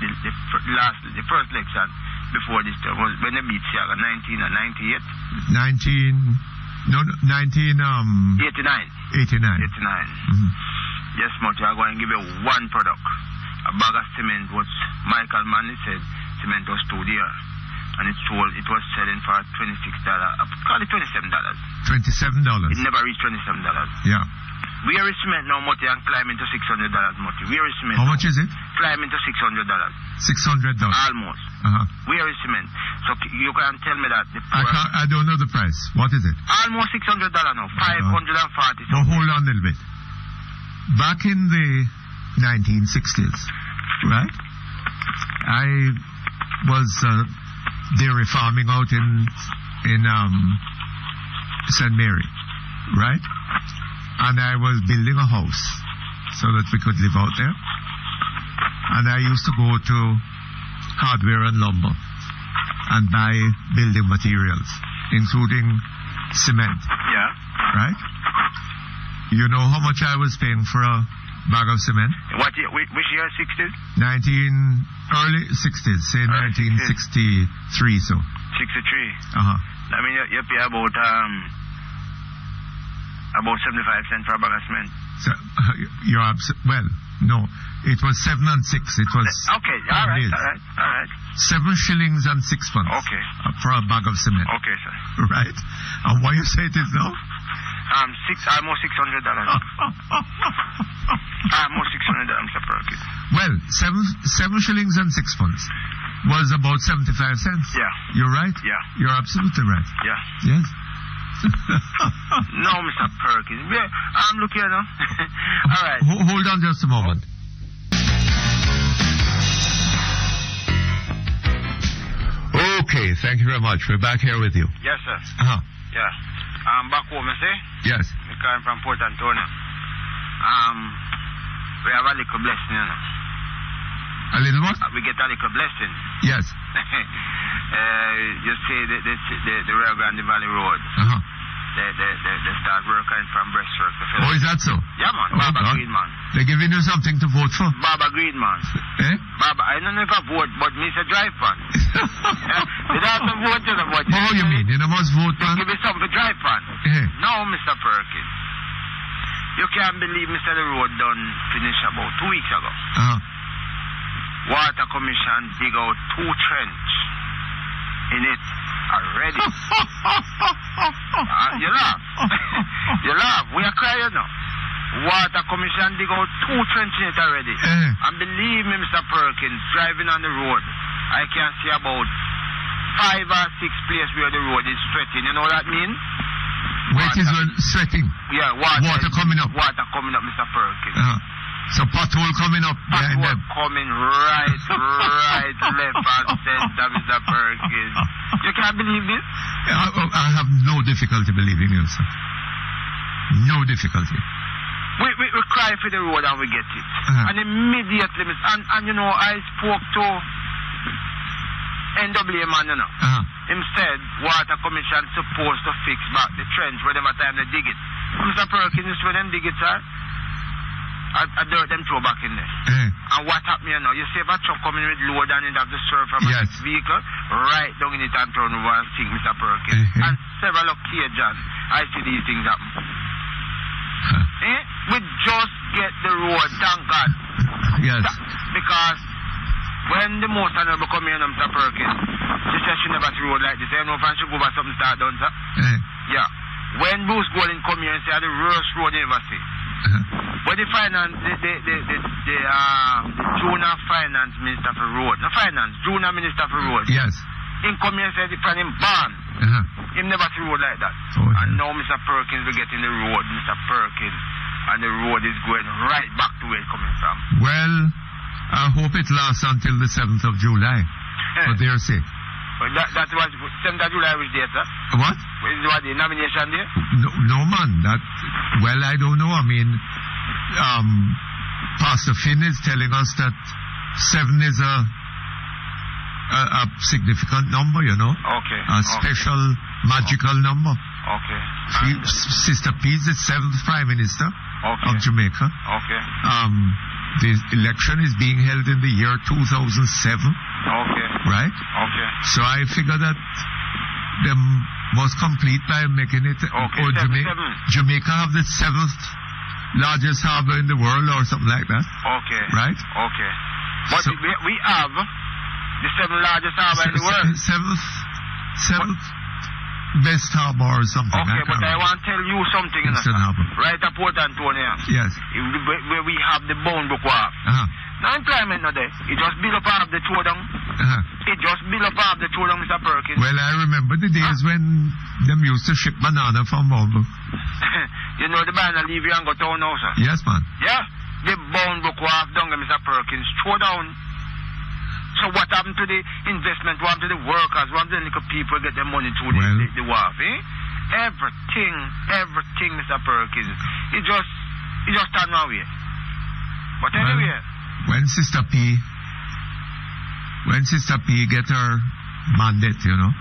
first election before this term was when they beat Siaga, 19 or 98? 89. Yes, Mutty, I'm going to give you one product. A bag of cement was, Michael Manley said, cement was $2 there. And it was selling for $26. Call it $27. $27? It never reached $27. Yeah. Where is cement now, Mutty, and climbing to $600, Mutty? Where is cement? How much is it? Climbing to $600. $600. Almost. Where is cement? So you can tell me that. I don't know the price. What is it? Almost $600 now. $540. Well, hold on a little bit. Back in the 1960s, right? I was dairy farming out in St. Mary, right? And I was building a house so that we could live out there. And I used to go to hardware and lumber and buy building materials, including cement. Yeah. Right? You know how much I was paying for a bag of cement? What year? Which year? 60s? Early 60s, say 1963, so. 63. I mean, you pay about 75 cents for a bag of cement. So, well, no. It was 7 and 6. It was... Okay, all right. 7 shillings and 6 pence. Okay. For a bag of cement. Okay, sir. Right. And what you say it is now? Almost $600. Almost $600, Mr. Perkins. Well, 7 shillings and 6 pence was about 75 cents. Yeah. You're right? Yeah. You're absolutely right. Yeah. Yes. No, Mr. Perkins. I'm looking now. All right. Hold on just a moment. Okay, thank you very much. We're back here with you. Yes, sir. Yeah. I'm back home, you see? Yes. I'm coming from Port Antonio. We have a little blessing, you know. A little what? We get a little blessing. Yes. You see the Rio Grande Valley Road. They start working from breastwork. Oh, is that so? Yeah, man. Baba Green, man. They're giving you something to vote for? Baba Green, man. Eh? Baba, I don't know if I vote, but me say drive, man. You don't have to vote, you know, but... How you mean? You must vote, man? Give me something to drive, man. No, Mr. Perkins. You can't believe, Mr. The road done finish about 2 weeks ago. Water Commission dig out 2 trench in it already. You laugh. You laugh. We are crying now. Water Commission dig out 2 trench in it already. And believe me, Mr. Perkins, driving on the road, I can see about 5 or 6 places where the road is sweating. You know what that means? Where is sweating? Yeah, water coming up. Water coming up, Mr. Perkins. So pothole coming up behind them. Coming right, left, and center, Mr. Perkins. You can't believe this? I have no difficulty believing you, sir. No difficulty. We cry for the road and we get it. And immediately, and you know, I spoke to NWA man, you know. Him said, Water Commission supposed to fix back the trench whenever time they dig it. Mr. Perkins, when them dig it, sir, I dirt them throw back in there. And what happened, you know, you see if a truck coming with load and it have to serve from a vehicle, right down in it and turn over and sink, Mr. Perkins. And several occasions, I see these things happen. We just get the road, thank God. Yes. Because when the most honorable come here, Mr. Perkins, she said she never see road like this. You know if she go over something start done, sir? Yeah. When Bruce Golden come here and say the worst road you ever see. But the finance, the junior finance minister for road, no finance, junior minister for road. Yes. Him come here and say the friend him ban. Him never see road like that. And now Mr. Perkins will get in the road, Mr. Perkins, and the road is going right back to where it's coming from. Well, I hope it lasts until the 7th of July, for their sake. Well, that was 7th of July, which day, sir? What? Is what, the nomination day? No, man. Well, I don't know. I mean, Pastor Finn is telling us that 7 is a significant number, you know. Okay. A special, magical number. Okay. Sister P is the 7th Prime Minister of Jamaica. Okay. The election is being held in the year 2007. Okay. Right? Okay. So I figure that they must complete by making it. Okay. Or Jamaica have the 7th largest harbor in the world or something like that. Okay. Right? Okay. But so, we have the 7th largest harbor in the world. 7th. West Harbor or something. Okay, but I want to tell you something. Eastern Harbor. Right at Port Antonio. Yes. Where we have the Boundbrook Wharf. No employment not there. It just build up half the two down. It just build up half the two down, Mr. Perkins. Well, I remember the days when them used to ship banana from Boundbrook. You know the banana leave you and go town now, sir? Yes, man. Yeah. The Boundbrook Wharf down there, Mr. Perkins. Throw down. So what happened to the investment? What happened to the workers? What happened to the little people get their money through the wharf? Everything, Mr. Perkins. It just turned away. But anyway. When Sister P get her mandate, you know,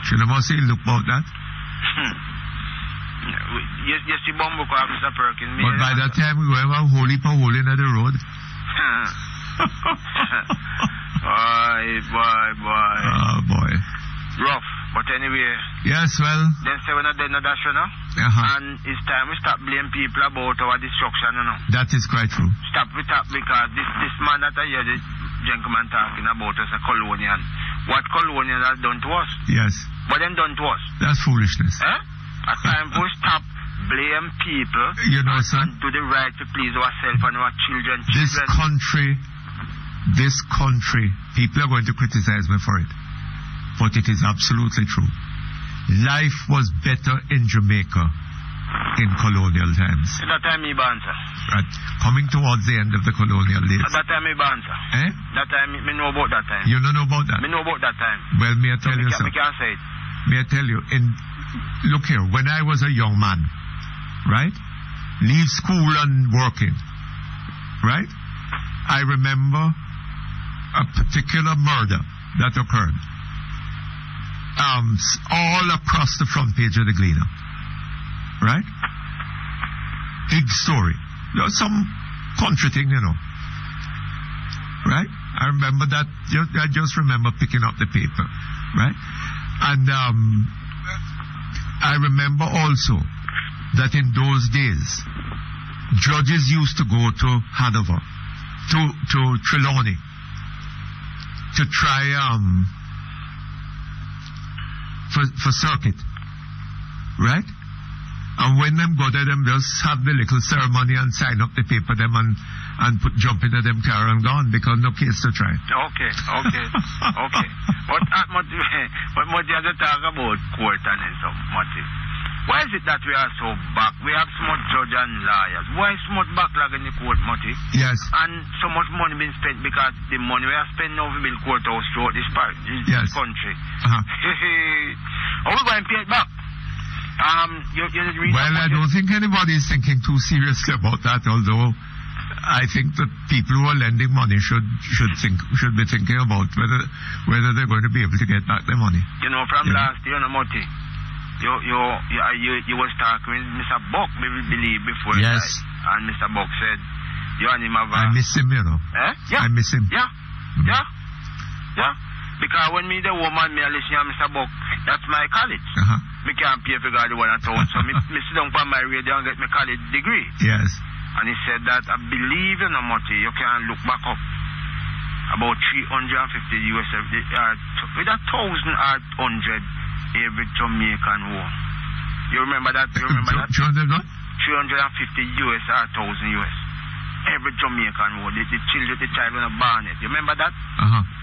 she never say look about that. You see Boundbrook Wharf, Mr. Perkins. But by that time we were a hole in the road. Boy. Oh, boy. Rough. But anyway. Yes, well. Then say we're not dead, no dash, you know. And it's time we stop blaming people about our destruction, you know. That is quite true. Stop with that because this man that I hear the gentleman talking about is a colonial. What colonial has done to us? Yes. What them done to us? That's foolishness. At time we stop blame people, you know, and do the right to please ourselves and our children. This country, people are going to criticize me for it, but it is absolutely true. Life was better in Jamaica in colonial times. At that time, sir. Right. Coming towards the end of the colonial days. At that time, sir. That time, me know about that time. You don't know about that? Me know about that time. Well, may I tell you something? Me can't say it. May I tell you, look here, when I was a young man, right? Leave school and working, right? I remember a particular murder that occurred all across the front page of the Gleaner, right? Big story. There's some country thing, you know, right? I remember that. I just remember picking up the paper, right? And I remember also that in those days, judges used to go to Hanover, to Trelawney, to try for circuit, right? And when them go there, them just have the little ceremony and sign up the paper them and jump into them car and gone because no case to try. Okay. But what you have to talk about court and so much. Why is it that we are so back? We have so much judge and lawyers. Why is so much backlog in the court, Mutty? Yes. And so much money being spent because the money we are spending now to build courthouse throughout this country. Are we going to pay it back? Well, I don't think anybody is thinking too seriously about that, although I think that people who are lending money should be thinking about whether they're going to be able to get back their money. You know, from last year, Mutty, you was talking with Mr. Buck, believe, before. Yes. He died. And Mr. Buck said, you and him have I miss him, you know. Yeah. I miss him. Yeah. Because when me the woman, me listen to Mr. Buck, that's my college. Me can't pay for God the one at all. So me sit down on my radio and get my college degree. Yes. And he said that, I believe in Mutty, you can look back up about 350 US, with 1,000 or 100 every Jamaican war. You remember that? 300 350 what? US or 1,000 US. Every Jamaican war. The children, the child when born it. You remember that?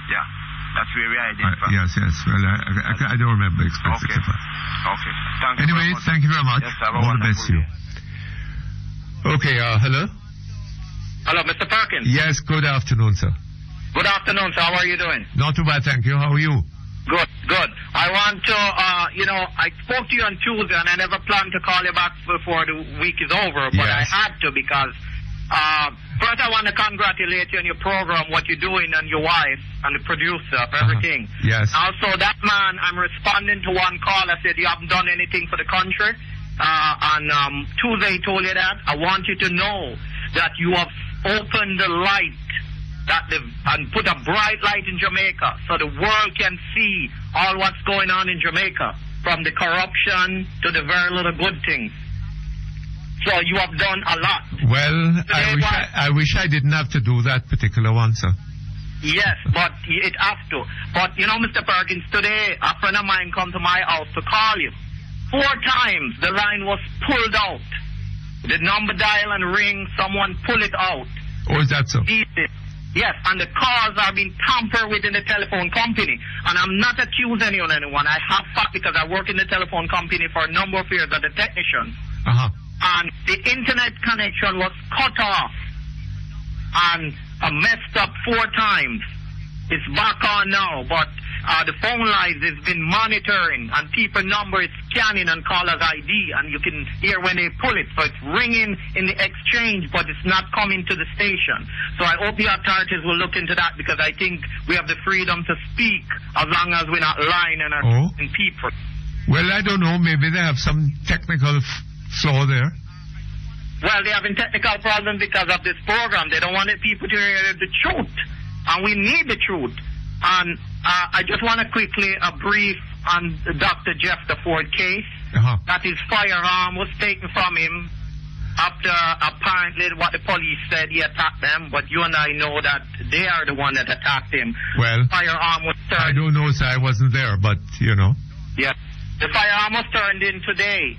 Yeah. That's where we identify. Yes. Well, I don't remember explicitly. Okay. Anyway, thank you very much. Yes, all the best to you. Okay, hello? Hello, Mr. Perkins. Yes, good afternoon, sir. Good afternoon, sir. How are you doing? Not too bad, thank you. How are you? Good. I want to, I spoke to you on Tuesday, and I never planned to call you back before the week is over, but I had to because, first I want to congratulate you on your program, what you're doing, and your wife, and the producer for everything. Yes. Also, that man, I'm responding to one call. I said, you haven't done anything for the country. On Tuesday, he told you that. I want you to know that you have opened the light and put a bright light in Jamaica so the world can see all what's going on in Jamaica, from the corruption to the very little good things. So you have done a lot. Well, I wish I didn't have to do that particular one, sir. Yes, but it has to. But, you know, Mr. Perkins, today a friend of mine come to my house to call you. 4 times the line was pulled out. The number dial and ring, someone pull it out. Oh, is that so? Yes, and the calls are being tampered with in the telephone company. And I'm not accusing anyone. I have fact because I work in the telephone company for a number of years as a technician. And the internet connection was cut off and messed up 4 times. It's back on now, but the phone lines has been monitoring and people number is scanning and callers ID, and you can hear when they pull it. So it's ringing in the exchange, but it's not coming to the station. So I hope the authorities will look into that, because I think we have the freedom to speak as long as we're not lying and are people. Well, I don't know. Maybe they have some technical flaw there. Well, they're having technical problems because of this program. They don't want the people to hear the truth. And we need the truth. And I just want to quickly brief on Dr. Jeff the Ford case. That his firearm was taken from him after apparently what the police said he attacked them. But you and I know that they are the one that attacked him. Well, firearm was turned. I don't know, sir. I wasn't there, but, you know. Yeah. The firearm was turned in today.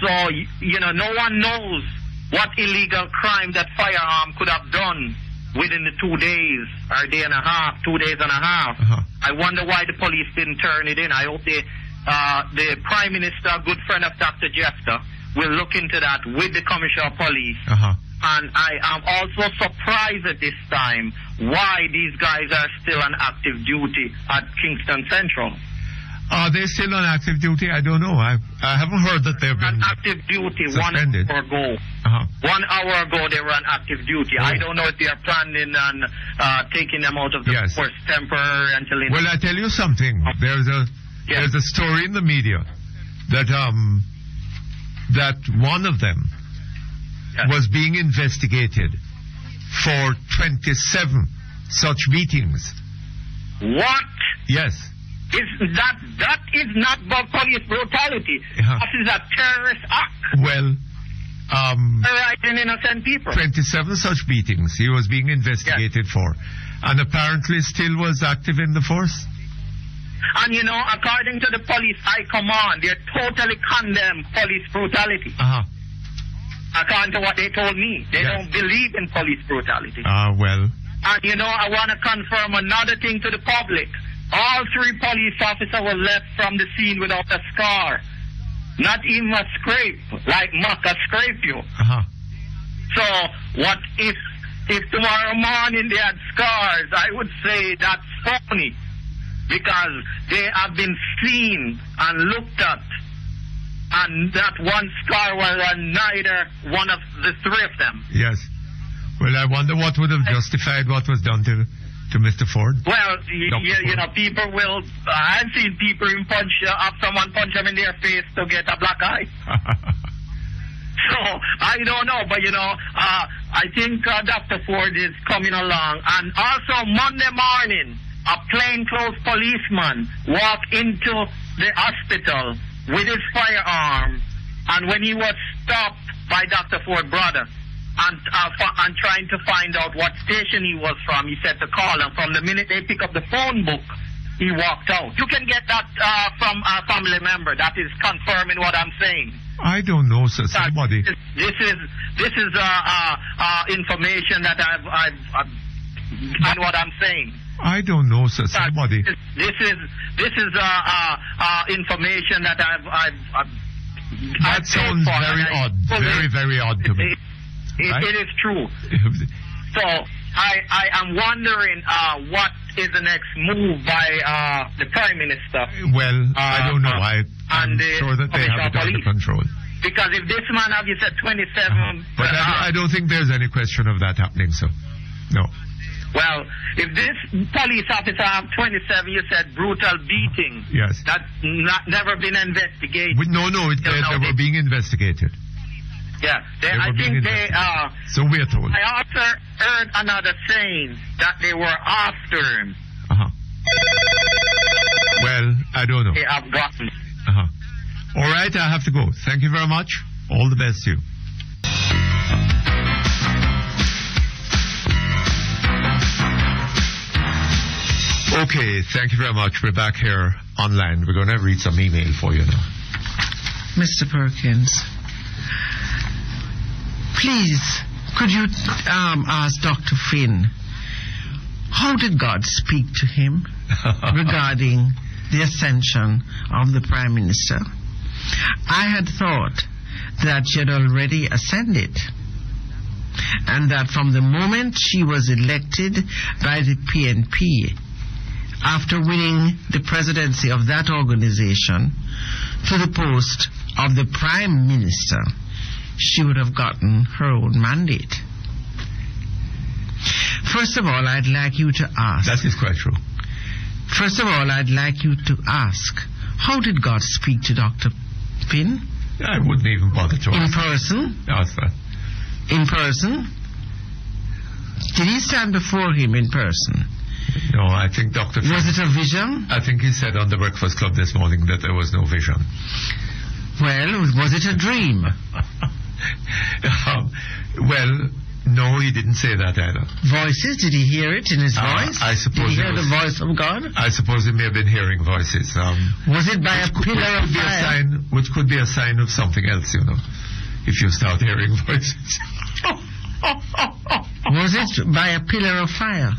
So, you know, no one knows what illegal crime that firearm could have done within the 2 days or day and a half, 2 days and a half. I wonder why the police didn't turn it in. I hope the Prime Minister, a good friend of Dr. Jeffter, will look into that with the Commissioner of Police. And I am also surprised at this time why these guys are still on active duty at Kingston Central. Are they still on active duty? I don't know. I haven't heard that they've been on active duty suspended. 1 hour ago. 1 hour ago they were on active duty. I don't know if they are planning on taking them out of the force temporary until... Well, I tell you something. There's a story in the media that that one of them was being investigated for 27 such beatings. What? Yes. That is not police brutality. That is a terrorist act. Well, terrorizing innocent people. 27 such beatings he was being investigated for, and apparently still was active in the force. And you know, according to the police high command, they totally condemn police brutality. According to what they told me, they don't believe in police brutality. Well. And you know, I want to confirm another thing to the public. All 3 police officers were left from the scene without a scar. Not even a scrape, like Maka scrape you. So, what if tomorrow morning they had scars? I would say that's phony, because they have been seen and looked at, and that one scar was on neither one of the 3 of them. Yes. Well, I wonder what would have justified what was done to Mr. Ford. Well, you know, people will... I've seen people have someone punch them in their face to get a black eye. So, I don't know, but, you know, I think Dr. Ford is coming along. And also, Monday morning, a plainclothes policeman walked into the hospital with his firearm, and when he was stopped by Dr. Ford's brother, and trying to find out what station he was from, he said to call, and from the minute they pick up the phone book, he walked out. You can get that from a family member. That is confirming what I'm saying. I don't know, sir. Somebody. This is information that I've and what I'm saying. I don't know, sir. Somebody. This is information that I've that sounds very odd. Very, very odd to me. It is true. So I am wondering what is the next move by the Prime Minister. Well, I don't know. I'm sure that they have it under control. Because if this man have, you said 27... But I don't think there's any question of that happening, so no. Well, if this police officer have 27, you said brutal beating. Yes. That's never been investigated. No, they were being investigated. Yeah, I think they are. So we're told. I also heard another saying that they were after him. Well, I don't know. They have gotten. All right, I have to go. Thank you very much. All the best to you. Okay, thank you very much. We're back here online. We're going to read some email for you now. Mr. Perkins, please, could you ask Dr. Finn, how did God speak to him regarding the ascension of the Prime Minister? I had thought that she had already ascended, and that from the moment she was elected by the PNP, after winning the presidency of that organization, to the post of the Prime Minister, she would have gotten her own mandate. First of all, I'd like you to ask. That is quite true. First of all, I'd like you to ask, how did God speak to Dr. Finn? I wouldn't even bother to ask. In person? Ask that. In person? Did he stand before him in person? No, I think Dr. Finn... Was it a vision? I think he said on the Breakfast Club this morning that there was no vision. Well, was it a dream? Well, no, he didn't say that either. Voices? Did he hear it in his voice? I suppose. Did he hear the voice of God? I suppose he may have been hearing voices. Was it by a pillar of fire? Which could be a sign of something else, you know, if you start hearing voices. Was it by a pillar of fire?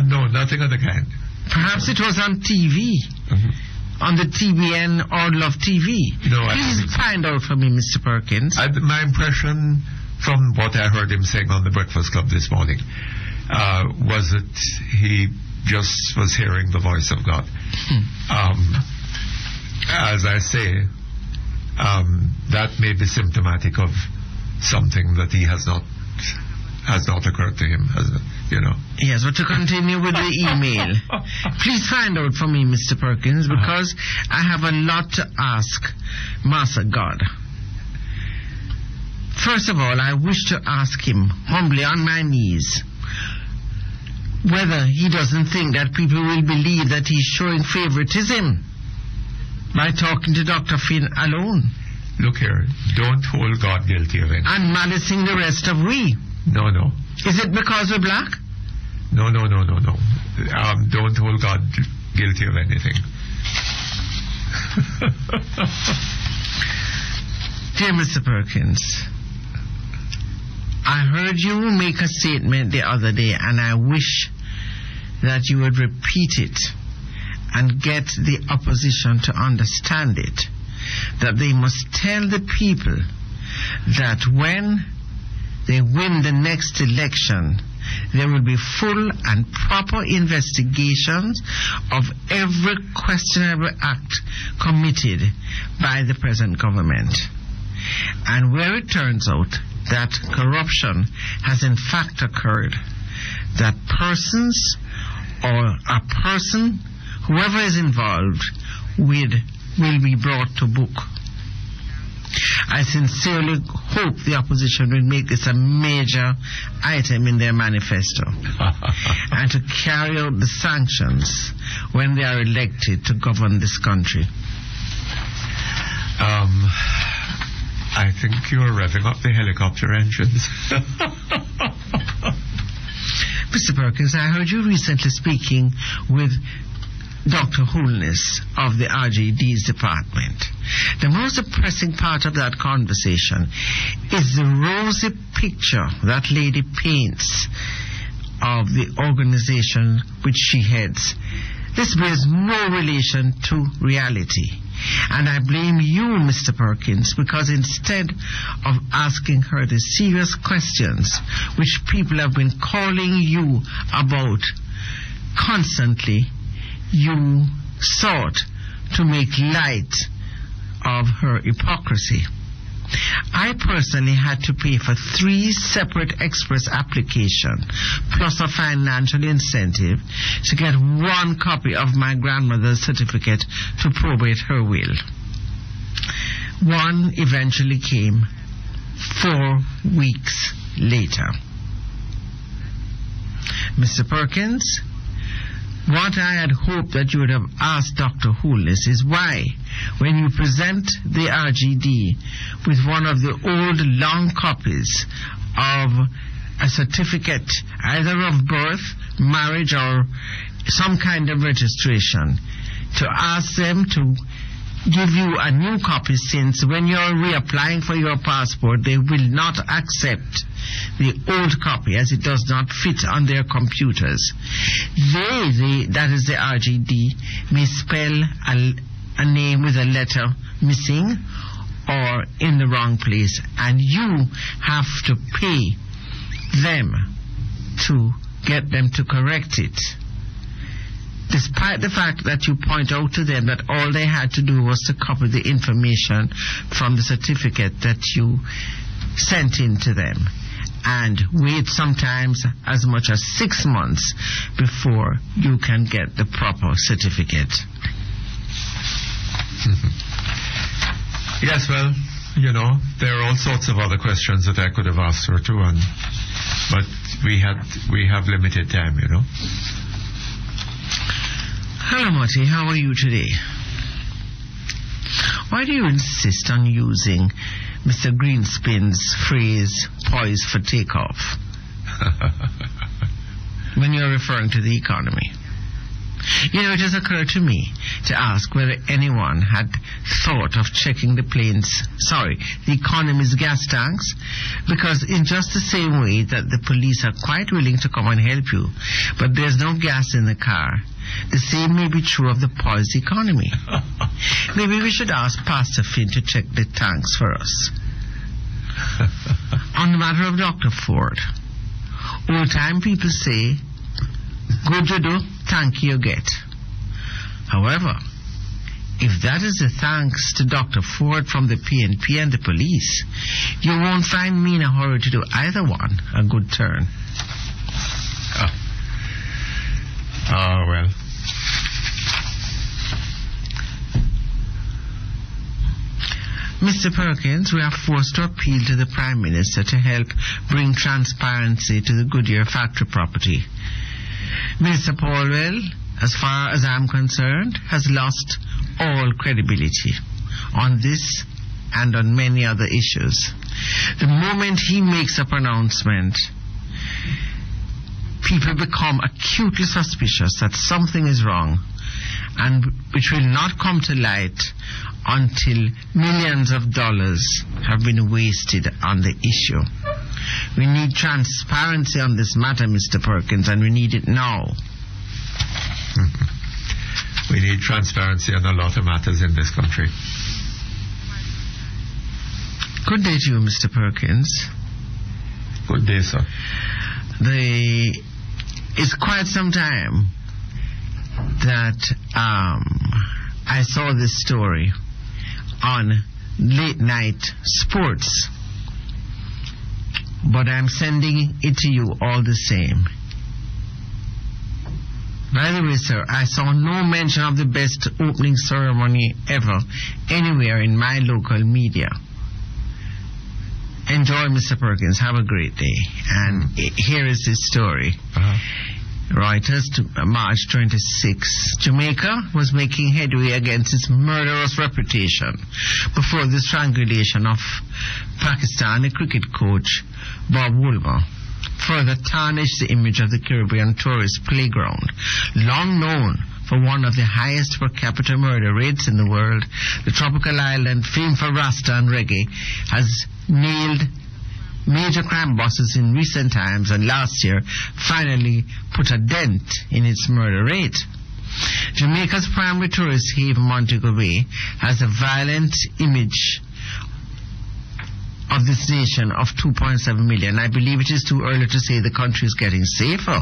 No, nothing of the kind. Perhaps it was on TV. Mm-hmm. On the TBN or Love TV. No, please find out for me, Mr. Perkins. My impression from what I heard him saying on the Breakfast Club this morning was that he just was hearing the voice of God. As I say, that may be symptomatic of something that he has not occurred to him, you know. Yes, but to continue with the email, please find out for me, Mr. Perkins, because I have a lot to ask Master God. First of all, I wish to ask him, humbly on my knees, whether he doesn't think that people will believe that he's showing favoritism by talking to Dr. Finn alone. Look here, don't hold God guilty of anything. And malicing the rest of we. No. Is it because we're black? No. Don't hold God guilty of anything. Dear Mr. Perkins, I heard you make a statement the other day, and I wish that you would repeat it and get the opposition to understand it, that they must tell the people that when they win the next election, there will be full and proper investigations of every questionable act committed by the present government. And where it turns out that corruption has in fact occurred, that persons or a person, whoever is involved, will be brought to book. I sincerely hope the opposition will make this a major item in their manifesto and to carry out the sanctions when they are elected to govern this country. I think you're revving up the helicopter engines. Mr. Perkins, I heard you recently speaking with Dr. Holness of the RGD's department. The most depressing part of that conversation is the rosy picture that lady paints of the organization which she heads. This bears no relation to reality. And I blame you, Mr. Perkins, because instead of asking her the serious questions which people have been calling you about constantly, you sought to make light of her hypocrisy. I personally had to pay for 3 separate express applications plus a financial incentive to get 1 copy of my grandmother's certificate to probate her will. 1 eventually came 4 weeks later. Mr. Perkins, what I had hoped that you would have asked Dr. Holness is why, when you present the RGD with one of the old long copies of a certificate either of birth, marriage, or some kind of registration, to ask them to give you a new copy, since when you're reapplying for your passport, they will not accept the old copy as it does not fit on their computers. That is the RGD, may spell a name with a letter missing or in the wrong place, and you have to pay them to get them to correct it, despite the fact that you point out to them that all they had to do was to copy the information from the certificate that you sent in to them, and wait sometimes as much as 6 months before you can get the proper certificate. Yes, well, you know, there are all sorts of other questions that I could have asked her too, but we have limited time, you know. Hello, Mutty. How are you today? Why do you insist on using Mr. Greenspin's phrase, poised for takeoff, when you're referring to the economy? You know, it has occurred to me to ask whether anyone had thought of checking the economy's gas tanks, because in just the same way that the police are quite willing to come and help you, but there's no gas in the car, the same may be true of the poised economy. Maybe we should ask Pastor Finn to check the tanks for us. On the matter of Dr. Ford, old-time people say, good you do, thank you get. However, if that is the thanks to Dr. Ford from the PNP and the police, you won't find me in a hurry to do either one a good turn. Well. Mr. Perkins, we are forced to appeal to the Prime Minister to help bring transparency to the Goodyear factory property. Mr. Paulwell, as far as I'm concerned, has lost all credibility on this and on many other issues. The moment he makes a pronouncement, people become acutely suspicious that something is wrong, and which will not come to light until millions of dollars have been wasted on the issue. We need transparency on this matter, Mr. Perkins, and we need it now. We need transparency on a lot of matters in this country. Good day to you, Mr. Perkins. Good day, sir. It's quite some time that I saw this story on late night sports, but I'm sending it to you all the same. By the way, sir, I saw no mention of the best opening ceremony ever anywhere in my local media. Enjoy, Mr. Perkins. Have a great day. And here is this story. Reuters, March 26. Jamaica was making headway against its murderous reputation before the strangulation of Pakistani cricket coach Bob Wilmot further tarnished the image of the Caribbean tourist playground. Long known for one of the highest per capita murder rates in the world, the tropical island, famed for Rasta and reggae, has nailed major crime bosses in recent times, and last year finally put a dent in its murder rate. Jamaica's primary tourist haven, Montego Bay, has a violent image of this nation of 2.7 million. I believe it is too early to say the country is getting safer,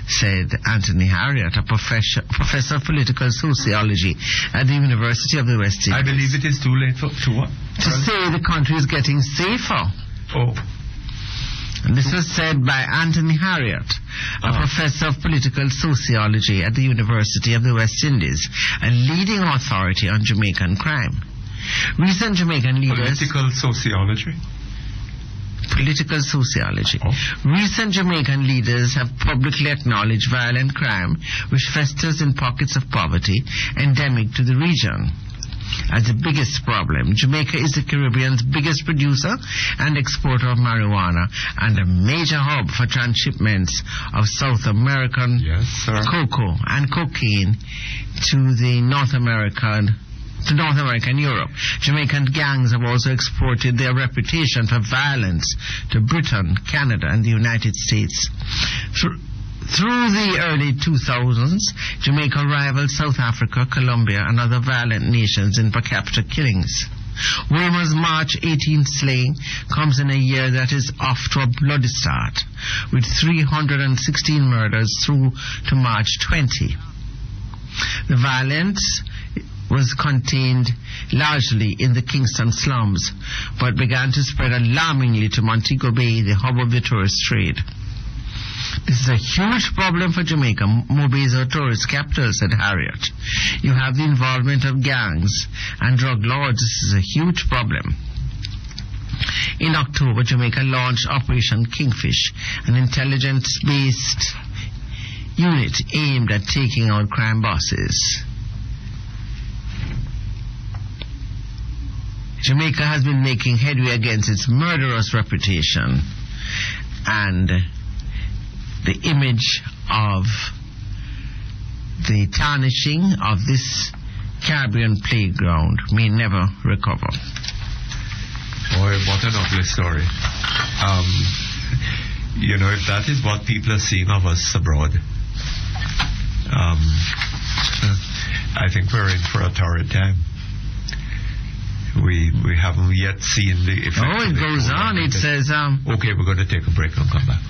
said Anthony Harriott, a professor of political sociology at the University of the West Indies. I believe it is too late to what? To say the country is getting safer. Oh. And this was said by Anthony Harriott, a professor of political sociology at the University of the West Indies, a leading authority on Jamaican crime. Recent Jamaican leaders... Political sociology? Political sociology. Oh. Recent Jamaican leaders have publicly acknowledged violent crime which festers in pockets of poverty endemic to the region. as the biggest problem. Jamaica is the Caribbean's biggest producer and exporter of marijuana and a major hub for transshipments of South American cocoa and cocaine to North America and Europe. Jamaican gangs have also exported their reputation for violence to Britain, Canada, and the United States. Through the early 2000s, Jamaica rivaled South Africa, Colombia, and other violent nations in per capita killings. Wilmot's March 18th slaying comes in a year that is off to a bloody start, with 316 murders through to March 20. The violence was contained largely in the Kingston slums, but began to spread alarmingly to Montego Bay, the hub of the tourist trade. This is a huge problem for Jamaica. Mobay is a tourist capital, said Harriet. You have the involvement of gangs and drug lords. This is a huge problem. In October, Jamaica launched Operation Kingfish, an intelligence-based unit aimed at taking out crime bosses. Jamaica has been making headway against its murderous reputation, and the image of the tarnishing of this Caribbean playground may never recover. Boy, what an ugly story. If that is what people are seeing of us abroad, I think we're in for a torrid time. We haven't yet seen the effect. Oh, it goes on. It says... Okay, we're going to take a break and come back.